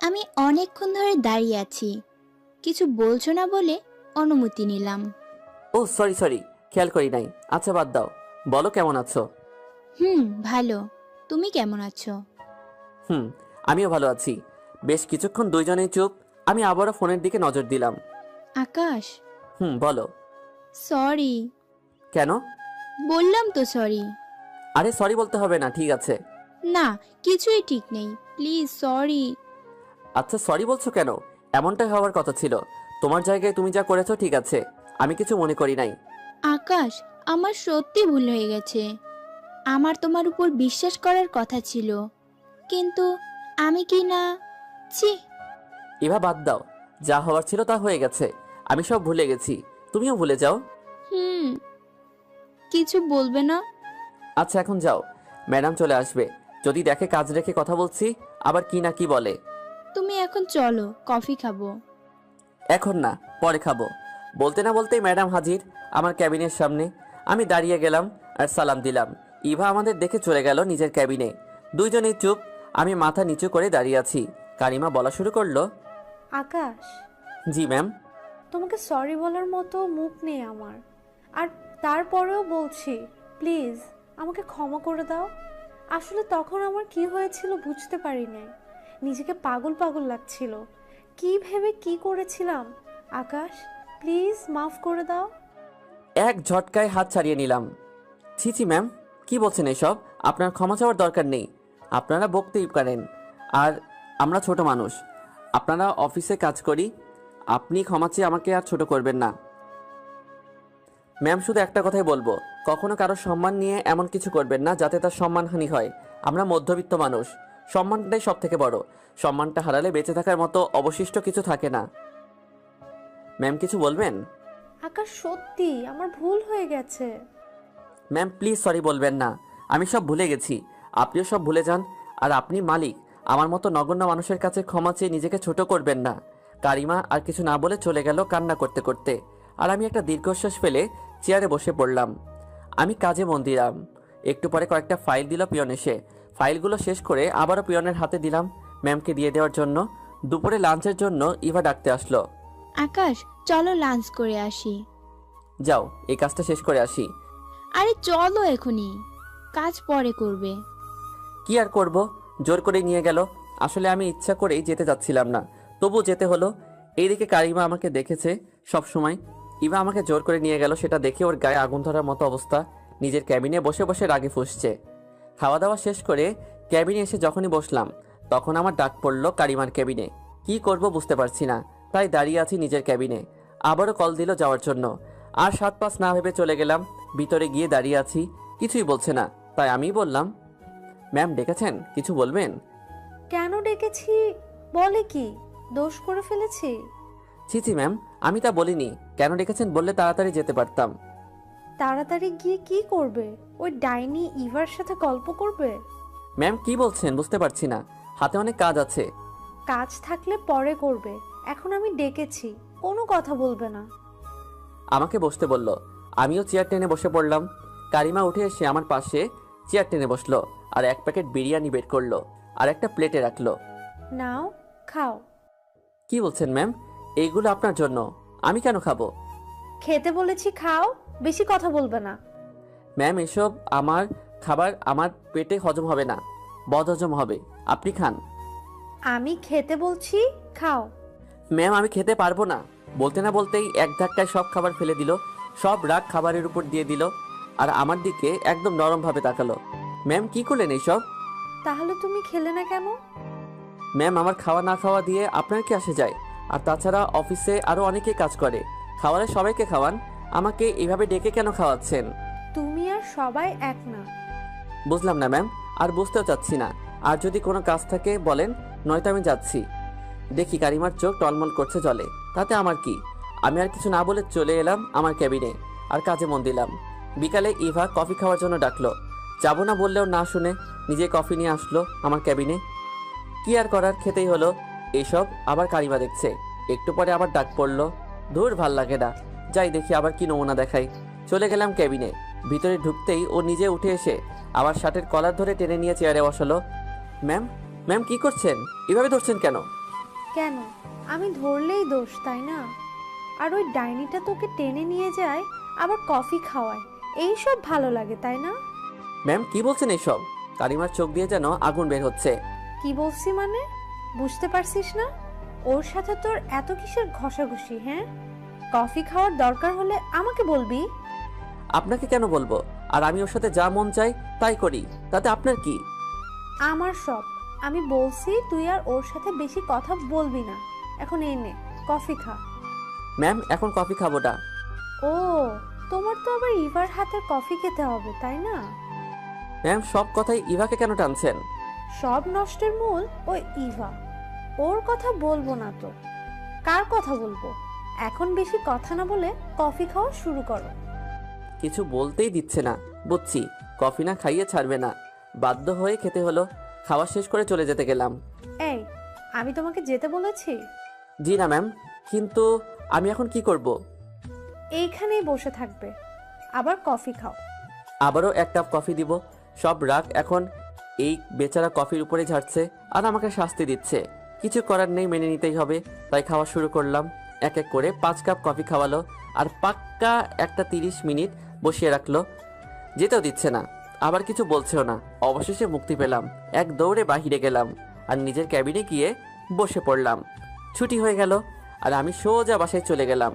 আমি অনেকক্ষণ ধরে দাঁড়িয়ে আছি, কিছু বলছো না বলে অনুমতি নিলাম। ও সরি, খেয়াল করি নাই। আচ্ছা বাদ দাও, বলো কেমন আছো? ভালো। তুমি কেমন আছো? আমিও ভালো আছি। বেশ কিছুক্ষণ দুইজনেই চুপ। আমি আবারও ফোনের দিকে নজর দিলাম। আকাশ, বলো। সরি। কেন? বললাম তো সরি। আরে সরি বলতে হবে না, ঠিক আছে। না, কিছুই ঠিক নেই, প্লিজ সরি। আচ্ছা সরি বলছো কেন? এমনটাই হওয়ার কথা ছিল। তোমার জায়গায় তুমি যা করেছো ঠিক আছে, আমি কিছু মনে করি নাই। আকাশ, আমার সত্যি ভুল হয়ে গেছে। আমার তোমার উপর বিশ্বাস করার কথা ছিল, কিন্তু আমি কি না। ছি। এবার বাদ দাও, যা হওয়ার ছিল তা হয়ে গেছে। আমি সব ভুলে গেছি, তুমিও ভুলে যাও। কিছু বলবে না? আচ্ছা এখন যাও, ম্যাডাম চলে আসবে। যদি দেখে কাজ রেখে কথা বলছি, আবার কি না কি বলে। তুমি এখন চলো, কফি খাবো। এখন না, পরে খাবো। বলতে না বলতেই ম্যাডাম হাজির আমার ক্যাবিনের সামনে। আমি দাঁড়িয়ে গেলাম আর সালাম দিলাম। ইভা আমাদের দেখে চলে গেল নিজের ক্যাবিনে। দুইজনেই চুপ। আমি মাথা নিচু করে দাঁড়িয়ে আছি। কারিমা বলা শুরু করলো, আকাশ, জি ম্যাম। তোমাকে সরি বলার মতো মুখ নেই আমার, আর তারপরেও বলছি, প্লিজ আমাকে ক্ষমা করে দাও। আসলে তখন আমার কি হয়েছিল বুঝতে পারি নাই, নিজেকে পাগল পাগল লাগছিল। কি ভেবে কি করেছিলাম। আকাশ, প্লিজ মাফ করে দাও। এক ঝটকায় হাত ছাড়িয়ে নিলাম। ছি ছি ম্যাম, কি বলছেন এসব? আপনার ক্ষমা চাওয়ার দরকার নেই। আপনারা বকতেই পারেন, আর আমরা ছোট মানুষ। আপনারা অফিসে কাজ করি, আপনি ক্ষমা চেয়ে আমাকে আর ছোট করবেন না। ম্যাম, শুধু একটা কথাই বলবো, কখনো কারো সম্মান নিয়ে এমন কিছু করবেন না যাতে তার সম্মানহানি হয়। আমরা মধ্যবিত্ত মানুষ, সম্মানটাই সব থেকে বড়। সম্মানটা হারালে বেঁচে থাকার মতো অবশিষ্ট কিছু থাকে না। ম্যাম, কিছু বলবেন? আকাশ, সত্যি আমার ভুল হয়ে গেছে। ম্যাম প্লিজ সরি বলবেন না, আমি সব ভুলে গেছি। আপনিও সব ভুলে যান। আর আপনি মালিক, আমার মতো নগণ্য মানুষের কাছে ক্ষমা চেয়ে নিজেকে ছোট করবেন না। কারিমা আর কিছু না বলে চলে গেল কান্না করতে করতে, আর আমি একটা দীর্ঘশ্বাস ফেলে চেয়ারে বসে পড়লাম। আমি কাজে মন দিলাম। একটু পরে কয়েকটা ফাইল দিল পিয়ন এসে। ফাইলগুলো শেষ করে আবারও পিয়নের হাতে দিলাম ম্যামকে দিয়ে দেওয়ার জন্য। দুপুরে লাঞ্চের জন্য ইভা ডাকতে আসলো। আকাশ, চলো লাঞ্চ করে আসি। যাও, এই কাজটা শেষ করে আসি। আরে চলো এখনই, কাজ পরে করবে। কি আর করব, জোর করে নিয়ে গেল। আসলে আমি ইচ্ছা করেই যেতে যাচ্ছিলাম না, তবু যেতে হলো। এইদিকে কারিমা আমাকে দেখেছে সব সময়, ইভা আমাকে জোর করে নিয়ে গেল। সেটা দেখে ওর গায়ে আগুন ধরার মতো অবস্থা। নিজের ক্যাবিনে বসে বসে রাগে ফুঁসছে। খাওয়া দাওয়া শেষ করে ক্যাবিনে এসে যখনই বসলাম, তখন আমার ডাক পড়লো কারিমার ক্যাবিনে। কি করব বুঝতে পারছি না, তাই দাঁড়িয়ে আছি নিজের ক্যাবিনে। আবারও কল দিল যাওয়ার জন্য। আর 7-5 না ভেবে চলে গেলাম। ভিতরে গিয়ে দাঁড়িয়ে আছি, কিছুই বলছে না। তাই আমি বললাম, ম্যাম ডেকেছেন, কিছু বলবেন? কেন ডেকেছি? বলে কি, দোষ করে ফেলেছি? ছি ছি ম্যাম, আমি তা বলিনি। কেন ডেকেছেন বললে তাড়াতাড়ি যেতে পারতাম। তাড়াতাড়ি গিয়ে কি করবে? ওই ডাইনি ইভার সাথে গল্প করবে? ম্যাম কি বলছেন বুঝতে পারছি না, হাতে অনেক কাজ আছে। কাজ থাকলে পরে করবে, এখন আমি ডেকেছি, কোনো কথা বলবে না। আমাকে বসতে বলল। আমিও চেয়ার টেনে বসে পড়লাম। কারিমা উঠে এসে আমার পাশে চেয়ার টেনে বসলো, আর এক প্যাকেট বিরিয়ানি বের করলো আর একটা প্লেটে রাখলো। নাও, খাও। কি বলছেন ম্যাম? এইগুলো আপনার জন্য, আমি কেন খাবো? খেতে বলেছি, খাও, বেশি কথা বলবে না। ম্যাম এসব আমার খাবার আমার পেটে হজম হবে না, বদহজম হবে। আপনি খান। আমি খেতে বলছি, খাও। ম্যাম আমি খেতে পারবো না। বলতে না বলতেই এক ধাক্কায় সব খাবার ফেলে দিল। সব রাগ খাবারের উপর দিয়ে দিল, আর আমার দিকে একদম নরমভাবে তাকালো। ম্যাম কি করলেন এইসব? তাহলে তুমি খেলে না কেন? ম্যাম আমার খাওয়া না খাওয়া দিয়ে আপনার কি আসে যায়? আর তাছাড়া অফিসে আরও অনেকে কাজ করে, খাওয়ারে সবাইকে খাওয়ান, আমাকে এভাবে ডেকে কেন খাওয়াচ্ছেন? তুমি আর সবাই এক না। বুঝলাম না ম্যাম, আর বুঝতেও চাচ্ছি না। আর যদি কোনো কাজ থাকে বলেন, নয়তো আমি যাচ্ছি। দেখি কারিমার চোখ টলমল করছে জলে, তাতে আমার কি? আমি আর কিছু না বলে চলে এলাম আমার ক্যাবিনে, আর কাজে মন দিলাম। বিকালে ইভা কফি খাওয়ার জন্য ডাকলো। যাবো না বললেও না শুনে নিজে কফি নিয়ে আসলো আমার ক্যাবিনে। কি আর করার, খেতেই হলো। এসব আবার কারিমা দেখছে। একটু পরে আবার ডাক পড়লো। ধুর, ভাল লাগে না, যাই দেখি আবার কি নমুনা দেখাই। চলে গেলাম ক্যাবিনে। ভিতরে ঢুকতেই ও নিজে উঠে এসে আমার শার্টের কলার ধরে টেনে নিয়ে চেয়ারে বসালো। ম্যাম, ম্যাম কি করছেন? এভাবে ধরছেন কেন? কেন? আমি ধরলেই দোষ, তাই না? আর ওই ডাইনিটা তোকে টেনে নিয়ে যায়, আবার কফি খাওয়ায়, এই সব ভালো লাগে, তাই না? ম্যাম কি বলছেন এইসব? কারিমার চোখ দিয়ে যেন আগুন বের হচ্ছে। কি বলছি মানে? বুঝতে পারছিস না? ওর সাথে তোর এত কিসের ঘষাঘষি? হ্যাঁ, কফি খাওয়ার দরকার হলে আমাকে বলবি। আপনাকে কেন বলবো? আর আমি ওর সাথে যা মন চাই তাই করি, তাতে আপনার কি? আমার সব। আমি বলছি তুই আর ওর সাথে বেশি কথা বলবি না। এখন এই নে, কফি খা। ম্যাম এখন কফি খাবো না। ও, তোমার তো আবার ইভার হাতের কফি খেতে হবে, তাই না? ম্যাম সব কথাই ইভাকে কেন টানছেন? সব নষ্টের মূল ওই ইভা। ওর কথা বলবো না তো কার কথা বলবো? এখন বেশি কথা না বলে কফি খাওয়া শুরু করো। কিছু বলতেই দিচ্ছে না, বুঝছি কফি না খাইয়ে ছাড়বে না। বাধ্য হয়ে খেতে হলো। খাওয়া শেষ করে চলে যেতে গেলাম। এই, আমি তোমাকে যেতে বলেছি? জি না ম্যাম, কিন্তু আমি এখন কি করব? এইখানেই বসে থাকবে, আবার কফি খাও। আবারও এক কাপ কফি দিব। সব রাগ এখন এই বেচারা কফির উপরে ঝাড়ছে আর আমাকে শাস্তি দিচ্ছে। কিছু করার নেই, মেনে নিতেই হবে। তাই খাওয়া শুরু করলাম। এক এক করে 5 কাপ কফি খাওয়ালো, আর পাক্কা একটা 30 মিনিট বসিয়ে রাখলো। যেতেও দিচ্ছে না, আবার কিছু বলছেও না। অবশেষে মুক্তি পেলাম। এক দৌড়ে বাহিরে গেলাম আর নিজের ক্যাবিনে গিয়ে বসে পড়লাম। ছুটি হয়ে গেল আর আমি সোজা বাসায় চলে গেলাম।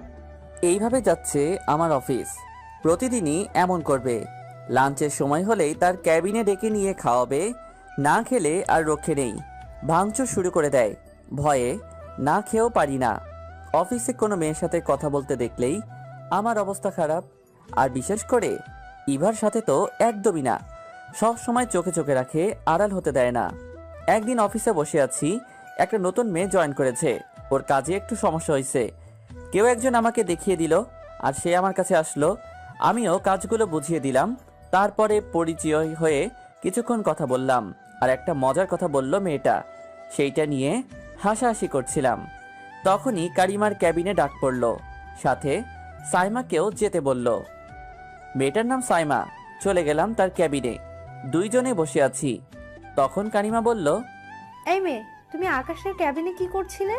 এইভাবে যাচ্ছে আমার অফিস। প্রতিদিনই এমন করবে। লাঞ্চের সময় হলেই তার ক্যাবিনে ডেকে নিয়ে খাওয়াবে, না খেলে আর রক্ষে নেই। ভাঙচুর শুরু করে দেয়। ভয়ে না খেয়েও পারি না। অফিসে কোনো মেয়ের সাথে কথা বলতে দেখলেই আমার অবস্থা খারাপ। আর বিশেষ করে ইভার সাথে তো একদমই না। সব সময় চোখে চোখে রাখে, আড়াল হতে দেয় না। একদিন অফিসে বসে আছি, একটা নতুন মেয়ে জয়েন করেছে। ওর কাজে একটু সমস্যা হয়েছে। কেউ একজন আমাকে দেখিয়ে দিল, আর সে আমার কাছে আসলো। আমিও কাজগুলো বুঝিয়ে দিলাম। তারপরে পরিচয় হয়ে কিছুক্ষণ কথা বললাম। আর একটা মজার কথা বলল মেয়েটা, সেইটা নিয়ে হাসাহাসি করছিলাম। তখনই কারিমার ক্যাবিনে ডাক পড়ল, সাথে সাইমাকেও যেতে বলল। মেয়েটার নাম সাইমা। চলে গেলাম তার ক্যাবিনে। দুইজনে বসে আছি। তখন কারিমা বলল, এই মেয়ে, তুমি আকাশের ক্যাবিনে কি করছিলে?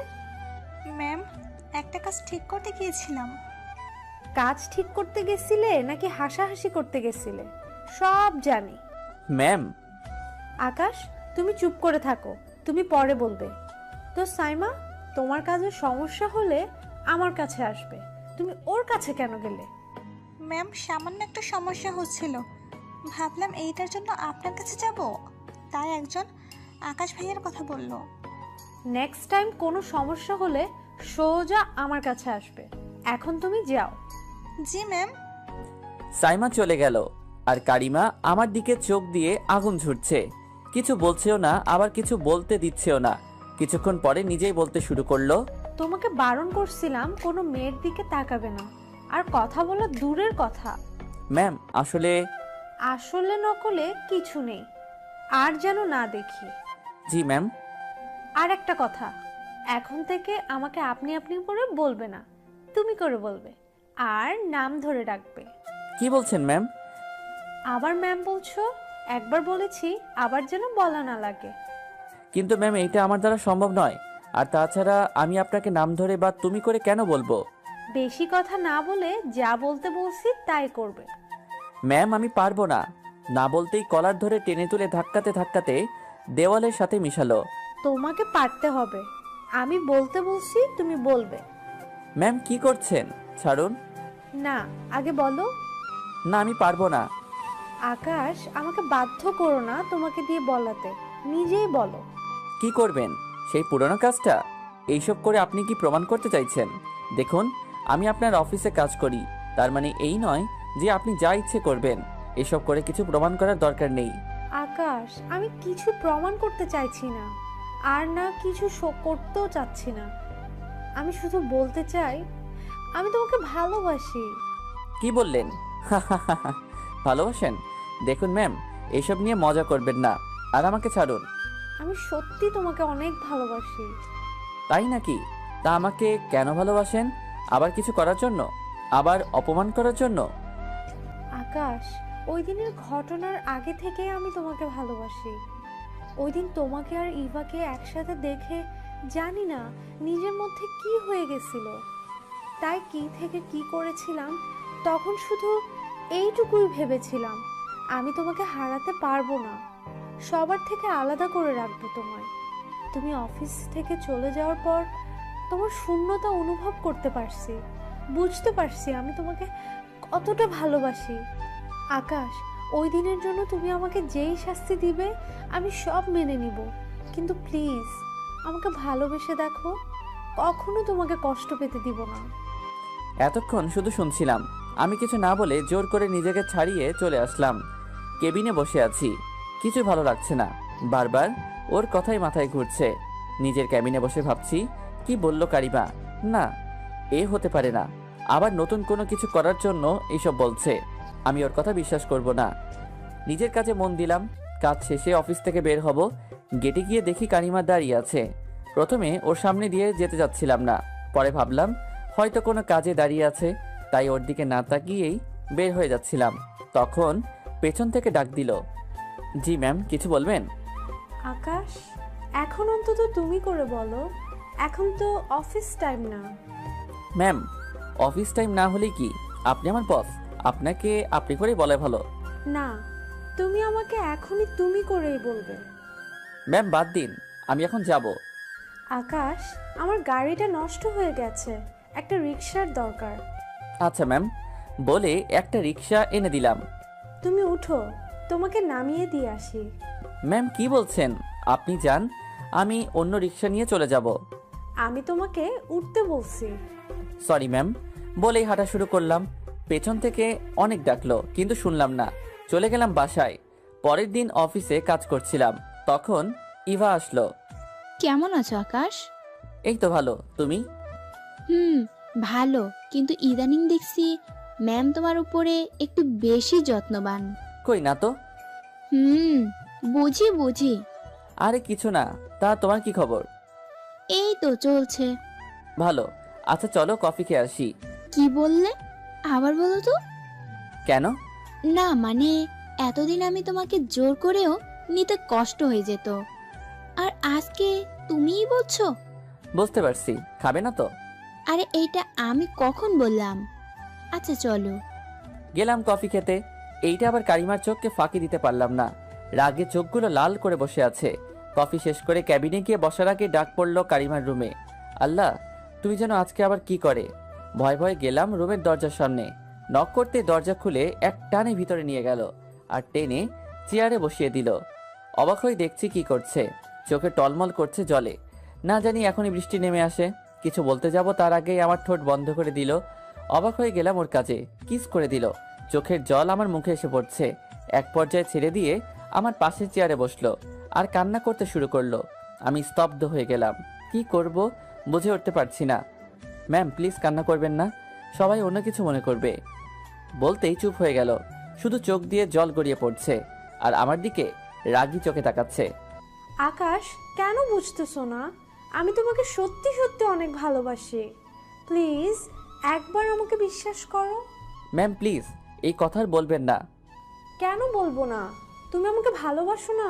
ম্যাম, একটা কাজ ঠিক করতে গিয়েছিলাম। কাজ ঠিক করতে গেছিলে নাকি হাসাহাসি করতে গেছিলে? সব জানি। ম্যাম। আকাশ, তুমি চুপ করে থাকো, তুমি পরে বলবে। তো সাইমা, তোমার কাজের সমস্যা হলে আমার কাছে আসবে, তুমি ওর কাছে কেন গেলে? ম্যাম, সামান্য একটা সমস্যা হচ্ছিল, ভাবলাম এইটার জন্য আপনার কাছে যাব, তাই একজন আকাশ ভাইয়ার কথা বলল। নেক্সট টাইম কোনো সমস্যা হলে সোজা আমার কাছে আসবে। এখন তুমি যাও। জি ম্যাম। সাইমা চলে গেল। আর কারিমা আমার দিকে চোখ দিয়ে আগুন ঝরছে। কিছু বলছেও না, আবার কিছু বলতে দিচ্ছেও না। কিছুক্ষণ পরে নিজেই বলতে শুরু করলো, তোমাকে বারণ করছিলাম কোনো মেয়ের দিকে তাকাবে না, আর কথা বলা দূরের কথা। ম্যাম আসলে। আসলে নকলে কিছু নেই, আর যেন না দেখি। জি ম্যাম। আর একটা কথা, এখন থেকে আমাকে আপনি আপনি করে বলবে না, তুমি করে বলবে, আর নাম ধরে ডাকবে। কি বলছেন ম্যাম? আবার ম্যাম বলছো? একবার বলেছি, আবার যেন বলা না লাগে। কিন্তু ম্যাম এইটা আমার দ্বারা সম্ভব নয়। আর তাছাড়া আমি আপনাকে নাম ধরে বা তুমি করে কেন বলবো? বেশি কথা না বলে যা বলতে বলছি তাই করবে। ম্যাম আমি পারবো না। না বলতেই কলার ধরে টেনে তুলে ধাক্কাতে ধাক্কাতে দেওয়ালের সাথে মিশালো। তোমাকে পারতে হবে, আমি বলতে বলছি তুমি বলবে। ম্যাম কি করছেন? ছাড়ুন। না, আগে বলো। না আমি পারবো না। আকাশ, আমাকে বাধ্য করো না তোমাকে দিয়ে বলাতে, নিজেই বলো। কি করবেন? সেই পুরনো কাজটা? এইসব করে আপনি কি প্রমাণ করতে চাইছেন? দেখুন, আমি আপনার অফিসে কাজ করি, তার মানে এই নয় যে আপনি যা ইচ্ছে করবেন। এসব করে কিছু প্রমাণ করার দরকার নেই। আকাশ, আমি কিছু প্রমাণ করতে চাইছি না, আর না কিছু শো করতেও চাচ্ছি না। আমি শুধু বলতে চাই, আমি তোমাকে ভালোবাসি। কি বললেন? ভালোবাসেন? দেখুন ম্যাম, এইসব নিয়ে মজা করবেন না, আর আমাকে ছাড়ুন। আমি সত্যি তোমাকে অনেক ভালোবাসি। তাই নাকি? তা আমাকে কেন ভালোবাসেন? আবার কিছু করার জন্য? আবার অপমান করার জন্য? আকাশ, ওই দিনের ঘটনার আগে থেকে আমি তোমাকে ভালোবাসি। ওই দিন তোমাকে আর ইভাকে একসাথে দেখে জানি না নিজের মধ্যে কি হয়ে গেছিল। তাই কি থেকে কি করেছিলাম, তখন শুধু এইটুকুই ভেবেছিলাম, আমি তোমাকে হারাতে পারবো না, সবার থেকে আলাদা করে রাখবো তোমায়। তুমি অফিস থেকে চলে যাওয়ার পর তোমার শূন্যতা অনুভব করতে পারছি, বুঝতে পারছি আমি তোমাকে কতটা ভালোবাসি। আকাশ, ওই দিনের জন্য তুমি আমাকে যেই শাস্তি দিবে আমি সব মেনে নিব, কিন্তু প্লিজ আমাকে ভালোবেসে দেখো, কখনো তোমাকে কষ্ট পেতে দিব না। এতক্ষণ শুধু শুনছিলাম। আমি কিছু না বলে জোর করে নিজেকে ছাড়িয়ে চলে আসলাম। কেবিনে বসে আছি, কিছু ভালো লাগছে না। বারবার ওর কথাই মাথায় ঘুরছে। নিজের ক্যাবিনে বসে ভাবছি, কি বলল কারিমা? না, এ হতে পারে না। আবার নতুন কোনো কিছু করার জন্য এইসব বলছে। আমি ওর কথা বিশ্বাস করব না। নিজের কাজে মন দিলাম। কাজ শেষে অফিস থেকে বের হব। গেটে গিয়ে দেখি কারিমা দাঁড়িয়ে আছে। প্রথমে ওর সামনে দিয়ে যেতে যাচ্ছিলাম না, পরে ভাবলাম হয়তো কোনো কাজে দাঁড়িয়ে আছে, তাই ওর দিকে না তাকিয়েই বের হয়ে যাচ্ছিলাম। তখন পেছন থেকে ডাক দিল, জি ম্যাম, কিছু বলবেন? আকাশ, এখন অন্তত তুমি করে বলো, এখন তো অফিস টাইম না। ম্যাম, অফিস টাইম না হলে কি? আপনি আমার বস, আপনাকে আপনি করেই বলে ভালো। না, তুমি আমাকে এখনই তুমি করেই বলবে। ম্যাম বাদ দিন, আমি এখন যাব। আকাশ, আমার গাড়িটা নষ্ট হয়ে গেছে, একটা রিক্সার দরকার। আচ্ছা ম্যাম, বলে একটা রিক্সা এনে দিলাম। তুমি উঠো, তোমাকে নামিয়ে দিয়ে আসি। ম্যাম কি বলছেন? আপনি যান, আমি অন্য রিক্সা নিয়ে চলে যাব। আমি তোমাকে উঠতে বলছি। সরি ম্যাম বলেই হাঁটা শুরু করলাম। পেছন থেকে অনেক ডাকলো কিন্তু শুনলাম না, চলে গেলাম বাসায়। পরের দিন অফিসে কাজ করছিলাম, তখন ইভা আসলো। কেমন আছো আকাশ? এই তো ভালো, তুমি? ভালো, কিন্তু ইদানিং দেখছি ম্যাম তোমার উপরে একটু বেশি যত্নবান। কই না তো। বুঝি বুঝি। আরে কিছু না, তা তোমার কি খবর? এই তো চলছে। ভালো। আচ্ছা চলো কফি খেয়ে আসি। কি বললে? আবার বলো তো। কেন? না মানে এতদিন আমি তোমাকে জোর করেও নিতে কষ্ট হয়ে যেত, আর আজকে তুমিই বলছো। বুঝতে পারছি, খাবে না তো? আরে এইটা আমি কখন বললাম? আচ্ছা চলো। গেলাম কফি খেতে। এইটা আবার কারিমার চোখকে ফাঁকি দিতে পারলাম না, রাগে চোখগুলো লাল করে বসে আছে। কফি শেষ করে ক্যাবিনে গিয়ে বসার আগে ডাক পড়লো কারিমার রুমে। আল্লাহ, তুই যেন আজকে আবার কি করে। ভয় ভয়ে গেলাম রুমের দরজার সামনে। নক করতে দরজা খুলে এক টানে ভিতরে নিয়ে গেল আর টেনে চেয়ারে বসিয়ে দিল। অবাক হয়ে দেখছি কি করছে, চোখে টলমল করছে জলে। না জানি এখনই বৃষ্টি নেমে আসে। কিছু বলতে যাব তার আগেই আমার ঠোঁট বন্ধ করে দিল। অবাক হয়ে গেলাম ওর কাজে, কিস করে দিল। চোখের জল আমার মুখে এসে পড়ছে। এক পর্যায়ে ছেড়ে দিয়ে আমার পাশের চেয়ারে বসলো আর কান্না করতে শুরু করলো। আমি স্তব্ধ হয়ে গেলাম, কি করব বুঝে উঠতে পারছি না। ম্যাম প্লিজ কান্না করবেন না, সবাই অন্য কিছু মনে করবে। বলতেই চুপ হয়ে গেল, শুধু চোখ দিয়ে জল গড়িয়ে পড়ছে আর আমার দিকে রাগি চোখে তাকাচ্ছে। আকাশ, কেন বুঝতেছো না? আমি তোমাকে সত্যি সত্যি অনেক ভালোবাসি। প্লিজ একবার আমাকে বিশ্বাস করো। ম্যাম প্লিজ এই কথা আর বলবেন না। কেন বলবো না? তুমি আমাকে ভালোবাসো না?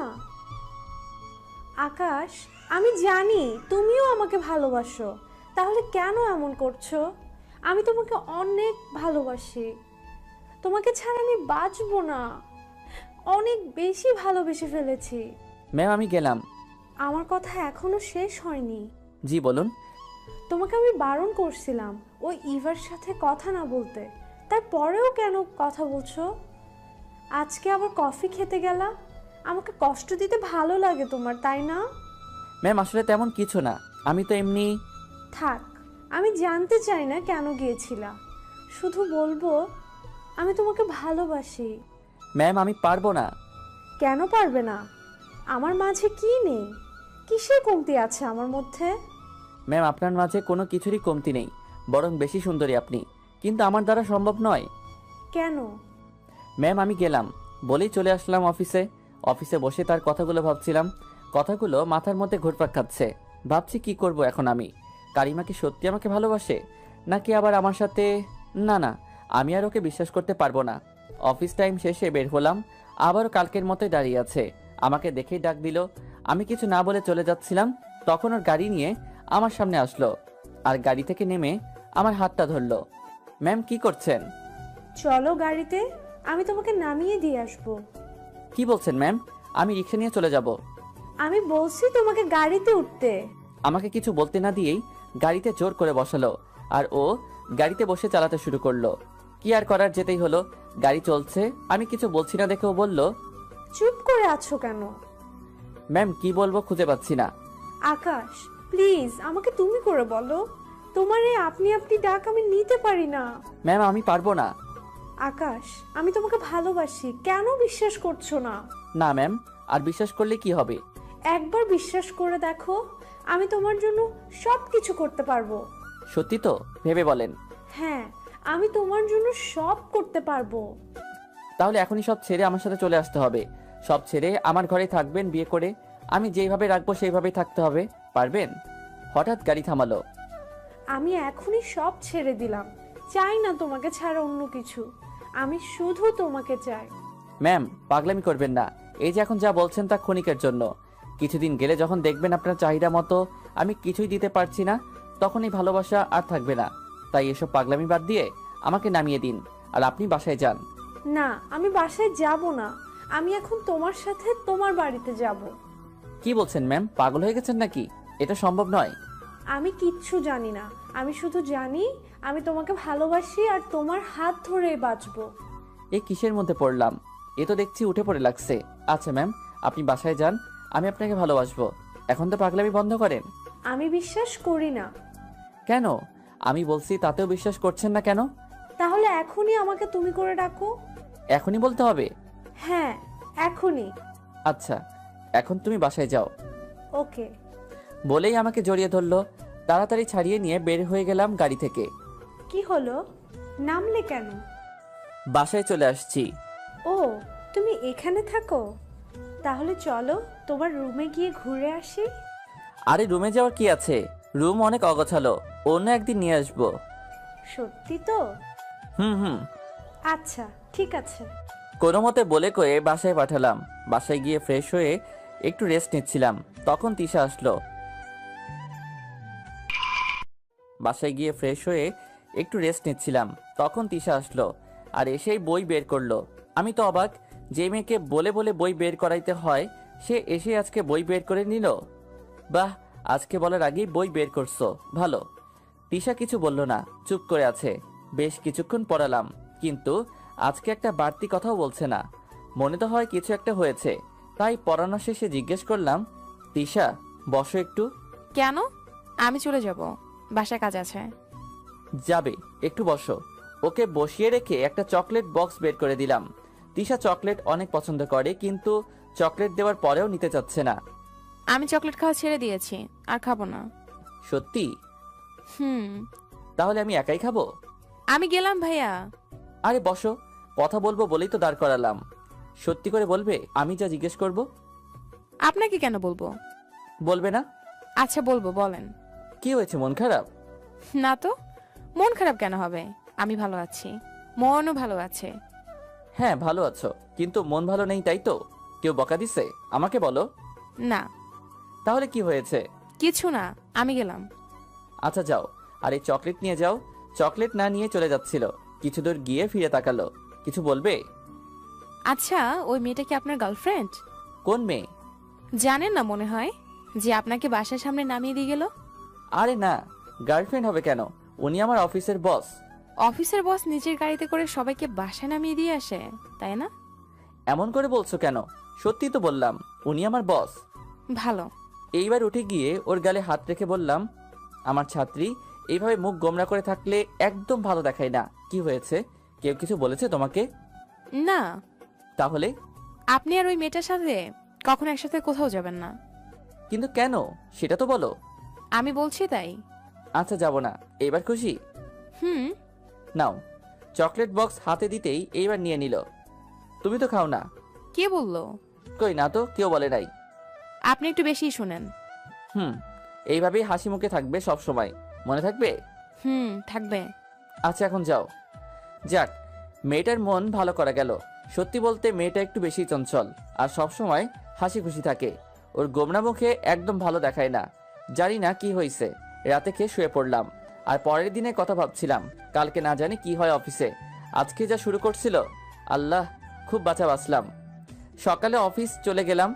আকাশ, আমি জানি তুমিও আমাকে ভালোবাসো, তাহলে কেন এমন করছো? আমি তোমাকে অনেক ভালোবাসি, তোমাকে ছাড়া আমি বাঁচবো না। অনেক বেশি ভালোবেসে ফেলেছি। ম্যাম আমি গেলাম। আমার কথা এখনো শেষ হয়নি। জি বলুন। তোমাকে আমি বারণ করছিলাম ওই ইভার সাথে কথা না বলতে, তারপরেও কেন কথা বলছো? আজকে আবার কফি খেতে গেলা। আমাকে কষ্ট দিতে ভালো লাগে তোমার, তাই না? ম্যাম আসলে তেমন কিছু না, আমি তো এমনি। থাক, আমি জানতে চাই না কেন গিয়েছিলা, শুধু বলবো আমি তোমাকে ভালোবাসি। ম্যাম আমি পারবো না। কেন পারবে না? আমার মাঝে কি নেই? কিসের কমতি আছে আমার মধ্যে? ম্যাম আপনার মাঝে কোনো কিছুরই কমতি নেই, বরং বেশি সুন্দরী আপনি, কিন্তু আমার দ্বারা সম্ভব নয়। কেন? ম্যাম আমি গেলাম বলেই চলে আসলাম অফিসে। অফিসে বসে তার কথাগুলো ভাবছিলাম, কথাগুলো মাথার মধ্যে ঘুরপাক খাচ্ছে। ভাবছি কি করব এখন আমি। কারিমা কি সত্যি আমাকে ভালোবাসে, নাকি আবার আমার সাথে? না না, আমি আর ওকে বিশ্বাস করতে পারবো না। অফিস টাইম শেষে বের হলাম, আবারও কালকের মতোই দাঁড়িয়ে আছে। আমাকে দেখেই ডাক দিল। আমি কিছু না বলে চলে যাচ্ছিলাম, তখন ওর গাড়ি নিয়ে আমার সামনে আসলো আর গাড়ি থেকে নেমে আমার হাতটা ধরলো। ম্যাম কি করছেন? চলো গাড়িতে, আমি তোমাকে নামিয়ে দিয়ে আসবো। কি বলছেন ম্যাম? আমি রিক্সা নিয়ে চলে যাব। আমি বলছি তোমাকে গাড়িতে উঠতে। আমাকে কিছু বলতে না দিয়েই গাড়িতে জোর করে বসালো আর ও গাড়িতে বসে চালাতে শুরু করলো। কি আর করার, যেতেই হলো। গাড়ি চলছে, আমি কিছু বলছি না দেখে ও বলল, চুপ করে আছো কেন? ম্যাম কি বলবো খুঁজে পাচ্ছি না। আকাশ প্লিজ আমাকে তুমি করে বলো। তোমার এই আপনি আপনি ডাক আমি নিতে পারি না। ম্যাম আমি পারবো না। আকাশ, আমি তোমাকে ভালোবাসি, কেন বিশ্বাস করছো না? না ম্যাম, আর বিশ্বাস করলে কি হবে? একবার বিশ্বাস করে দেখো, আমি তোমার জন্য সব কিছু করতে পারবো। সত্যি তো? ভেবে বলেন। হ্যাঁ, আমি তোমার জন্য সব করতে পারবো। তাহলে এখনই সব ছেড়ে আমার সাথে চলে আসতে হবে। সব ছেড়ে আমার ঘরে থাকবেন বিয়ে করে। আমি যেইভাবে রাখবো সেইভাবেই থাকতে হবে, পারবেন? হঠাৎ গাড়ি থামালো। আমি এখনই সব ছেড়ে দিলাম, চাই না তোমাকে ছাড়া অন্য কিছু। আমি শুধু তোমাকে চাই। ম্যাম পাগলামি করবেন না, এই যে এখন যা বলছেন তা ক্ষণিকের জন্য। কিছুদিন গেলে যখন দেখবেন আপনার চাহিদা মতো আমি কিছুই দিতে পারছি না, তখন এই ভালোবাসা আর থাকবে না। তাই এসব পাগলামি বাদ দিয়ে আমাকে নামিয়ে দিন আর আপনি বাসায় যান। না, আমি বাসায় যাব না। আমি এখন তোমার সাথে তোমার বাড়িতে যাব। কি বলছেন ম্যাম, পাগল হয়ে গেছেন নাকি? এটা সম্ভব নয়। আমি কিচ্ছু জানি না, আমি শুধু জানি আমি তোমাকে ভালোবাসি আর তোমার হাত ধরেই বাঁচবো। এ কিসের মধ্যে পড়লাম? এ তো দেখছি উঠে পড়ে লাগছে। আচ্ছা ম্যাম, আপনি বাসায় যান, আমি আপনাকে ভালোবাসবো। এখন তো পাগলামি বন্ধ করেন। আমি বিশ্বাস করি না। কেন? আমি বলছি তাতেও বিশ্বাস করছেন না কেন? তাহলে এখনই আমাকে তুমি করে ডাকো। এখনই বলতে হবে? হ্যাঁ, এখনই। আচ্ছা, এখন তুমি বাসায় যাও। ওকে। বলেই আমাকে জড়িয়ে ধরলো। তাড়াতাড়ি ছাড়িয়ে নিয়ে বের হয়ে গেলাম গাড়ি থেকে। কি হলো, নামলে কেন? বাসায় চলে আসছি। ও, তুমি এখানে থাকো? তাহলে চলো তোমার রুমে গিয়ে ঘুরে আসি। আরে রুমে যাওয়ার কি আছে? রুম অনেক অগোছালো, অন্য একদিন নিয়ে আসবো। সত্যি তো? হুম। আচ্ছা, ঠিক আছে। কোনো মতে বলে কয়ে বাসায় পাঠালাম। বাসায় গিয়ে ফ্রেশ হয়ে একটু রেস্ট নিচ্ছিলাম, তখন তিশা আসলো। আর এসেই বই বের করলো। আমি তো অবাক, যে মেয়েকে বলে বলে বই বের করাইতে হয় সে এসে আজকে বই বের করে নিল। বাহ, আজকে বলার আগেই বই বের করছো, ভালো। তিশা কিছু বলল না, চুপ করে আছে। বেশ কিছুক্ষণ পড়ালাম, কিন্তু আজকে একটা বাড়তি কথাও বলছে না। মনে তো হয় কিছু একটা হয়েছে, তাই পড়ানো শেষে জিজ্ঞেস করলাম, তিশা বসো একটু। কেন? আমি চলে যাব, বাসায় কাজ আছে। যাবে, একটু বসো। ওকে বসিয়ে রেখে একটা চকলেট বক্স বের করে দিলাম। তিশা চকলেট অনেক পছন্দ করে, কিন্তু চকলেট দেওয়ার পরেও নিতে চাচ্ছে না। আমি চকলেট খাওয়া ছেড়ে দিয়েছি, আর খাবো না। সত্যি? হুম। তাহলে আমি একাই খাবো? আমি গেলাম ভাইয়া। আরে বসো, কথা বলবো বলেই তো দাঁড় করালাম। সত্যি করে বলবে আমি যা জিজ্ঞেস করব? আপনাকে কেন বলবো? বলবে না? আচ্ছা বলবো, বলেন। কি হয়েছে, মন খারাপ? না তো, মন খারাপ কেন হবে? আমি ভালো আছি, মনও ভালো আছে। হ্যাঁ ভালো আছো, কিন্তু মন ভালো নেই, তাই তো? কেউ বকা দিছে? আমাকে বলো। না, তাহলে কি হয়েছে? কিছু না, আমি গেলাম। আচ্ছা যাও, আর এই চকলেট নিয়ে যাও। চকলেট না নিয়ে চলে যাচ্ছিল, কিছু দূর গিয়ে ফিরে তাকালো। কিছু বলবে? আচ্ছা, ওই মেয়েটা কি আপনার গার্লফ্রেন্ড? কোন মেয়ে? জানেন না মনে হয়, যে আপনাকে বাসার সামনে নামিয়ে দিয়ে গেল? আরে না, গার্লফ্রেন্ড হবে কেন? উনি আমার অফিসের বস। অফিসের বস নিজের গাড়িতে করে সবাইকে বাসায় নামিয়ে দিয়ে আসে, তাই না? এমন করে বলছো কেন? সত্যি তো বললাম, উনি আমার বস। ভালো। এইবার উঠে গিয়ে ওর গালে হাত রেখে বললাম, আমার ছাত্রী এইভাবে মুখ গোমরা করে থাকলে একদম ভালো দেখায় না। কি হয়েছে? কেউ কিছু বলেছে তোমাকে? না। তাহলে? আপনি আর ওই মেয়েটার সাথে কখনো একসাথে কোথাও যাবেন না। কিন্তু কেন, সেটা তো বলো। আমি বলছি তাই। আচ্ছা যাব না, এবার খুশি? হুম। নাও। চকলেট বক্স হাতে দিতেই এইবার নিয়ে নিল। তুমি তো খাও না। কে বললো? কই না তো, কেউ বলে নাই। আপনি একটু বেশি শুনেন। হুম, এইভাবেই হাসি মুখে থাকবে সব সময়, মনে থাকবে? হুম, থাকবে। আচ্ছা এখন যাও। যাক, মেয়েটার মন ভালো করা গেল। সত্যি বলতে মেয়েটা একটু বেশি চঞ্চল, আর সব সময় হাসি খুশি থাকে। ওর গোমরা মুখে একদম ভালো দেখায় না। জানি না কি হয়েছে, রাতে খেয়ে শুয়ে পড়লাম, আর পরের দিনের কথা ভাবছিলাম। কালকে না জানি কি হয় অফিসে। আজকে যা শুরু করছিল, আল্লাহ, খুব বাঁচা বাঁচলাম। সকালে অফিস চলে গেলাম,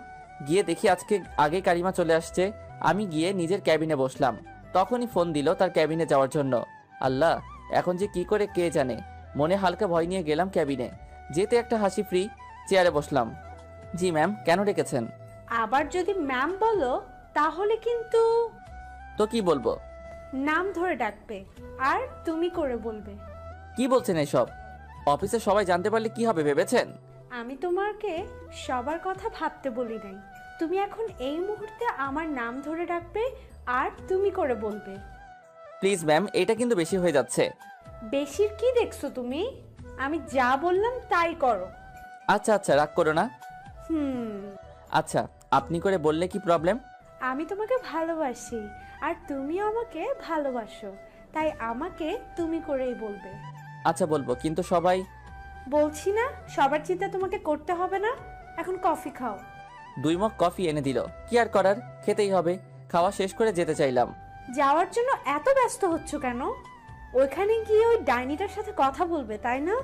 গিয়ে দেখি আজকে আগে কারিমা চলে আসছে। আমি গিয়ে নিজের ক্যাবিনে বসলাম, তখনই ফোন দিল তার ক্যাবিনে যাওয়ার জন্য। আল্লাহ, এখন যে কি করে কে জানে। মনে হালকা ভয় নিয়ে গেলাম ক্যাবিনে। যেতে একটা হাসি ফ্রি, চেয়ারে বসলাম। জি ম্যাম, কেন ডেকেছেন? আবার যদি ম্যাম বলো তাহলে কিন্তু তো কি বলবো? নাম ধরে ডাকবে আর তুমি করে বলবে। কি বলছেন এসব? অফিসে সবাই জানতে পারলে কি হবে ভেবেছেন? আমি তোমাকে সবার কথা ভাবতে বলি নাই। তুমি এখন এই মুহূর্তে আমার নাম ধরে ডাকবে আর তুমি করে বলবে। প্লিজ ম্যাম, এটা কিন্তু বেশি হয়ে যাচ্ছে। বেশির কি দেখছো তুমি? আমি যা বললাম তাই করো। আচ্ছা আচ্ছা, রাগ করো না। আচ্ছা, আপনি করে বললে কি প্রবলেম? আমি তোমাকে ভালোবাসি আর তুমিও আমাকে ভালোবাসো, তাই আমাকে তুমি করেই বলবে। আচ্ছা বলবো, কিন্তু সবাই। বলছি না, সবার চিন্তা তোমাকে করতে হবে না। এখন কফি খাও। 2 মগ কফি এনে দিল। কি আর করার, খেতেই হবে। খাওয়া শেষ করে যেতে চাইলাম। যাওয়ার জন্য এত ব্যস্ত হচ্ছ কেন? ওইখানে গিয়ে ওই ডাইনিটার সাথে কথা বলবে, তাই না?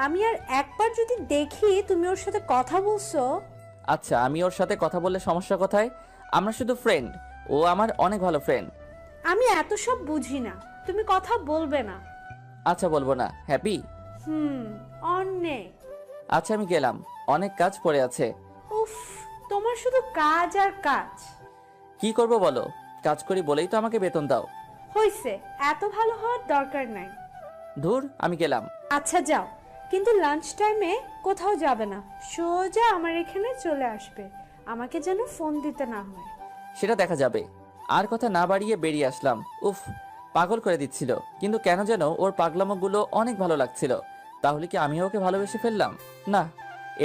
আমি আর একবার যদি দেখি তুমি ওর সাথে কথা বলছো। আচ্ছা, আমি ওর সাথে কথা বললে সমস্যা কোথায়? আমরা শুধু ফ্রেন্ড, ও আমার অনেক ভালো ফ্রেন্ড। আমি এত সব বুঝি না। তুমি কথা বলবে না। আচ্ছা বলবো না, হ্যাপি? অনেক। আচ্ছা আমি গেলাম, অনেক কাজ পড়ে আছে। উফ, তোমার শুধু কাজ আর কাজ। কি করব বলো, কাজ করি বলেই তো আমাকে বেতন দাও। হইছে, এত ভালো হওয়ার দরকার নাই। ধুর, আমি গেলাম। আচ্ছা যাও, কিন্তু লাঞ্চ টাইমে কোথাও যাবে না, সোজা আমার এখানে চলে আসবে। আমাকে যেন ফোন দিতে না হয়। সেটা দেখা যাবে। আর কথা না বাড়িয়ে বেরিয়ে আসলাম। উফ, পাগল করে দিচ্ছিল, কিন্তু কেন যেন ওর পাগলামোগুলো অনেক ভালো লাগছিল। তাহলে কি আমিও ওকে ভালোবেসে ফেললাম? না,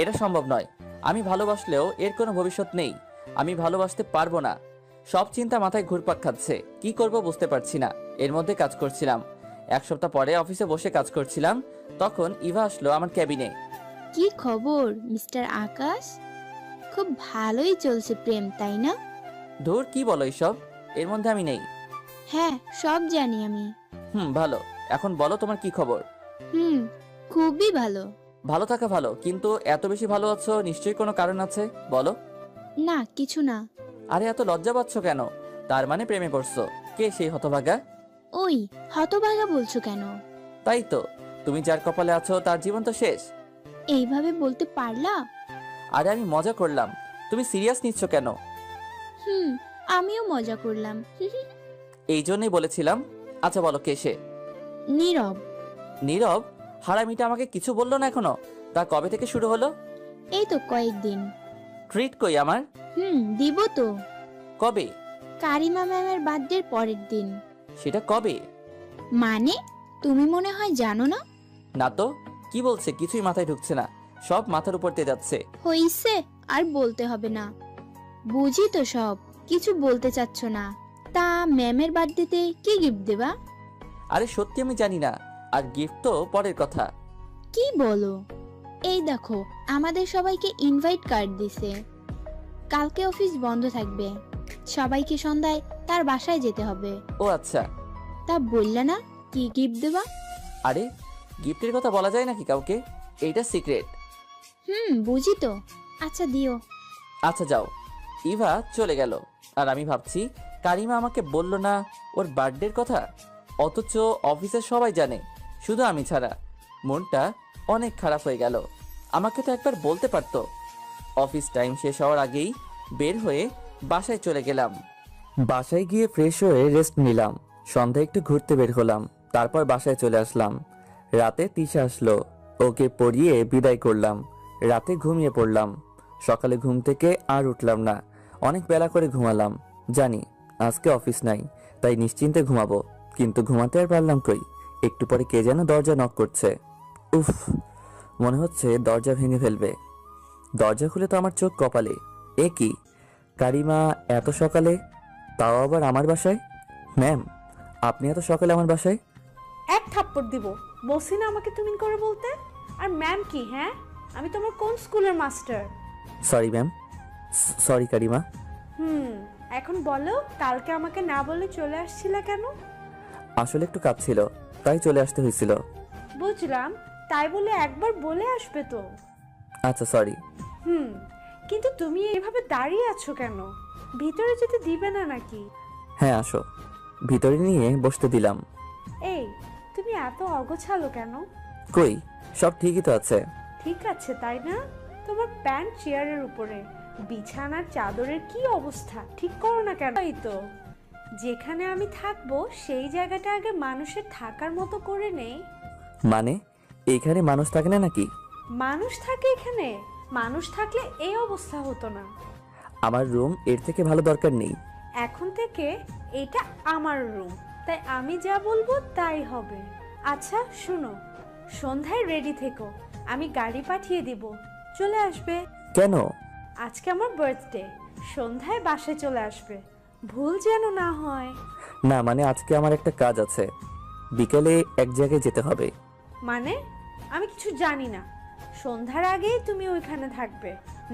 এটা সম্ভব নয়। আমি ভালোবাসলেও এর কোনো ভবিষ্যৎ নেই। আমি ভালোবাসতে পারবো না। সব চিন্তা মাথায় ঘুরপাক খাচ্ছে, কি করব বুঝতে পারছি না। এর মধ্যে কাজ করছিলাম। এক সপ্তাহ পরে অফিসে বসে কাজ করছিলাম, তখন ইভা আসলো আমার ক্যাবিনে। কি খবর মিস্টার আকাশ? খুব ভালোই চলছে প্রেম, তাই না? ধুর, কি বলো এইসব? এর মধ্যে আমি নেই। হ্যাঁ, সব জানি আমি। ভালো। এখন বলো তোমার কি খবর? খুবই ভালো। ভালো থাকা ভালো, কিন্তু এত বেশি ভালো আছো নিশ্চয়ই কোনো কারণ আছে, বলো। না, কিছু না। আরে এত লজ্জা পাচ্ছ কেন? তার মানে প্রেমে পড়ছো? কে সেই হতভাগা? ওই, হতভাগা বলছো কেন? তাই তো, তুমি যার কপালে আছো তার জীবন তো শেষ। এইভাবে বলতে পারলা? আরে আমি মজা করলাম, তুমি সিরিয়াস নিচ্ছ কেন? আমিও মজা করলাম। এই জন্যই বলেছিলাম। আচ্ছা বলো, কে সে? নীরব। নীরব? হারামিটা আমাকে কিছু বললো না এখনো। তা কবে থেকে শুরু হলো? এই তো কয়েকদিন। ট্রিট কই আমার? দিব তো। কবে? কারিমা ম্যামের বার্থডের পরের দিন। সেটা কবে? মানে, তুমি মনে হয় জানো না? না তো, কি বলছে কিছুই মাথায় ঢুকছে না, সব মাথার উপর দিয়ে যাচ্ছে। হইছে, আর বলতে হবে না। বুঝি তো সব, কিছু বলতে চাচ্ছ না। তা ম্যামের বার্থডেতে কি গিফট দেবা? আরে সত্যি আমি জানি না, আর গিফট তো পরের কথা। কি বলো? এই দেখো, আমাদের সবাইকে ইনভাইট কার্ড দিছে। কালকে অফিস বন্ধ থাকবে, সবাইকে সন্ধ্যায় তার বাসায় যেতে হবে। ও আচ্ছা। তা বললে না কি গিফট দেবা? আরে গিফটের কথা বলা যায় নাকি কাউকে? এইটা সিক্রেট। বুঝি তো। আচ্ছা দিও। আচ্ছা যাও। ইভা চলে গেল, আর আমি ভাবছি কারিমা আমাকে বলল না ওর বার্থডের কথা, অথচ অফিসের সবাই জানে, শুধু আমি ছাড়া। মনটা অনেক খারাপ হয়ে গেল। আমাকে তো একবার বলতে পারতো। অফিস টাইম শেষ হওয়ার আগেই বের হয়ে বাসায় চলে গেলাম। বাসায় গিয়ে ফ্রেশ হয়ে রেস্ট নিলাম। সন্ধ্যায় একটু ঘুরতে বের হলাম, তারপর বাসায় চলে আসলাম। রাতে তিশা আসলো, ওকে পড়িয়ে বিদায় করলাম। রাতে ঘুমিয়ে পড়লাম। সকালে ঘুম থেকে আর উঠলাম না, অনেক বেলা করে ঘুমালাম। জানি আজকে অফিস নাই, তাই নিশ্চিন্তে ঘুমাবো, কিন্তু ঘুমাতে আর পারলাম কই। একটু পরে কে যেন দরজা নক করছে। উফ, মনে হচ্ছে দরজা ভেঙে ফেলবে। দরজা খুলে তো আমার চোখ কপালে। এ কি, কারিমা এত সকালে, তাও আবার আমার বাসায়? ম্যাম, আপনি এত সকালে আমার বাসায়? এক থাপ্পড় দিব, বলছি না আমাকে তুমি করে বলতে। আর ম্যাম কি? হ্যাঁ, আমি তোমার কোন স্কুলের মাস্টার? সরি ম্যাম, সরি কারিমা। এখন বলো, কালকে আমাকে না বলে চলে আসছিলা কেন? আসলে একটু কাজ ছিল, তাই চলে আসতে হয়েছিল। বুঝলাম, তাই বলে একবার বলে আসবে তো। আচ্ছা সরি। কিন্তু তুমি এভাবে দাঁড়িয়ে আছো কেন? ভিতরে যেতে দিবে না নাকি? হ্যাঁ আসো, ভিতরে নিয়ে বসতে দিলাম। এই, তুমি এত অগোছালো কেন? কই, সব ঠিকই তো আছে। ঠিক আছে তাই না? তোমার প্যান্ট চেয়ারের উপরে, বিছানার চাদরের কি অবস্থা, ঠিক করো না কেন? এই তো, যেখানে আমি থাকবো সেই জায়গাটা আগে মানুষের থাকার মতো করে নেই। মানে এখানে মানুষ থাকে না নাকি? মানুষ থাকে এখানে, মানুষ থাকলে এই অবস্থা হতো না। আমার রুম এর থেকে ভালো দরকার নেই। এখন থেকে এটা আমার রুম, তাই আমি যা বলবো তাই হবে। আচ্ছা শুনো, সন্ধ্যায় রেডি থেকো, আমি গাড়ি পাঠিয়ে দিব, চলে আসবে। কেন? আজকে আমার বার্থডে, সন্ধ্যায় বাসায় চলে আসবে, ভুল যেন না হয়। না মানে আজকে আমার একটা কাজ আছে, বিকেলে এক জায়গায় যেতে হবে। মানে? আমি কিছু জানি না, সন্ধ্যার আগেই তুমি ওইখানে থাকবে,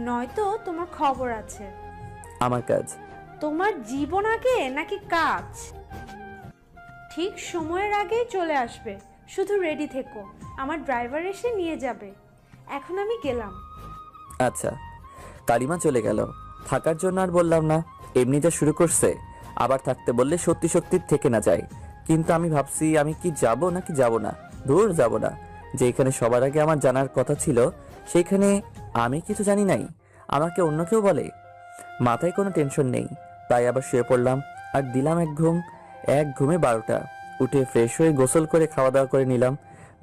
নয়তো তোমার খবর আছে। আমার কাজ? তোমার জীবন আগে নাকি কাজ? ঠিক সময়ের আগেই চলে আসবে, শুধু রেডি থেকো, আমার ড্রাইভার এসে নিয়ে যাবে। এখন আমি গেলাম। আচ্ছা। কারিমা চলে গেল, থাকার জন্য আর বললাম না, এমনি যা শুরু করছে, আবার থাকতে বললে সত্যি সত্যি থেকে না যায়, কিন্তু আমি ভাবছি আমি কি যাব নাকি যাব না। দূর যাব না। যেখানে সবার আগে আমার জানার কথা ছিল সেইখানে আমি কিছু জানি নাই, আমাকে অন্য কেউ বলে। মাথায় কোনো টেনশন নেই, তাই আবার শুয়ে পড়লাম আর দিলাম এক ঘুম। এক ঘুমে 12টা। উঠে ফ্রেশ হয়ে গোসল করে খাওয়া দাওয়া করে নিলাম।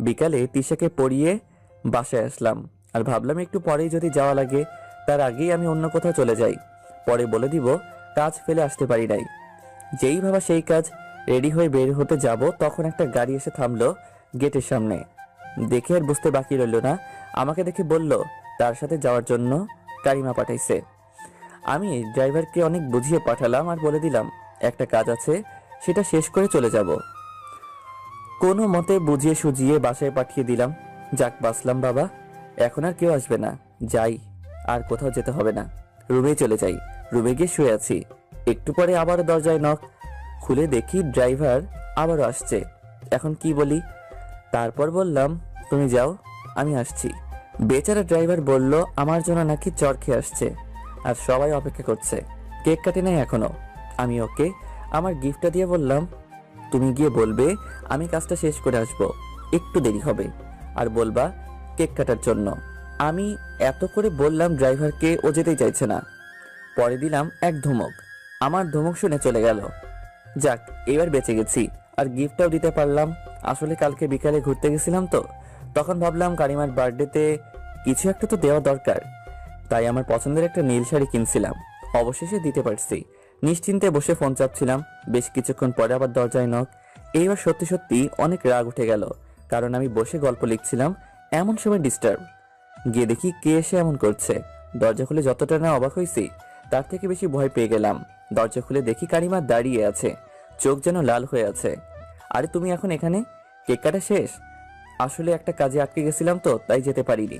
বিকালে তিশাকে পড়িয়ে বাসায় আসলাম আর ভাবলাম একটু পরেই যদি যাওয়া লাগে তার আগেই আমি অন্য কোথাও চলে যাই, পরে বলে দিব কাজ ফেলে আসতে পারি নাই। যেই ভাবা সেই কাজ। রেডি হয়ে বের হতে যাব তখন একটা গাড়ি এসে থামলো গেটের সামনে। দেখে আর বুঝতে বাকি রইল না, আমাকে দেখে বলল তার সাথে যাওয়ার জন্য কারিমা পাঠাইছে। আমি ড্রাইভারকে অনেক বুঝিয়ে পাঠালাম আর বলে দিলাম একটা কাজ আছে, সেটা শেষ করে চলে যাব। কোনো মতে বুঝিয়ে সুজিয়ে বাসায় পাঠিয়ে দিলাম। যাক বাসলাম বাবা, এখন আর কেউ আসবে না, যাই, আর কোথাও যেতে হবে না। রুমে চলে যাই। রুমে গিয়ে শুয়ে আছি। একটু পরে আবারও দরজায় নক। খুলে দেখি ড্রাইভার আবারও আসছে। এখন কি বলি? তারপর বললাম তুমি যাও, আমি আসছি। বেচারা ড্রাইভার বলল আমার জন্য নাকি চর খেয়ে আসছে আর সবাই অপেক্ষা করছে। কেক কাটে নাই এখনো। আমি ওকে আমার গিফটটা দিয়ে বললাম তুমি গিয়ে বলবে আমি কাজটা শেষ করে আসবো, একটু দেরি হবে, আর বলবা কেক কাটার জন্য। আমি এত করে বললাম ড্রাইভারকে, ও যেতেই চাইছে না। পরে দিলাম এক ধমক, আমার ধমক শুনে চলে গেল। যাক এবার বেঁচে গেছি, আর গিফটটাও দিতে পারলাম। আসলে কালকে বিকালে ঘুরতে গেছিলাম তো, তখন ভাবলাম কারিমার বার্থডেতে কিছু একটা তো দেওয়া দরকার, তাই আমার পছন্দের একটা নীল শাড়ি কিনছিলাম। অবশেষে দিতে পারছি। নিশ্চিন্তে বসে ফোন চাপছিলাম। বেশ কিছুক্ষণ পরে আবার দরজায় নক। এইবার সত্যি সত্যি অনেক রাগ উঠে গেল, কারণ আমি বসে গল্প লিখছিলাম, এমন সময় ডিস্টার্ব। গিয়ে দেখি কে এসে এমন করছে। দরজা খুলে যতটা না অবাক হয়েছি তার থেকে বেশি ভয় পেয়ে গেলাম। দরজা খুলে দেখি কারিমা দাঁড়িয়ে আছে, চোখ যেন লাল হয়ে আছে। আরে তুমি এখন এখানে? কেক কাটা শেষ? আসলে একটা কাজে আটকে গেছিলাম তো, তাই যেতে পারিনি।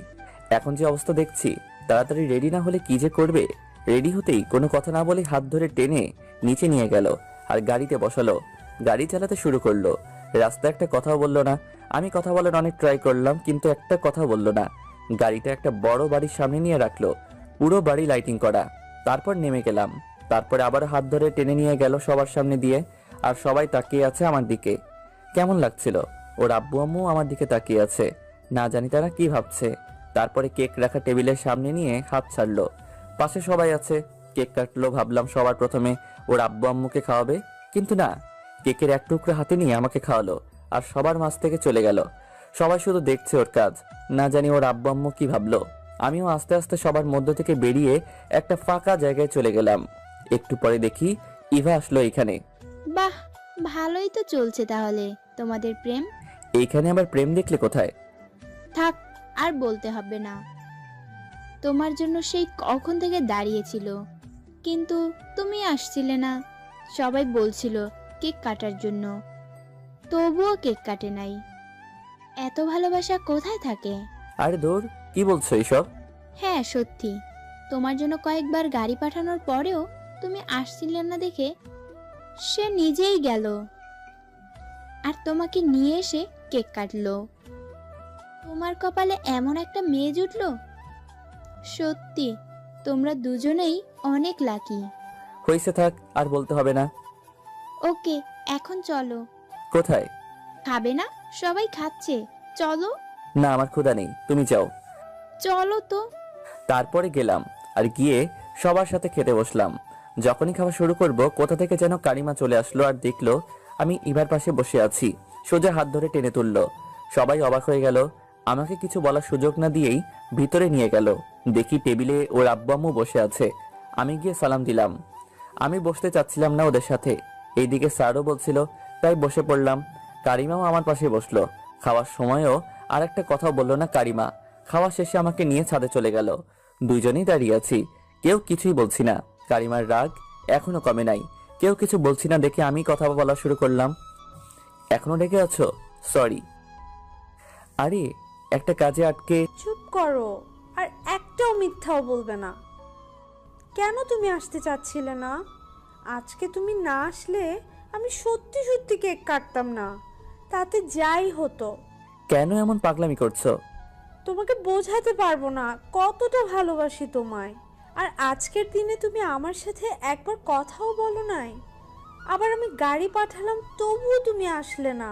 এখন যে অবস্থা দেখছি, তাড়াতাড়ি রেডি না হলে কি যে করবে। রেডি হতেই কোনো কথা না বলে হাত ধরে টেনে নিচে নিয়ে গেল আর গাড়িতে বসালো। গাড়ি চালাতে শুরু করলো। রাস্তায় একটা কথাও বললো না। আমি কথা বলার অনেক ট্রাই করলাম, কিন্তু একটা কথা বললো না। গাড়িটা একটা বড় বাড়ির সামনে নিয়ে রাখলো, পুরো বাড়ি লাইটিং করা। তারপর নেমে গেলাম। তারপরে আবার হাত ধরে টেনে নিয়ে গেল সবার সামনে দিয়ে, আর সবাই তাকিয়ে আছে আমার দিকে। কেমন লাগছিল? ওর আব্বু আম্মু আমার দিকে তাকিয়ে আছে, না জানি তারা কি ভাবছে। তারপরে কেক রাখা টেবিলের সামনে নিয়ে হাত ছাড়লো। পাশে সবাই আছে, কেক কাটলো। ভাবলাম সবার প্রথমে ওর আব্বু আম্মুকে খাওয়াবে, কিন্তু না, কেকের এক টুকরো হাতে নিয়ে আমাকে খাওয়ালো আর সবার মাঝ থেকে চলে গেল। সবাই শুধু দেখছে ওর কাজ, না জানি ওর আব্বু আম্মু কি ভাবলো। আমিও আস্তে আস্তে সবার মধ্য থেকে বেরিয়ে একটা ফাঁকা জায়গায় চলে গেলাম। একটু পরে দেখি ইভা আসলো এখানে। বাহ, ভালোই তো চলছে তাহলে তোমাদের প্রেম। এইখানে আবার প্রেম দেখলে কোথায়? থাক, আর বলতে হবে না। তোমার জন্য সেই কখন থেকে দাঁড়িয়েছিল, কিন্তু তুমি আসছিলে না। সবাই বলছিল কেক কাটার জন্য, তবুও কেক কাটে নাই। এত ভালোবাসা কোথায় থাকে? আরে দূর, কি বলছো এইসব? হ্যাঁ সত্যি, তোমার জন্য কয়েকবার গাড়ি পাঠানোর পরেও তুমি আসছিলে না দেখে সে নিজেই গেল আর তোমাকে নিয়ে এসে কেক কাটলো। তোমার কপালে এমন একটা মেয়ে জুটলো। সত্যি তোমরা দুজনেই অনেক লাকি। হয়েছে, থাক, আর বলতে হবে না। ওকে, এখন চলো। কোথায়? খাবে না? সবাই খাচ্ছে, চলো। না, আমার ক্ষুধা নেই, তুমি যাও। চলো তো। তারপরে গেলাম আর গিয়ে সবার সাথে খেতে বসলাম। যখনই খাওয়া শুরু করব, কোথা থেকে যেন কারিমা চলে আসলো আর দেখলো আমি ইভার পাশে বসে আছি। সোজা হাত ধরে টেনে তুললো। সবাই অবাক হয়ে গেল। আমাকে কিছু বলার সুযোগ না দিয়েই ভিতরে নিয়ে গেল। দেখি টেবিলে ওর আব্বু আম্মু বসে আছে। আমি গিয়ে সালাম দিলাম। আমি বসতে চাচ্ছিলাম না ওদের সাথে, এইদিকে স্যারও বলছিল, তাই বসে পড়লাম। কারিমাও আমার পাশে বসলো। খাওয়ার সময়ও আর একটা কথাও বললো না কারিমা। খাওয়া শেষে আমাকে নিয়ে ছাদে চলে গেল। দুইজনেই দাঁড়িয়ে আছি, কেউ কিছুই বলছি না। কারিমার রাগ এখনো কমে নাই। কেউ কিছু বলছি না দেখে আমি কথা বলা শুরু করলাম। এখনো রেগে আছো? সরি। আরে একটা কাজে আটকে। চুপ করো, আর একটাও মিথ্যাও বলবে না। কেন তুমি আসতে চাচ্ছিলে না? আজকে তুমি না আসলে আমি সত্যি সত্যি কেক কাটতাম না, তাতে যাই হতো। কেন এমন পাগলামি করছো? তোমাকে বোঝাতে পারবো না কতটা ভালোবাসি তোমায়। আর আজকের দিনে তুমি আমার সাথে একবার কথাও বলো নাই। আবার আমি গাড়ি পাঠালাম তবুও তুমি আসলে না।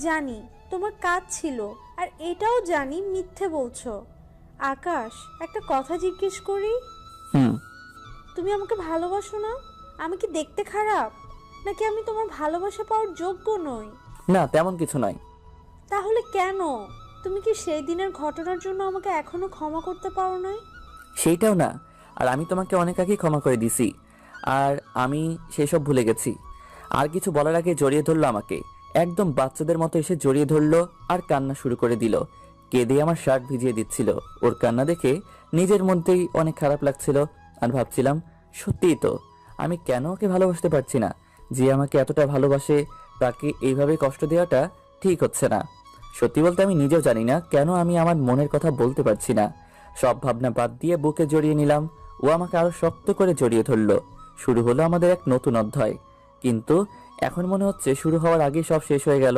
জানি তোমার কাজ ছিল, আর এটাও জানি মিথ্যে বলছো। আকাশ, একটা কথা জিজ্ঞেস করি, হুম। তুমি আমাকে ভালোবাসো না? আমি কি দেখতে খারাপ, নাকি আমি তোমার ভালোবাসা পাওয়ার যোগ্য নই? না, তেমন কিছু নয়। তাহলে কেন? তুমি কি সেই দিনের ঘটনার জন্য আমাকে এখনো ক্ষমা করতে পারো নাই? সেইটাও না, আর আমি তোমাকে অনেক আগেই ক্ষমা করে দিছি, আর আমি সেসব ভুলে গেছি। আর কিছু বলার আগে জড়িয়ে ধরলো আমাকে, একদম বাচ্চাদের মতো এসে জড়িয়ে ধরলো আর কান্না শুরু করে দিল। কেঁদে আমার শার্ট ভিজিয়ে দিচ্ছিল। ওর কান্না দেখে নিজের মধ্যেই অনেক খারাপ লাগছিল, আর ভাবছিলাম সত্যিই তো আমি কেন ওকে ভালোবাসতে পারছি না। যে আমাকে এতটা ভালোবাসে তাকে এইভাবে কষ্ট দেওয়াটা ঠিক হচ্ছে না। সত্যি বলতে আমি নিজেও জানি না কেন আমি আমার মনের কথা বলতে পারছি না। সব ভাবনা বাদ দিয়ে বুকে জড়িয়ে নিলাম। ও আমাকে আরো শক্ত করে জড়িয়ে ধরলো। শুরু হলো আমাদের এক নতুন অধ্যায়। কিন্তু এখন মনে হচ্ছে শুরু হওয়ার আগেই সব শেষ হয়ে গেল।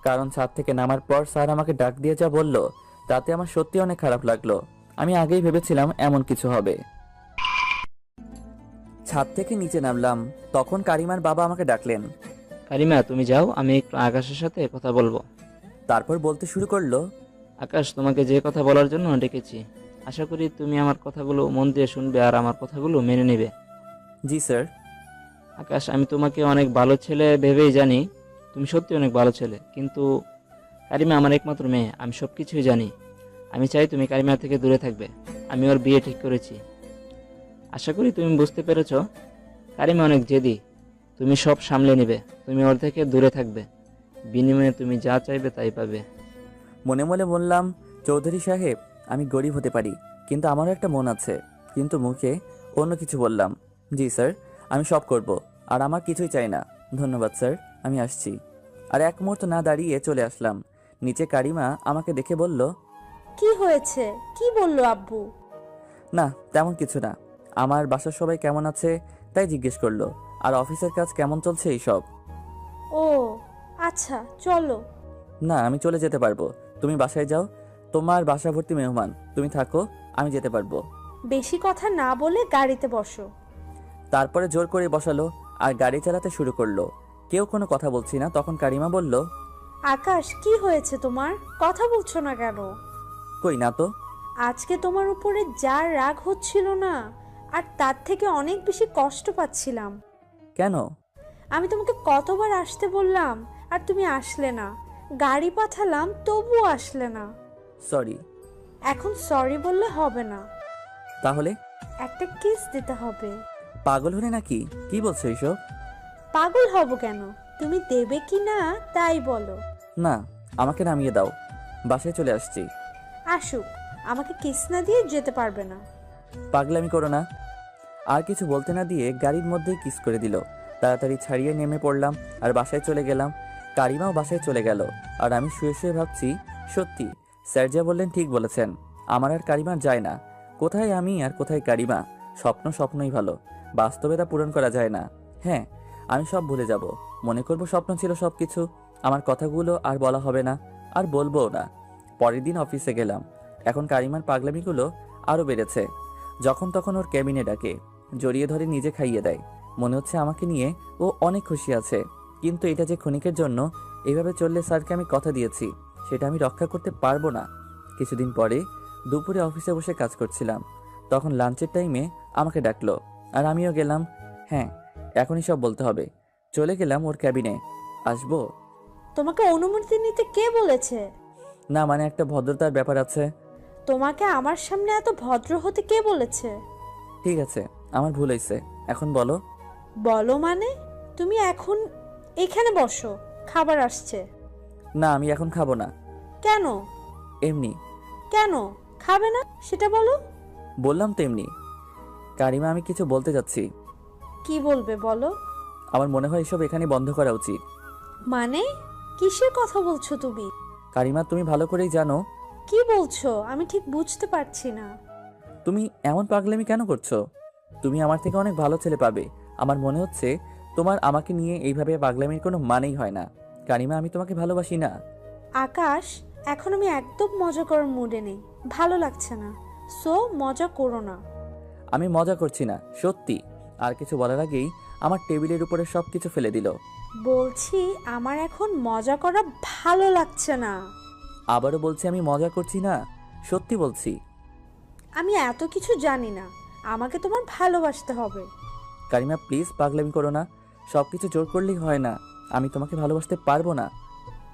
কারণ ছাদ থেকে নামার পর স্যার আমাকে ডাক দিয়ে যা বলল, তাতে আমার সত্যি অনেক খারাপ লাগলো। আমি আগেই ভেবেছিলাম এমন কিছু হবে। ছাদ থেকে নিচে নামলাম, তখন কারিমার বাবা আমাকে ডাকলেন। কারিমা, তুমি যাও, আমি একটু আকাশের সাথে কথা বলবো। তারপর বলতে শুরু করলো, আকাশ, তোমাকে যে কথা বলার জন্য ডেকেছি, আশা করি তুমি আমার কথাগুলো মন দিয়ে শুনবে আর আমার কথাগুলো মেনে নেবে। জি স্যার। আকাশ, আমি তোমাকে অনেক ভালো ছেলে ভেবেই জানি, তুমি সত্যি অনেক ভালো ছেলে, কিন্তু কারিমা আমার একমাত্র মেয়ে, আমি সব কিছুই জানি। আমি চাই তুমি কারিমা থেকে দূরে থাকবে। আমি ওর বিয়ে ঠিক করেছি। আশা করি তুমি বুঝতে পেরেছ। কারিমা অনেক জেদি, তুমি সব সামলে নেবে, তুমি ওর থেকে দূরে থাকবে, বিনিময়ে তুমি যা চাইবে তাই পাবে। মনে মনে বললাম, চৌধুরী সাহেব, আমি গরিব হতে পারি, কিন্তু আমারও একটা মন আছে। কিন্তু মুখে অন্য কিছু বললাম। জি স্যার, আমি সব করব, আর আমার কিছুই চাই না। ধন্যবাদ স্যার, আমি আসছি। আর এক মুহূর্ত না দাঁড়িয়ে চলে আসলাম নিচে। কারিমা আমাকে দেখে বলল, কি হয়েছে? কি বললো আব্বু? না তেমন কিছু না, আমার বাসার সবাই কেমন আছে তাই জিজ্ঞেস করলো, আর অফিসের কাজ কেমন চলছে এইসব। ও আচ্ছা, চলো। না, আমি চলে যেতে পারবো, তুমি বাসায় যাও। তোমার বাসা ভর্তি মেহমান, তুমি থাকো, আমি যেতে পারবো। বেশি কথা না বলে গাড়িতে বসো। তারপরে জোর করে বসালো আর গাড়ি চালাতে শুরু করলো। কেউ কোনো কথা বলছি না। তখন কারিমা বলল, আকাশ, কি হয়েছে তোমার? কথা বলছো না কেন? কই না তো। আজকে তোমার উপরে যা রাগ হচ্ছিল না, আর তার থেকে অনেক বেশি কষ্ট পাচ্ছিলাম। কেন? আমি তোমাকে কতবার আসতে বললাম, আর তুমি আসলে না। গাড়ি পাঠালাম তবুও আসলে না। সরি। এখন সরি বললে হবে না, তাহলে? একটা কিস দিতে হবে। পাগল হলে নাকি? কি বলছো এইসব? পাগল হব কেন? তুমি দেবে কি না তাই বলো। না, আমাকে নামিয়ে দাও, বাসায় চলে আসছি। আসুক, আমাকে কিস না দিয়ে যেতে পারবে না। পাগলামি করো না। আর কিছু বলতে না দিয়ে গাড়ির মধ্যেই কিস করে দিল। তাড়াতাড়ি ছাড়িয়ে নেমে পড়লাম আর বাসায় চলে গেলাম। কারিমাও বাসায় চলে গেল, আর আমি শুয়ে শুয়ে ভাবছি, সত্যি স্যার যা বললেন ঠিক বলেছেন। আমার আর কারিমার যায় না। কোথায় আমি আর কোথায় কারিমা? স্বপ্ন স্বপ্নই ভালো, বাস্তবে তা পূরণ করা যায় না। হ্যাঁ, আমি সব ভুলে যাব, মনে করব স্বপ্ন ছিল সবকিছু। আমার কথাগুলো আর বলা হবে না, আর বলবো না। পরের দিন অফিসে গেলাম। এখন কারিমার পাগলামিগুলো আরও বেড়েছে। যখন তখন ওর ক্যাবিনে ডাকে, জড়িয়ে ধরে নিজে খাইয়ে দেয়। মনে হচ্ছে আমাকে নিয়ে ও অনেক খুশি আছে। কিন্তু এটা যে ক্ষণিকের জন্য। এইভাবে চললে স্যারকে আমি কথা দিয়েছি, সেটা আমি রক্ষা করতে পারবো না। কিছুদিন পরে দুপুরে অফিসে বসে কাজ করছিলাম, তখন লাঞ্চের টাইমে আমাকে ডাকলো, আর আমিও গেলাম। হ্যাঁ, এখনই সব বলতে হবে। চলে গেলাম ওর ক্যাবিনে। আসবো? তোমাকে অনুমতি নিতে কে বলেছে? না মানে একটা ভদ্রতার ব্যাপার আছে। তোমাকে আমার সামনে এত ভদ্র হতে কে বলেছে? ঠিক আছে, আমার ভুল হয়েছে, এখন বলো। বলো মানে? তুমি এখন এখানে বসো, খাবার আসছে। না, আমি এখন খাবো না। কেন? এমনি। কেন খাবে না সেটা বলো। বললাম তো এমনি। কারিমা, আমি কিছু বলতে যাচ্ছি। কি বলবে বলো। আমার মনে হয় এসব এখানে বন্ধ করা উচিত। মানে কিসের কথা বলছো তুমি? কারিমা, তুমি ভালো করেই জানো। কি বলছো আমি ঠিক বুঝতে পারছি না। তুমি এমন পাগলামি কেন করছো? তুমি আমার থেকে অনেক ভালো ছেলে পাবে। আমার মনে হচ্ছে তোমার আমাকে নিয়ে এইভাবে পাগলামির কোনো মানেই হয় না। কারিমা, আমি তোমাকে ভালোবাসি না। আকাশ, এখন আমি একদম মজা করার মুডে নেই, ভালো লাগছে না। সো মজা করো না। আমি মজা করছি না, সত্যি। আর কিছু বলার আগেই আমার টেবিলের উপরে সব কিছু ফেলে দিল। বলছি আমার এখন মজা করা ভালো লাগছে না। আবারও বলছি আমি মজা করছি না, সত্যি বলছি। আমি এত কিছু জানি না, আমাকে তোমার ভালোবাসতে হবে। কারিমা প্লিজ পাগলামি করো না, সব কিছু জোর করলেই হয় না। আমি তোমাকে ভালোবাসতে পারবো না।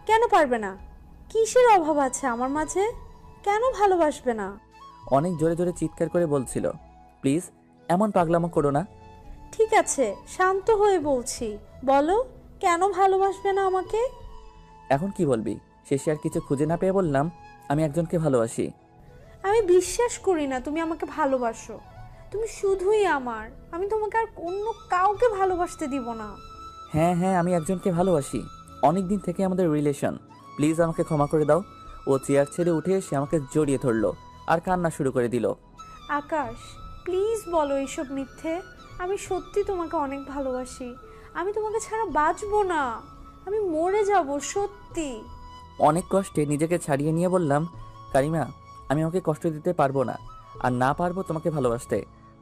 কেন পারবে না? কিসের অভাব আছে আমার মাঝে? কেন ভালোবাসবে না? অনেক জোরে জোরে চিৎকার করে বলছিল। প্লিজ এমন পাগলামো করো না। ঠিক আছে, শান্ত হয়ে বলছি, বলো কেন ভালোবাসবে না আমাকে? এখন কি বলবি? শেষে আর কিছু খুঁজে না পেয়ে বললাম আমি একজনকে ভালোবাসি। আমি বিশ্বাস করি না তুমি আমাকে ভালোবাসো। তুমি শুধুই আমার, আমি তোমাকে আর অন্য কাউকে ভালোবাসতে দিব না। হ্যাঁ হ্যাঁ, আমি একজনকে ভালোবাসি, অনেক দিন থেকে আমাদের রিলেশন। প্লিজ আমাকে ক্ষমা করে দাও। ও চেয়ার ছেড়ে উঠে এসে আমাকে জড়িয়ে ধরলো আর কান্না শুরু করে দিল। আকাশ, প্লিজ বলো এইসব মিথ্যে। আমি সত্যি তোমাকে অনেক ভালোবাসি। আমি তোমাকে ছাড়া বাঁচবো না, আমি মরে যাব সত্যি। অনেক কষ্টে নিজেকে ছাড়িয়ে নিয়ে বললাম, কারিমা আমি ওকে কষ্ট দিতে পারবো না, আর না পারবো তোমাকে ভালোবাসতে,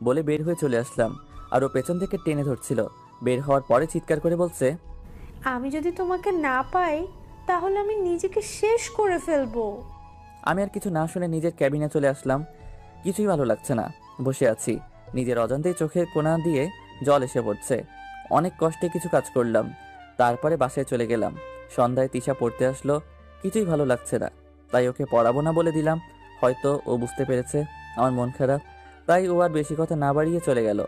বলে বের হয়ে চলে আসলাম। আর ও পেছন থেকে টেনে ধরছিল। বের হওয়ার পরে চিৎকার করে বলছে, আমি যদি তোমাকে না পাই তাহলে আমি নিজেকে শেষ করে ফেলবো। আমি আর কিছু না শুনে নিজের ক্যাবিনে চলে আসলাম। কিছুই ভালো লাগছে না, বসে আছি। নিজের অজান্তেই চোখের কোণা দিয়ে জল এসে পড়ছে। অনেক কষ্টে কিছু কাজ করলাম, তারপরে বাসায় চলে গেলাম। সন্ধ্যায় তিশা পড়তে আসলো। কিছুই ভালো লাগছে না, তাই ওকে পড়াবো না বলে দিলাম। হয়তো ও বুঝতে পেরেছে আমার মন খারাপ, তাই ও আর বেশি কথা না বাড়িয়ে চলে গেল।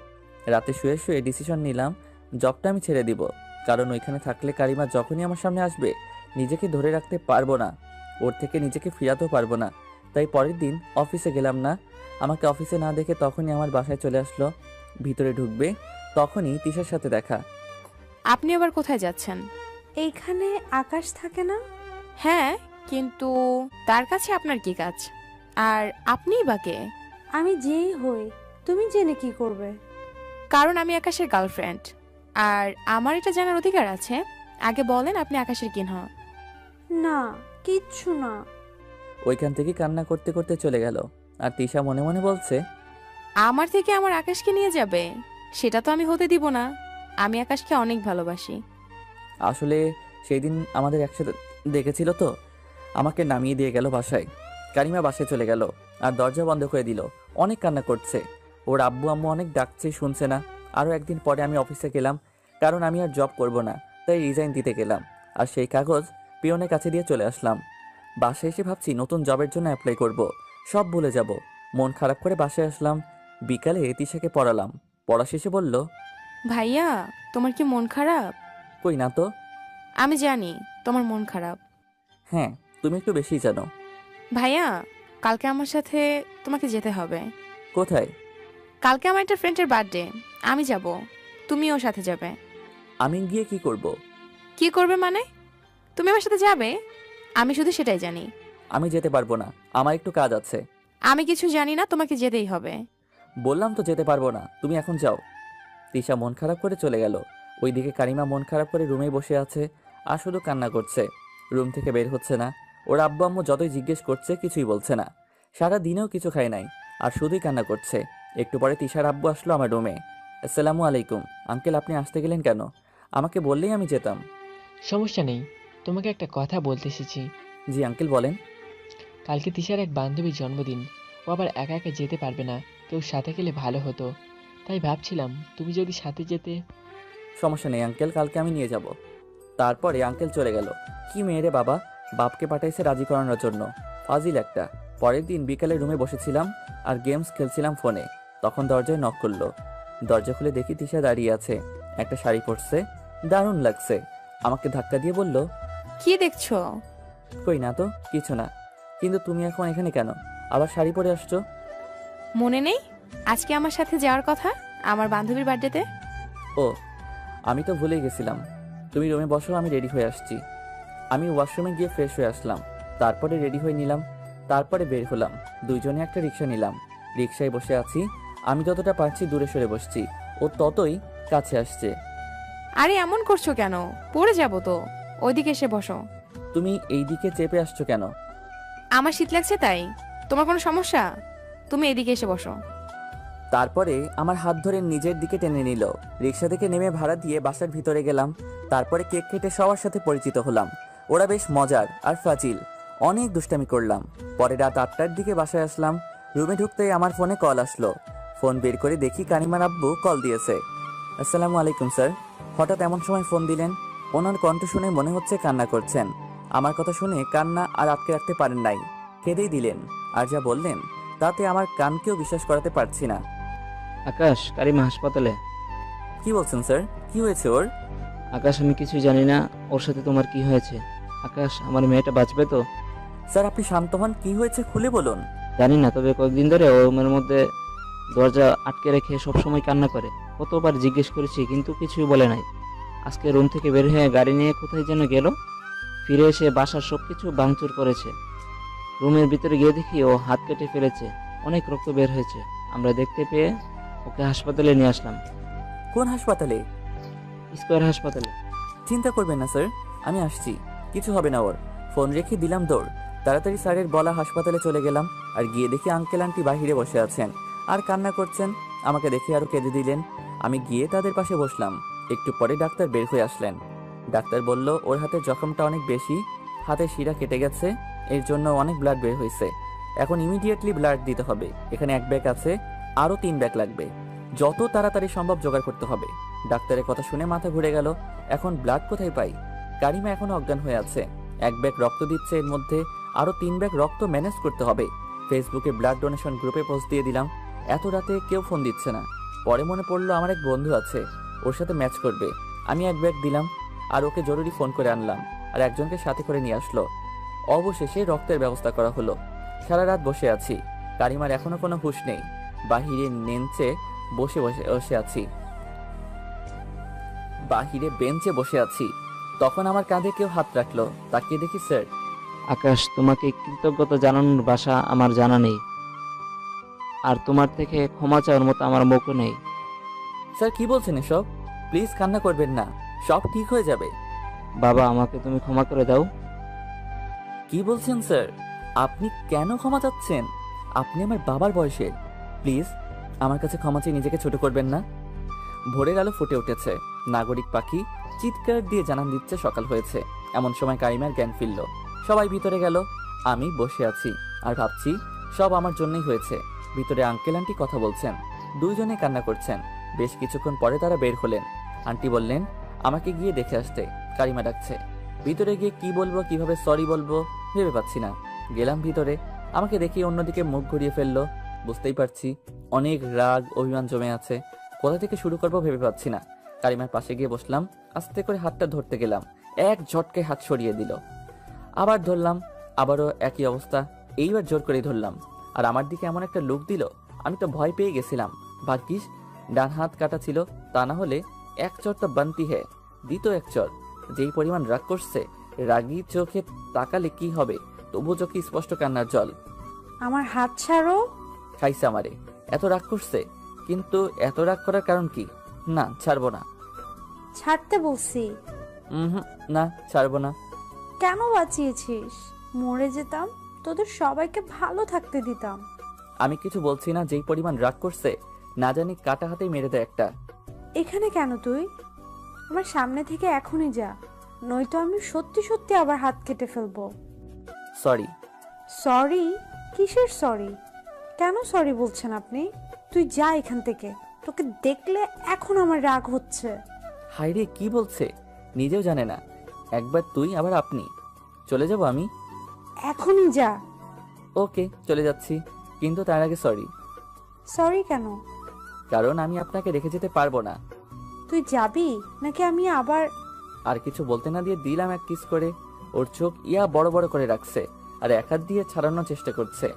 রাতে শুয়ে শুয়ে ডিসিশন নিলাম জবটা আমি ছেড়ে দিব, কারণ ওইখানে থাকলে কারিমা যখনই আমার সামনে আসবে নিজেকে ধরে রাখতে পারবো না, ওর থেকে নিজেকে ফিরাতেও পারবো না। তাই পরের দিন অফিসে গেলাম না। আমাকে অফিসে না দেখে তখনই আমার বাসায় চলে আসলো। ভিতরে ঢুকবে তখনই তিশার সাথে দেখা। আপনি আবার কোথায় যাচ্ছেন? এইখানে আকাশ থাকে না? হ্যাঁ, কিন্তু তার কাছে আপনার কি কাজ? আর আপনিই বা কে? আমি যেই হই তুমি জেনে কি করবে? কারণ আমি আকাশের গার্লফ্রেন্ড, আর আমার এটা জানার অধিকার আছে। আগে বলেন আপনি আকাশের কিন হন। না, কিচ্ছু না। ওইখান থেকে কান্না করতে করতে চলে গেল। আর তিশা মনে মনে বলছে, আমার থেকে আমার আকাশকে নিয়ে যাবে? সেটা তো আমি হতে দিব না। আমি আকাশকে অনেক ভালোবাসি। আসলে সেই দিন আমাদের একসাথে দেখেছিল তো, আমাকে নামিয়ে দিয়ে গেল বাসায়। কারিমা বাসায় চলে গেল আর দরজা বন্ধ করে দিল। অনেক কান্না করছে। ওর আব্বু আম্মু অনেক ডাকছে, শুনছে না। আরও একদিন পরে আমি অফিসে গেলাম, কারণ আমি আর জব করব না, তাই রিজাইন দিতে গেলাম। আর সেই কাগজ পিয়নের কাছে দিয়ে চলে আসলাম। বাসায় এসে ভাবছি নতুন জবের জন্য অ্যাপ্লাই করব, সব ভুলে যাব। মন খারাপ করে বাসায় আসলাম। বিকালে তিশাকে পড়ালাম। পড়া শেষে বলল, ভাইয়া, তোমার কি মন খারাপ? কই না তো। আমি জানি তোমার মন খারাপ। হ্যাঁ, তুমি একটু বেশিই জানো। ভাইয়া, কালকে আমার সাথে তোমাকে যেতে হবে। কোথায়? কালকে আমার একটা ফ্রেন্ডের বার্থডে, আমি যাব, তুমিও সাথে যাবে। আমি গিয়ে কি করব? কি করবে মানে? তুমি আমার সাথে যাবে, আমি শুধু সেটাই জানি। আমি যেতে পারবো না, আমার একটু কাজ আছে। আমি কিছু জানি না, তোমাকে যেতেই হবে। বললাম তো যেতে পারবো না, তুমি এখন যাও। তিশা মন খারাপ করে চলে গেল। ওইদিকে কারিমা মন খারাপ করে রুমেই বসে আছে আর শুধু কান্না করছে। রুম থেকে বের হচ্ছে না। ওর আব্বু আম্মু যতই জিজ্ঞেস করছে কিছুই বলছে না। সারা দিনেও কিছু খায় নাই আর শুধুই কান্না করছে। একটু পরে তিশার আব্বু আসলো আমার রুমে। আসসালামু আলাইকুম আঙ্কেল, আপনি আসতে গেলেন কেন? আমাকে বললেই আমি যেতাম। সমস্যা নেই, তোমাকে একটা কথা বলতে এসেছি। জি আঙ্কেল বলেন। কালকে তিশার এক বান্ধবীর জন্মদিন, ও আবার একা একা যেতে পারবে না, কেউ সাথে গেলে ভালো হতো। তাই ভাবছিলাম তুমি যদি সাথে যেতে। সমস্যা নেই আঙ্কেল, কালকে আমি নিয়ে যাব। তারপরে আঙ্কেল চলে গেল। কি মেয়েরে বাবা, বাপকে পাঠাইছে রাজি করানোর জন্য, ফাজিল একটা। পরের দিন বিকালে রুমে বসেছিলাম আর গেমস খেলছিলাম ফোনে, তখন দরজায় নক করলো। দরজা খুলে দেখি তিশা দাঁড়িয়ে আছে, একটা শাড়ি পরছে, দারুণ লাগছে। আমাকে ধাক্কা দিয়ে বলল, কি দেখছো? কই না তো, কিছু না। কিন্তু তুমি এখন এখানে কেন, আবার শাড়ি পরে আসছো? মনে নেই আজকে আমার সাথে যাওয়ার কথা আমার বান্ধবীর বার্থডেতে? ও, আমি তো ভুলেই গেছিলাম। তুমি রুমে বসো, আমি রেডি হয়ে আসছি। আমি ওয়াশরুমে গিয়ে ফ্রেশ হয়ে আসলাম, তারপরে রেডি হয়ে নিলাম, তারপরে বের হলাম। দুইজনে একটা রিক্সা নিলাম। রিক্সায় বসে আছি, আমি যতটা পারছি দূরে সরে বসছি, ও ততই কাছে আসছে। আরে এমন করছো কেন? পড়ে যাবো তো, ওইদিকে এসে বসো। তুমি এই দিকে চেপে আসছো কেন? আমার শীত লাগছে তাই। তোমার কোনো সমস্যা? তুমি এদিকে এসে বসো। তারপরে আমার হাত ধরে নিজের দিকে টেনে নিল। রিক্সা থেকে নেমে ভাড়া দিয়ে বাসার ভিতরে গেলাম। তারপরে কেক কেটে সবার সাথে পরিচিত হলাম। ওরা বেশ মজার আর ফাজিল। অনেক দুষ্টামি করলাম। পরে রাত 8টার দিকে বাসায় আসলাম। রুমে ঢুকতেই আমার ফোনে কল আসলো। ফোন বের করে দেখি কারিমার আব্বু কল দিয়েছে। আসসালামু আলাইকুম স্যার। হঠাৎ এমন সময় ফোন দিলেন? ওনার কণ্ঠ শুনে মনে হচ্ছে কান্না করছেন। আমার কথা শুনে কান্না আর আটকে রাখতে পারেন নাই, কেঁদেই দিলেন। আর যা বললেন তাতে আমার কানকেও বিশ্বাস করাতে পারছি না। আকাশ, কারিমা হাসপাতালে। কি বলছেন স্যার? কি হয়েছে ওর? আকাশ, আমি কিছুই জানি না ওর সাথে তোমার কি হয়েছে। আকাশ, আমার মেয়েটা বাঁচবে তো? স্যার আপনি শান্ত হন, কি হয়েছে খুলে বলুন। জানি না, তবে কয়েকদিন ধরে ও রুমের মধ্যে দরজা আটকে রেখে সবসময় কান্না করে। কতবার জিজ্ঞেস করেছি কিন্তু কিছুই বলে নাই। আজকে রুম থেকে বের হয়ে গাড়ি নিয়ে কোথায় যেন গেল। ফিরে এসে বাসার সবকিছু ভাঙচুর করেছে। রুমের ভিতরে গিয়ে দেখি ও হাত কেটে ফেলেছে, অনেক রক্ত বের হয়েছে। আমরা দেখতে পেয়ে ওকে হাসপাতালে নিয়ে আসলাম। কোন হাসপাতালে? স্কয়ার হাসপাতালে। চিন্তা করবেন না স্যার, আমি আসছি, কিছু হবে না ওর। ফোন রেখে দিলাম দৌড়। তাড়াতাড়ি স্যারের বলা হাসপাতালে চলে গেলাম। আর গিয়ে দেখি আঙ্কেল আন্টি বাহিরে বসে আছেন আর কান্না করছেন। আমাকে দেখে আরো কেঁদে দিলেন। আমি গিয়ে তাদের পাশে বসলাম। একটু পরে ডাক্তার বের হয়ে আসলেন। ডাক্তার বলল ওর হাতের জখমটা অনেক বেশি, হাতের শিরা কেটে গেছে, এর জন্য অনেক ব্লাড বের হয়েছে। এখন ইমিডিয়েটলি ব্লাড দিতে হবে। এখানে 1 ব্যাগ আছে, আরো 3 ব্যাগ লাগবে। যত তাড়াতাড়ি সম্ভব জোগাড় করতে হবে। ডাক্তারের কথা শুনে মাথা ঘুরে গেল। এখন ব্লাড কোথায় পাই? কারিমা এখনো অজ্ঞান হয়ে আছে। 1 ব্যাগ রক্ত দিচ্ছে, এর মধ্যে আরো 3 ব্যাগ রক্ত ম্যানেজ করতে হবে। ফেসবুকে ব্লাড ডোনেশন গ্রুপে পোস্ট দিয়ে দিলাম। এত রাতে কেউ ফোন দিচ্ছে না। পরে মনে পড়লো আমার এক বন্ধু আছে, ওর সাথে ম্যাচ করবে। আমি 1 ব্যাগ দিলাম আর ওকে জরুরি ফোন করে আনলাম আর একজনকে সাথে করে নিয়ে আসলো। অবশেষে রক্তের ব্যবস্থা করা হলো। সারা রাত বসে আছি। কারিমার এখনো কোনো হুঁশ নেই। বাহিরে বেঞ্চে বসে আছি। তখন আমার কাঁধে কেউ হাত রাখলো। তাকিয়ে দেখি স্যার। আকাশ, তোমাকে কৃতজ্ঞতা জানানোর ভাষা আমার জানা নেই, আর তোমার থেকে ক্ষমা চাওয়ার মতো আমার মুখও নেই। স্যার কি বলছেন এসব? প্লিজ কান্না করবেন না, সব ঠিক হয়ে যাবে। বাবা, আমাকে তুমি ক্ষমা করে দাও। কি বলছেন স্যার? আপনি কেন ক্ষমা চাচ্ছেন? আপনি আমার বাবার বয়সের। প্লিজ আমার কাছে ক্ষমা চেয়ে নিজেকে ছোট করবেন না। ভোরের আলো ফুটে উঠেছে। নাগরিক পাখি চিৎকার দিয়ে জানান দিচ্ছে সকাল হয়েছে। এমন সময় কারিমার জ্ঞান ফিরল। সবাই ভিতরে গেল। আমি বসে আছি আর ভাবছি সব আমার জন্যই হয়েছে। ভিতরে আঙ্কেল আন্টি কথা বলছেন, দুইজনে কান্না করছেন। বেশ কিছুক্ষণ পরে তারা বের হলেন। আন্টি বললেন আমাকে গিয়ে দেখে আসতে, কারিমা ডাকছে। ভিতরে গিয়ে কি বলবো, কিভাবে সরি বলবো ভেবে পাচ্ছি না। গেলাম ভিতরে। আমাকে দেখি অন্যদিকে মুখ ঘুরিয়ে ফেললো। বুঝতেই পারছি অনেক রাগ অভিমান জমে আছে। কোথা থেকে শুরু করবো ভেবে পাচ্ছি না। কারিমার পাশে গিয়ে বসলাম। আস্তে করে হাতটা ধরতে গেলাম, এক ঝটকায় হাত সরিয়ে দিল। আবার ধরলাম, আবারও একই অবস্থা। এইবার জোর করেই ধরলাম। আর আমার দিকে এমন একটা লুক দিল, আমি তো ভয় পেয়ে গেছিলাম। ভাগ্যিস ডান হাত কাটা ছিল, তা না হলে 1 চর তো বানতি হে। দিত 1 চর। যেই পরিমাণ রাগ করছে, রাগী চোখে তাকালে কি হবে, তবু চোখে স্পষ্ট কান্নার জল। আমার হাত ছাড়ো। খাইছে আমারে। এত রাগ করছে, কিন্তু এত রাগ করার কারণ কি? না, ছাড়বো না। ছাড়তে বলছি। না, ছাড়বো না। কেন বাঁচিয়েছিস? মরে যেতাম, তোদের সবাইকে ভালো থাকতে দিতাম। আমি কিছু বলছি না। যেই পরিমাণ রাগ করছে, না জানি কাটা হাতেই মেরে দেয় একটা। এখানে কেন তুই? আমার সামনে থেকে এখনই যা, নয়তো আমি সত্যি সত্যি আবার হাত কেটে ফেলবো। সরি। সরি? কিসের সরি? কেন সরি বলছেন আপনি? তুই যা এখান থেকে, তোকে দেখলে এখন আমার রাগ হচ্ছে। হাইরে কি বলছে, নিজেও জানে না। একবার তুই আবার আপনি। চলে যাব আমি। এখনই যা। ওকে, চলে যাচ্ছি, কিন্তু তার আগে সরি। সরি কেন? কারণ আমি আপনাকে রেখে যেতে পারবো না। তুই যাবি নাকি আমি আবার? আর কিছু বলতে না দিয়ে দিলাম এক কিস করে। ওর চোখ বড় বড় করে রাখছে আর 1 হাত দিয়ে ছাড়ানোর চেষ্টা করছে,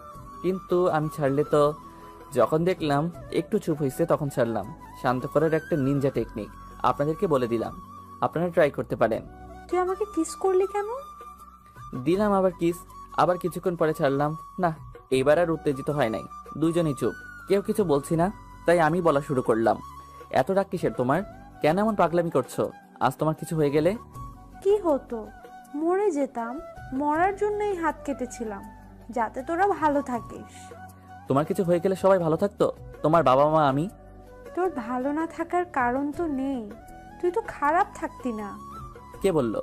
কিন্তু আমি ছাড়লে তো। যখন দেখলাম একটু চুপ হয়েছে, তখন ছাড়লাম। শান্ত করার একটা নিনজা টেকনিক আপনাদেরকে বলে দিলাম, আপনারা ট্রাই করতে পারেন। তুই আমাকে কিস করলি কেন? দিলাম আবার কিস, আবার কিছুক্ষণ পরে ছাড়লাম। না, এইবার আর উত্তেজিত হয় নাই। দুইজনই চুপ, কেউ কিছু বলছি না। তাই আমি বলা শুরু করলাম, এত রাগ কিসের তোমার? কেন এমন পাগলামি করছো? আজ তোমার কিছু হয়ে গেলে? কি হতো? মরে যেতাম। মরার জন্যই হাত কেটেছিলাম, যাতে তোরা ভালো থাকিস। তোমার কিছু হয়ে গেলে সবাই ভালো থাকতো, তোমার বাবা মা, আমি। তোর ভালো না থাকার কারণ তো নেই, তুই তো খারাপ থাকতি না। কে বলল?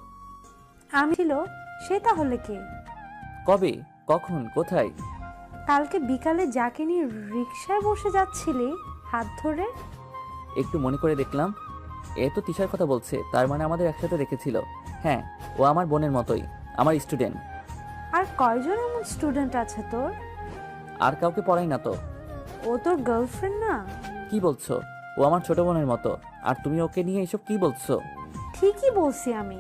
আমি ছিল, সে তাহলে কে? কবে, কখন, কোথায়? কালকে বিকালে যাকে নিয়ে রিকশায় বসে যাচ্ছিলি হাত ধরে। একটু মনে করে দেখলাম, এ তো তিশার কথা বলছে, তার মানে আমাদের একসাথে রেখেছিল। হ্যাঁ, ও আমার বোনের মতোই, আমার স্টুডেন্ট। আর কয়জন এমন স্টুডেন্ট আছে তোর? আর কাউকে পড়াই না তো। ও তোর গার্লফ্রেন্ড না? কি বলছো? ও আমার ছোট বোনের মতো, আর তুমি ওকে নিয়ে এসব কি বলছো? ঠিকই বলছি আমি,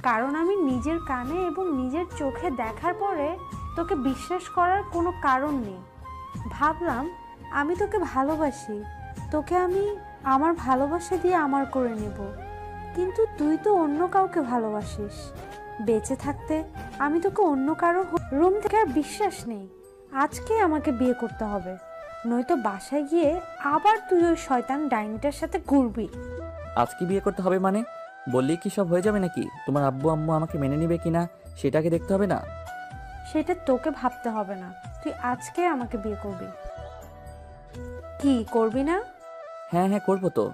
কারণ আমি নিজের কানে এবং নিজের চোখে দেখার পরে তোকে বিশ্বাস করার কোনো কারণ নেই। ভাবলাম আমি তোকে ভালোবাসি, তোকে আমি আমার ভালোবাসা দিয়ে আমার করে নেব, কিন্তু তুই তো অন্য কাউকে ভালোবাসিস। বেঁচে থাকতে আমি তোকে অন্য কারো রুম থেকে আর বিশ্বাস নেই। আজকে আমাকে বিয়ে করতে হবে, নয়তো বাসায় গিয়ে আবার তুই ওই শয়তান ডাইনিটার সাথে ঘুরবি। আজকে বিয়ে করতে হবে মানে? বললেই কি সব হয়ে যাবে নাকি? তোমার আব্বু আম্মু আমাকে মেনে নেবে কিনা সেটাকে দেখতে হবে না? সেটা তোকে ভাবতে হবে না, তুই আজকে আমাকে বিয়ে করবি। কি করবি না? হ্যাঁ হ্যাঁ, করবো তো।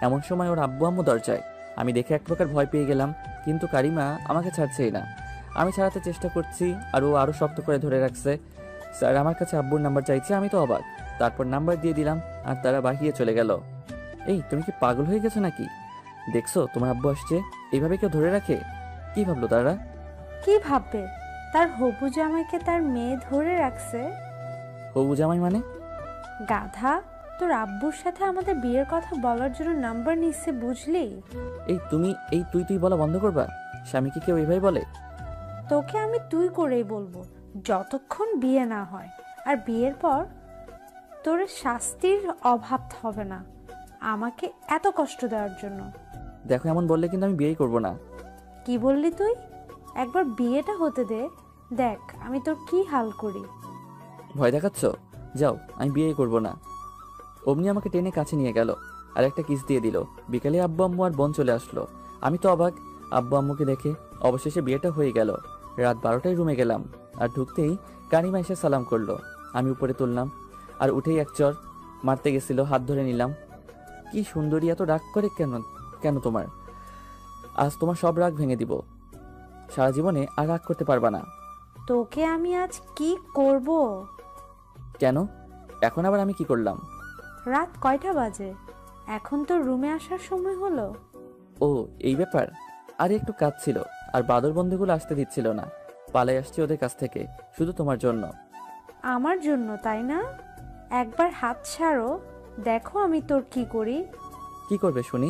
এমন সময় ওর আব্বু আম্মু দরজায়। আমি দেখে এক প্রকার ভয় পেয়ে গেলাম, কিন্তু কারিমা আমাকে ছাড়ছেই না। আমি ছাড়াতে চেষ্টা করছি আর ও আরও শক্ত করে ধরে রাখছে। স্যার আমার কাছে আব্বুর নাম্বার চাইছে, আমি তো অবাক। তারপর নাম্বার দিয়ে দিলাম আর তারা বাহিরে চলে গেল। এই, তুমি কি পাগল হয়ে গেছো নাকি? দেখছো তোমার আব্বু আসছে, এইভাবে কেউ ধরে রাখে? কি ভাবলো তারা? কি ভাববে? তার হবু জামাইকে তার মেয়ে ধরে রাখছে। হবু জামাই মানে? গাধা, তোর আব্বুর সাথে আমাদের বিয়ের কথা বলার জন্য নাম্বার নিচ্ছে, বুঝলি? এই তুমি এই তুই তুই বলা বন্ধ করবা? স্বামীকে কেউ এইভাবে বলে? তোকে আমি তুই করেই বলবো যতক্ষণ বিয়ে না হয়, আর বিয়ের পর তোর শাস্তির অভাব হবে না আমাকে এত কষ্ট দেওয়ার জন্য। দেখো, এমন বললে কিন্তু আমি বিয়েই করব না। কি বললি তুই? একবার বিয়েটা হতে দে, দেখ আমি তোর কি হাল করি। ভয় দেখাচ্ছ? যাও, আমি বিয়ে করব না। অমনি আমাকে টেনে কাছে নিয়ে গেল আর একটা কিস দিয়ে দিল। বিকালে আব্বু আম্মু আর বোন চলে আসলো। আমি তো অবাক, আব্বু আম্মুকে দেখে। অবশেষে বিয়েটা হয়ে গেল। রাত 12টায় রুমে গেলাম আর ঢুকতেই কারিমা এসে সালাম করলো। আমি উপরে তুললাম আর উঠেই এক চর মারতে গেছিল, হাত ধরে নিলাম। কি সুন্দরী, এত রাগ করে কেন? কেন তোমার? আজ তোমার সব রাগ ভেঙে দিব। সারা জীবনে আর রাগ করতে পারবা না। তোকে আমি আজ কি করব? কেন? এখন আবার আমি কি করলাম? রাত কয়টা বাজে? এখন তো রুমে আসার সময় হলো। ও, এই ব্যাপার। আরে একটু কাজ ছিল, আর বাদর বন্ধুগুলো আসতে দিচ্ছিল না। পালাই আসছি ওদের কাছ থেকে, শুধু তোমার জন্য। আমার জন্য, তাই না? একবার হাত ছাড়ো, দেখো আমি তোর কি করি। কি করবে শুনি?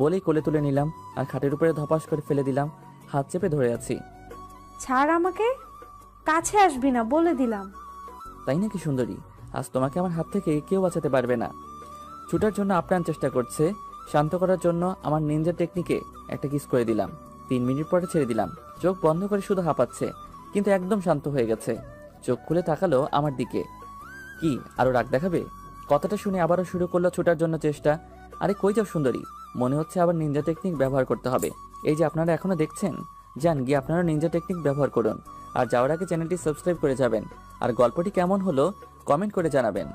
বলেই কোলে তুলে নিলাম আর খাটের উপরে ধপাস করে ফেলে দিলাম। হাত চেপে ধরে আছি। ছাড় আমাকে, কাছে আসবি না বলে দিলাম। তাই নাকি সুন্দরী? আজ তোমাকে আমার হাত থেকে কেউ বাঁচাতে পারবে না। ছুটার জন্য আপ্রাণ চেষ্টা করছে, শান্ত করার জন্য আমার নিনজা টেকনিকে একটা কিস করে দিলাম। 3 মিনিট পরে ছেড়ে দিলাম। চোখ বন্ধ করে শুধু হাঁপাচ্ছে, কিন্তু একদম শান্ত হয়ে গেছে। চোখ খুলে তাকালো আমার দিকে। কি আরো রাগ দেখাবে? কথাটা শুনে আবারও শুরু করলো ছুটার জন্য চেষ্টা। আরে কই যাও সুন্দরী? মনে হচ্ছে আবার নিনজা টেকনিক ব্যবহার করতে হবে। এই যে আপনারা এখনো দেখছেন, যান গিয়ে আপনারা নিনজা টেকনিক ব্যবহার করুন। আর যাওয়ার আগে চ্যানেলটি সাবস্ক্রাইব করে যাবেন। আর গল্পটি কেমন হলো কমেন্ট করে জানাবেন।